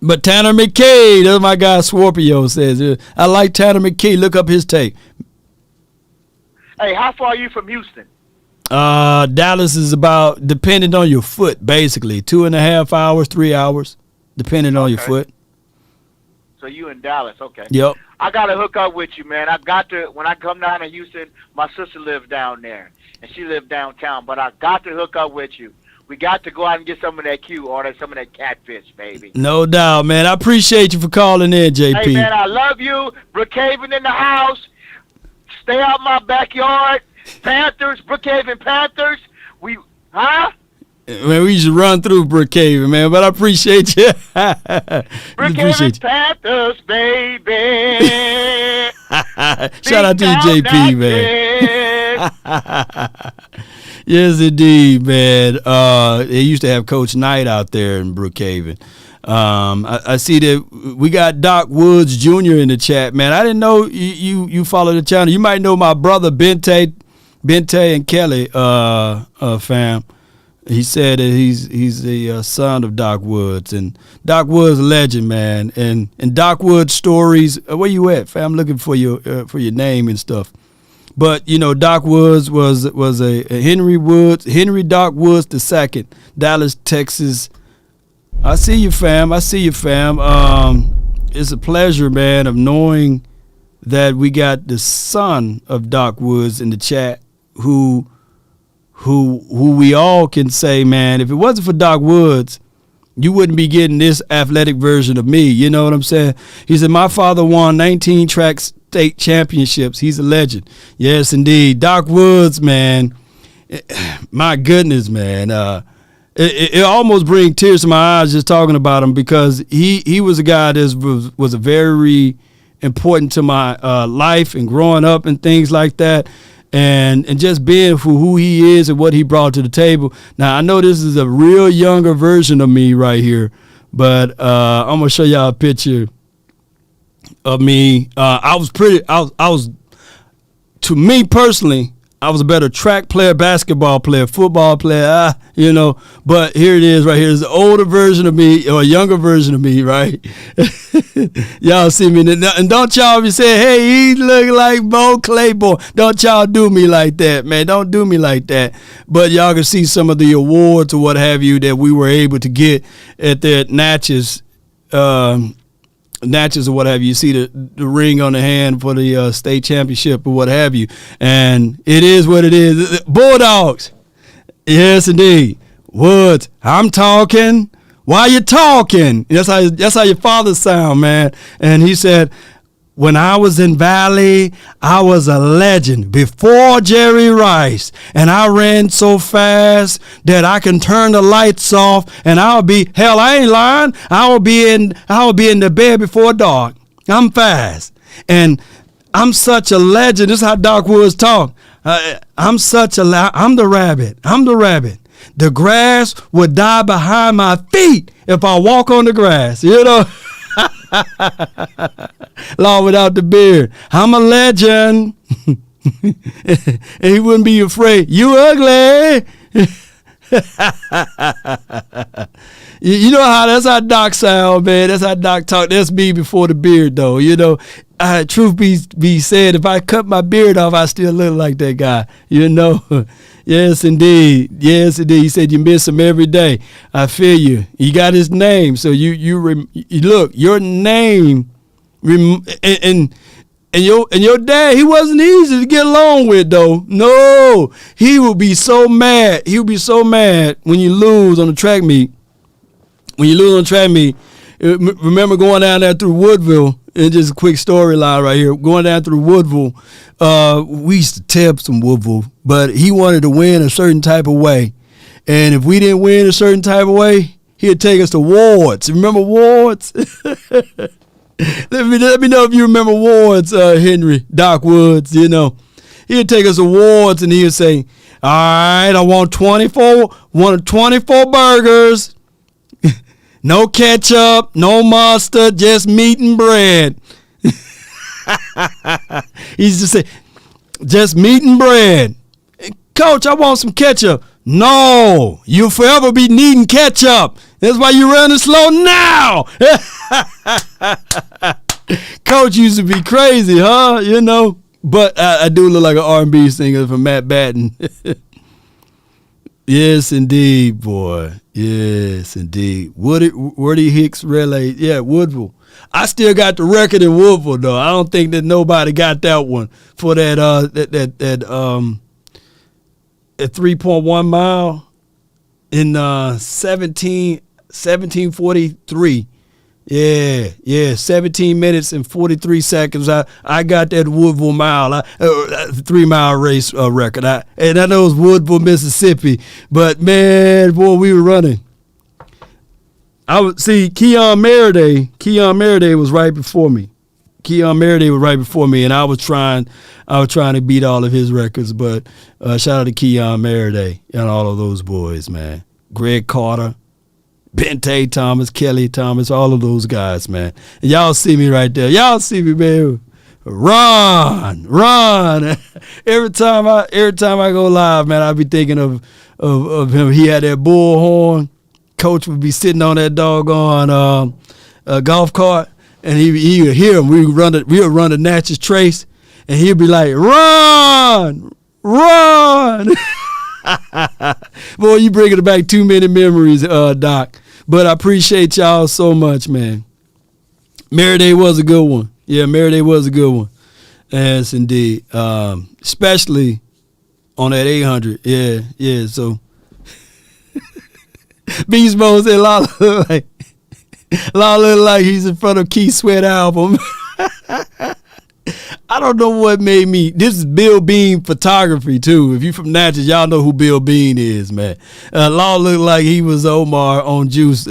But Tanner McCay, that's my guy Scorpio says. I like Tanner McCay. Look up his tape. Hey, how far are you from Houston? Dallas is about, depending on your foot, basically 2.5 hours, 3 hours, depending on your foot. So you in Dallas, okay. Yep. I got to hook up with you, man. When I come down to Houston, my sister lives down there, and she lives downtown, but I got to hook up with you. We got to go out and get some of that Q, order some of that catfish, baby. No doubt, man. I appreciate you for calling in, JP. Hey, man, I love you. Brookhaven in the house. Stay out my backyard. Panthers, Brookhaven Panthers. Man, we used to run through Brookhaven, man, but I appreciate you. Brookhaven Panthers, baby. Shout out to you, JP, man. Yes, indeed, man. They used to have Coach Knight out there in Brookhaven. I see that we got Doc Woods Jr. in the chat, man. I didn't know you follow the channel. You might know my brother Bente and Kelly, fam. He said that he's the son of Doc Woods, and Doc Woods a legend, man. And Doc Woods stories. Where you at, fam? I'm looking for your name and stuff. But you know, Doc Woods was a Henry Doc Woods II, Dallas, Texas. I see you, fam. It's a pleasure, man, of knowing that we got the son of Doc Woods in the chat, who we all can say, man, if it wasn't for Doc Woods, you wouldn't be getting this athletic version of me. You know what I'm saying? He said, my father won 19 track state championships. He's a legend. Yes, indeed. Doc Woods, man, my goodness, man. It almost brings tears to my eyes just talking about him, because he was a guy that was a very important to my life and growing up and things like that. And just being for who he is and what he brought to the table. Now, I know this is a real younger version of me right here, but I'm going to show y'all a picture of me. I was, to me personally, I was a better track player, basketball player, football player, you know. But here it is right here. It's the older version of me, or a younger version of me, right? Y'all see me. And don't y'all be saying, hey, he look like Bo Claiborne. Don't y'all do me like that, man. Don't do me like that. But y'all can see some of the awards or what have you that we were able to get at the Natchez or what have you. You see the ring on the hand for the state championship or what have you. And it is what it is. Bulldogs. Yes, indeed. Woods, I'm talking. Why you talking? That's how your father sound, man. And he said, when I was in Valley, I was a legend before Jerry Rice, and I ran so fast that I can turn the lights off, and I ain't lying. I will be in the bed before dark. I'm fast, and I'm such a legend. This is how Doc Woods talk. I'm the rabbit. The grass would die behind my feet if I walk on the grass. You know. Law without the beard. I'm a legend. And he wouldn't be afraid. You ugly. You know that's how Doc sound, man. That's how Doc talk. That's me before the beard, though. You know, truth be said, if I cut my beard off, I still look like that guy. You know. Yes, indeed. Yes, indeed. He said you miss him every day. I feel you. He got his name, so you look, your name, and your dad. He wasn't easy to get along with, though. No, he would be so mad. He would be so mad when you lose on the track meet. Remember going down there through Woodville. And just a quick storyline right here. Going down through Woodville, we used to tear up some Woodville, but he wanted to win a certain type of way. And if we didn't win a certain type of way, he'd take us to Wards. Remember Wards? let me know if you remember Wards, Henry, Doc Woods, you know. He'd take us to Wards and he would say, all right, I want 24 burgers. No ketchup, no mustard, just meat and bread. He used to say, just meat and bread. Coach, I want some ketchup. No, you'll forever be needing ketchup. That's why you're running slow now. Coach used to be crazy, huh? You know, but I do look like an R&B singer from Matt Batten. Yes, indeed, boy. Yes, indeed. Woody Hicks Relay. Yeah, Woodville. I still got the record in Woodville, though. I don't think that nobody got that one for that 3.1 mile in 1743. Yeah, 17 minutes and 43 seconds. I got that Woodville mile, 3 mile race record. And I know it was Woodville, Mississippi, but man, boy, we were running. I would see Keon Meriday was right before me. And I was trying to beat all of his records, but shout out to Keon Meriday and all of those boys, man. Greg Carter, Bente Thomas, Kelly Thomas, all of those guys, man. And y'all see me right there. Y'all see me, man. Run. every time I go live, man, I be thinking of him. He had that bullhorn. Coach would be sitting on that doggone golf cart, and he would hear him. We would run the Natchez Trace, and he'd be like, run. Boy, you bringing back too many memories, Doc. But I appreciate y'all so much, man. Mary Day was a good one. Yeah, Mary Day was a good one. Yes, indeed. Especially on that 800. Yeah. So Beast Mode said Lala look like he's in front of Keith Sweat album. I don't know what made me. This is Bill Bean photography too. If you from Natchez, y'all know who Bill Bean is, man. Law looked like he was Omar on Juice.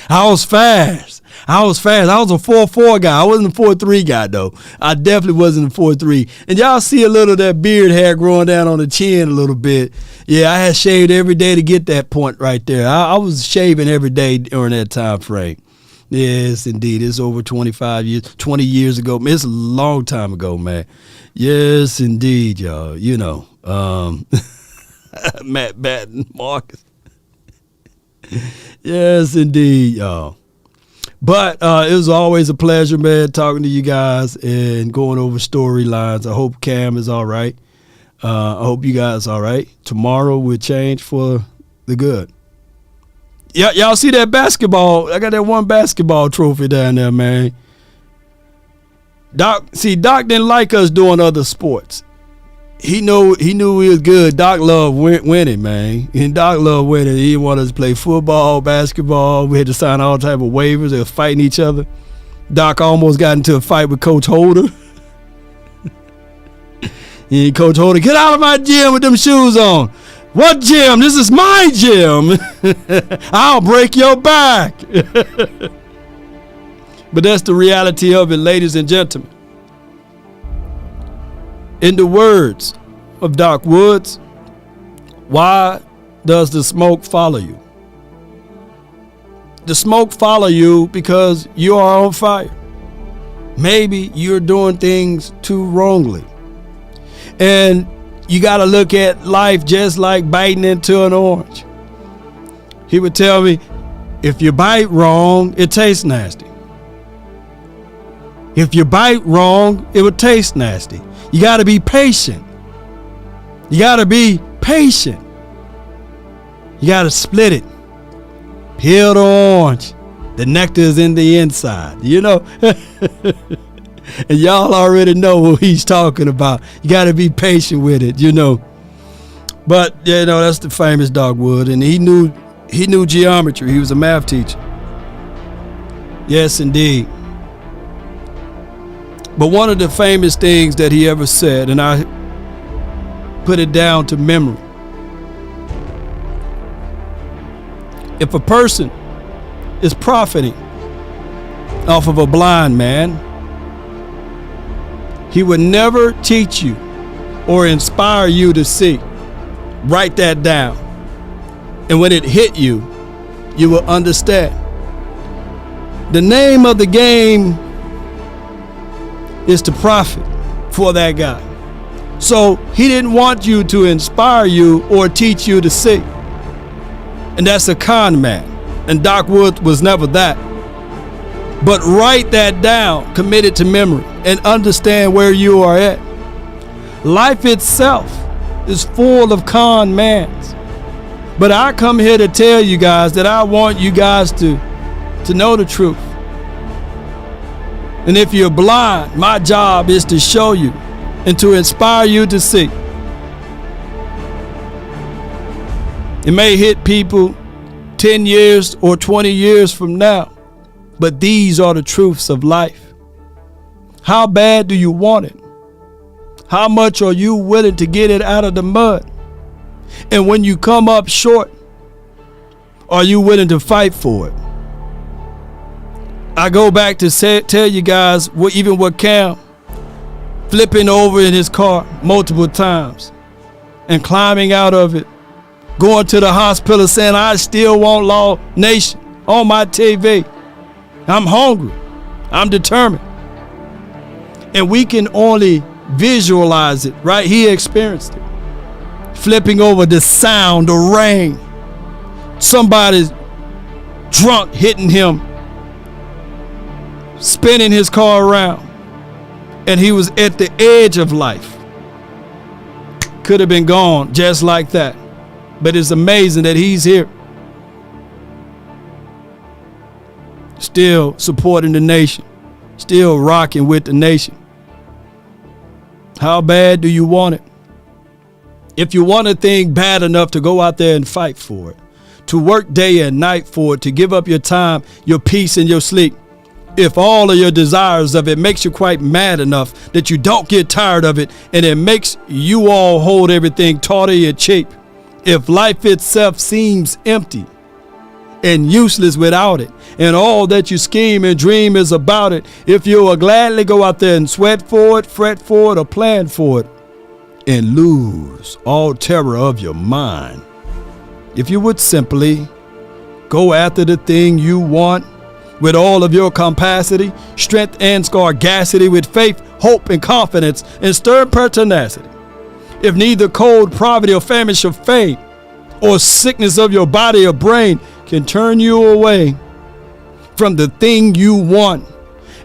I was fast. I was a 4.4 guy. I wasn't a 4.3 guy though. I definitely wasn't a 4.3. And y'all see a little of that beard hair growing down on the chin a little bit. Yeah, I had shaved every day to get that point right there. I was shaving every day during that time frame. Yes, indeed. It's over 25 years, 20 years ago. It's a long time ago, man. Yes, indeed, y'all. You know, Matt Batten, Marcus. Yes, indeed, y'all. But it was always a pleasure, man, talking to you guys and going over storylines. I hope Cam is all right. I hope you guys all right. Tomorrow will change for the good. Yeah, y'all see that basketball? I got that one basketball trophy down there, man. Doc didn't like us doing other sports. He knew we was good. Doc loved winning, man. And Doc loved winning. He didn't want us to play football, basketball. We had to sign all type of waivers. They were fighting each other. Doc almost got into a fight with Coach Holder. And Coach Holder, get out of my gym with them shoes on. What gym? This is my gym. I'll break your back. But that's the reality of it, ladies and gentlemen. In the words of Doc Woods, why does the smoke follow you? The smoke follow you because you are on fire. Maybe you're doing things too wrongly. And you got to look at life just like biting into an orange. He would tell me, if you bite wrong, it tastes nasty. If you bite wrong, it would taste nasty. You got to be patient. You got to be patient. You got to split it. Peel the orange. The nectar is in the inside, you know. And y'all already know what he's talking about. You got to be patient with it, you know. But, you know, that's the famous Doc Wood. And he knew geometry. He was a math teacher. Yes, indeed. But one of the famous things that he ever said, and I put it down to memory. If a person is profiting off of a blind man, he would never teach you or inspire you to see. Write that down. And when it hit you, you will understand. The name of the game is to profit for that guy. So he didn't want you to inspire you or teach you to see. And that's a con man. And Doc Wood was never that. But write that down, commit it to memory, and understand where you are at. Life itself is full of con mans. But I come here to tell you guys that I want you guys to know the truth. And if you're blind, my job is to show you and to inspire you to see. It may hit people 10 years or 20 years from now, but these are the truths of life. How bad do you want it? How much are you willing to get it out of the mud? And when you come up short, are you willing to fight for it? I go back to tell you guys what Cam flipping over in his car multiple times and climbing out of it, going to the hospital saying, I still want Law Nation on my TV. I'm hungry. I'm determined. And we can only visualize it, right? He experienced it. Flipping over the sound, the rain. Somebody's drunk hitting him, spinning his car around. And he was at the edge of life. Could have been gone just like that. But it's amazing that he's here. Still supporting the nation. Still rocking with the nation. How bad do you want it? If you want a thing bad enough to go out there and fight for it, to work day and night for it, to give up your time, your peace, and your sleep, if all of your desires of it makes you quite mad enough that you don't get tired of it, and it makes you all hold everything tawdry and cheap, if life itself seems empty and useless without it, and all that you scheme and dream is about it, if you will gladly go out there and sweat for it, fret for it, or plan for it, and lose all terror of your mind, if you would simply go after the thing you want with all of your capacity, strength, and sagacity, with faith, hope, and confidence, and stern pertinacity, if neither cold poverty or famine shall fade, or sickness of your body or brain can turn you away from the thing you want,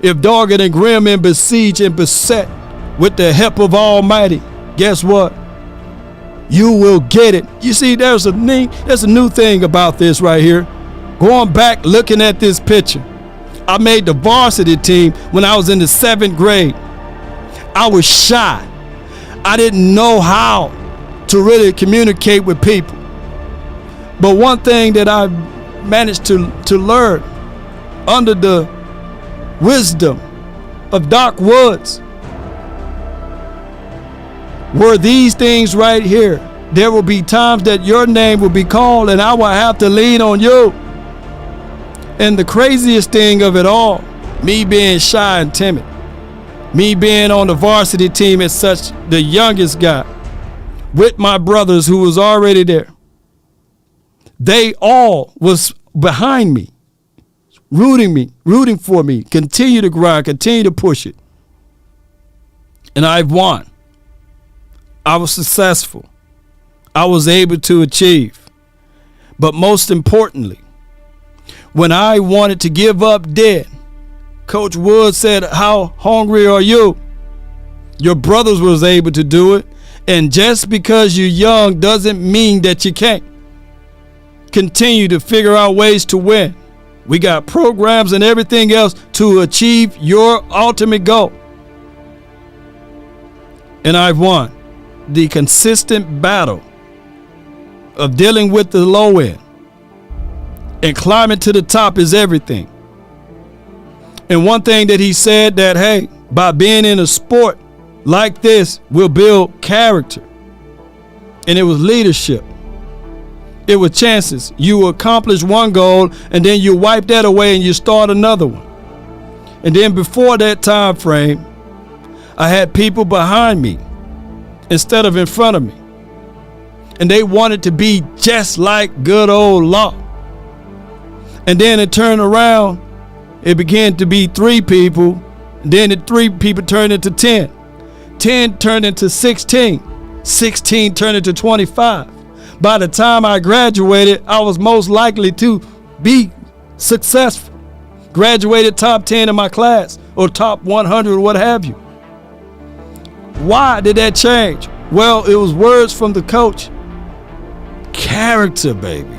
if dogged and grim and besieged and beset with the help of Almighty, guess what? You will get it. You see, there's a new thing about this right here. Going back, looking at this picture, I made the varsity team when I was in the 7th grade. I was shy. I didn't know how to really communicate with people. But one thing that I managed to learn under the wisdom of Doc Woods were these things right here. There will be times that your name will be called and I will have to lean on you. And the craziest thing of it all, me being shy and timid, me being on the varsity team as such, the youngest guy, with my brothers who was already there, they all was behind me, rooting for me, continue to grind, continue to push it. And I've won. I was successful. I was able to achieve. But most importantly, when I wanted to give up dead, Coach Wood said, how hungry are you? Your brothers was able to do it. And just because you're young doesn't mean that you can't. Continue to figure out ways to win. We got programs and everything else to achieve your ultimate goal. And I've won. The consistent battle of dealing with the low end and climbing to the top is everything. And one thing that he said that, hey, by being in a sport like this will build character. And it was leadership. It was chances. You accomplish one goal and then you wipe that away and you start another one. And then before that time frame, I had people behind me instead of in front of me. And they wanted to be just like good old Law. And then it turned around. It began to be 3 people. And then the 3 people turned into 10. 10 turned into 16. 16 turned into 25. By the time I graduated, I was most likely to be successful. Graduated top 10 in my class or top 100 or what have you. Why did that change? Well, it was words from the coach. Character, baby.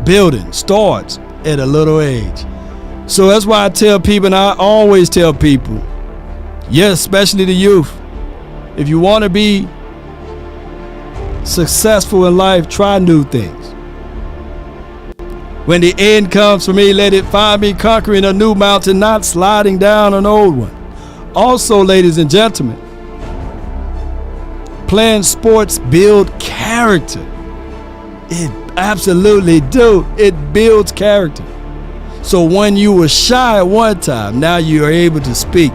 Building starts at a little age. So that's why I tell people, and I always tell people, yes, especially the youth, if you want to be successful in life, try new things. When the end comes for me, let it find me conquering a new mountain, not sliding down an old one. Also, ladies and gentlemen, playing sports build character. It absolutely do. It builds character. So when you were shy at one time, now you are able to speak.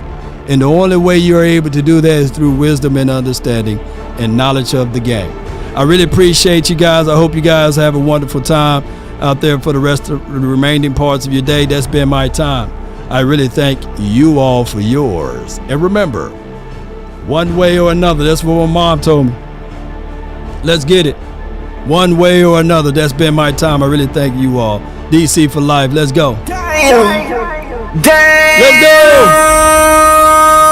And the only way you're able to do that is through wisdom and understanding and knowledge of the game. I really appreciate you guys. I hope you guys have a wonderful time out there for the rest of the remaining parts of your day. That's been my time. I really thank you all for yours. And remember, one way or another, that's what my mom told me. Let's get it. One way or another, that's been my time. I really thank you all. DC for life. Let's go. Damn. Let's go.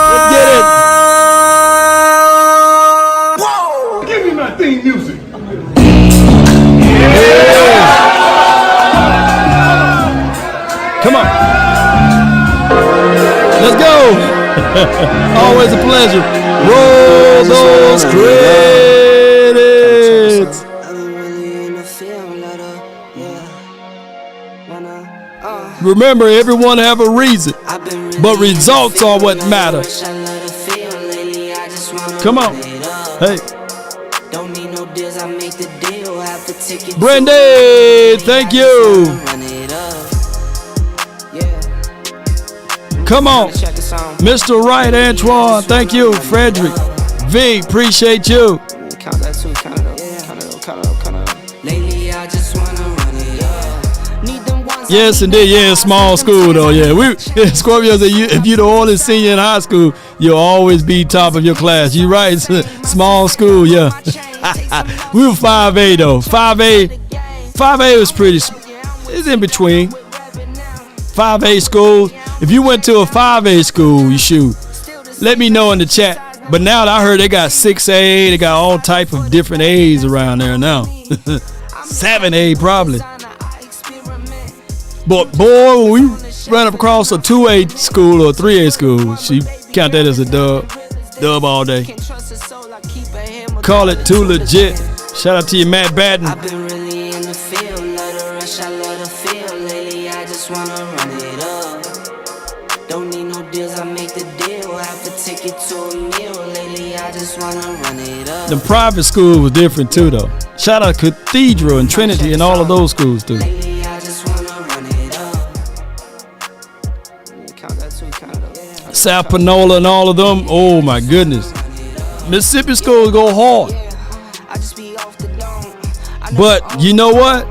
Let's get it. Whoa! Give me my theme music. Come on. Let's go. Always a pleasure. Roll those credits. Remember, everyone have a reason, but results are what matter. Come on. Hey. Brandy, thank you. Come on. Mr. Wright, Antoine, thank you. Frederick, V, appreciate you. Count that too, count it up, count it up. Lately, I just wanna run it up. Need them ones. Yes, indeed. Yeah, small school though. Yeah, Scorpios. If you're the oldest senior in high school, you'll always be top of your class. You right? Small school. Yeah. We were 5A though. 5A was pretty. It's in between. 5A school. If you went to a 5A school, you shoot. Let me know in the chat. But now I heard they got 6A. They got all type of different A's around there now. 7A probably. But boy, when we run up across a 2A school or a 3A school, she count that as a dub. Dub all day. Call it too legit. Shout out to you, Matt Batten. I've been really in the field, love the rush, I love the feel. Lately, I just wanna run it up. Don't need no deals, I make the deal. Have to take it to a meal. Lately, I just wanna run it up. The private school was different too, though. Shout out Cathedral and Trinity and all of those schools too. Lately, I just wanna run it up. Count that too, count it up. South Panola and all of them. Oh my goodness. Mississippi schools go hard. But you know what?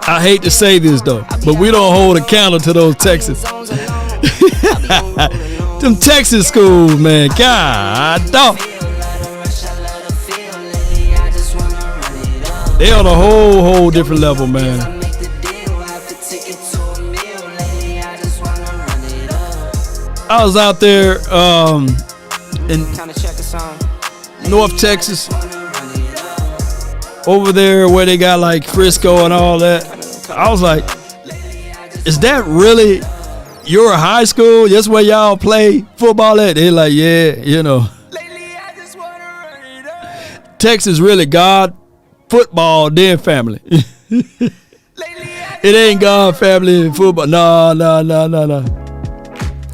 I hate to say this though, but we don't hold a candle to those Texas. Them Texas schools, man. God dog. They on a whole different level, man. I was out there in North Texas, over there where they got like Frisco and all that. I was like, is that really your high school? That's where y'all play football at? They're like, yeah, you know. Texas really God, football, then family. It ain't God, family, and football. No.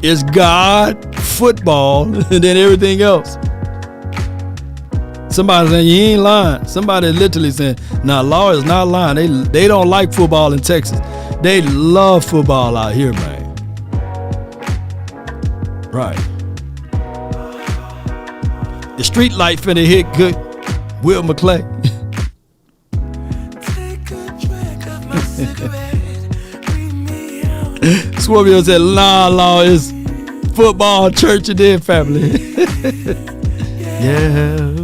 It's God, football, and then everything else. Somebody saying you ain't lying. Somebody literally saying, nah, law is not lying. They don't like football in Texas. They love football out here, man. Right. The street light finna hit good. Will McClay. Scorpio said, law is football, church, and then family. Yeah.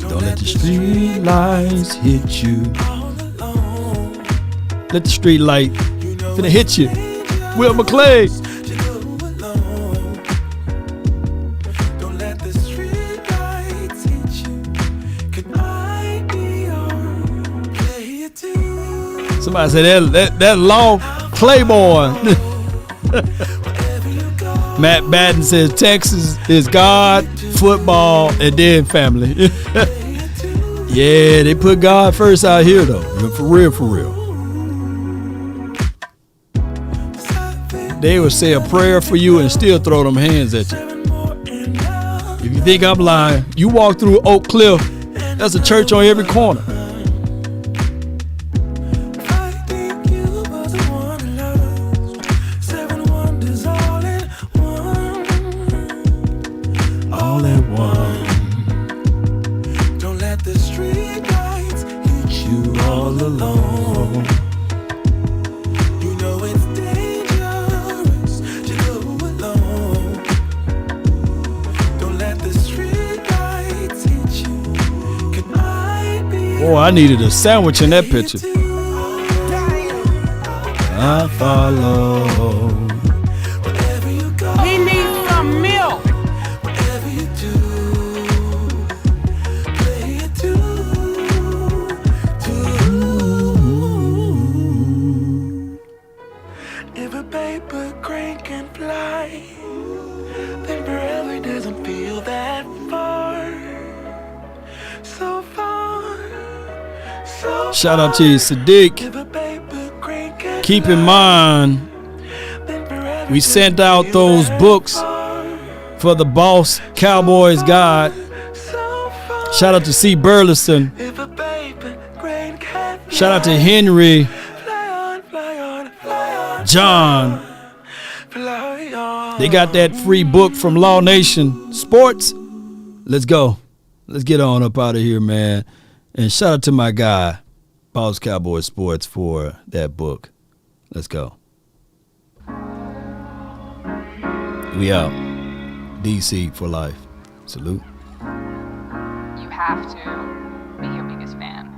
Don't let the street lights hit you. Let the street light finna hit you. Will McClay. Somebody said that law Claiborne. Matt Batten says Texas is God, football, and then family. Yeah, they put God first out here though. For real. They would say a prayer for you and still throw them hands at you. If you think I'm lying, you walk through Oak Cliff, that's a church on every corner. Boy, I needed a sandwich in that picture. I follow. He needs some milk. If a paper crane can fly, then forever doesn't feel that far. So far, so Shout out to you, Sadiq. Keep in mind, we sent out those books for the Boss Cowboys Guide. Shout out to C. Burleson. Shout out to Henry, John. They got that free book from Law Nation Sports. Let's go. Let's get on up out of here, man. And shout out to my guy, Boss Cowboys Sports, for that book. Let's go. We out. DC for life. Salute. You have to be your biggest fan.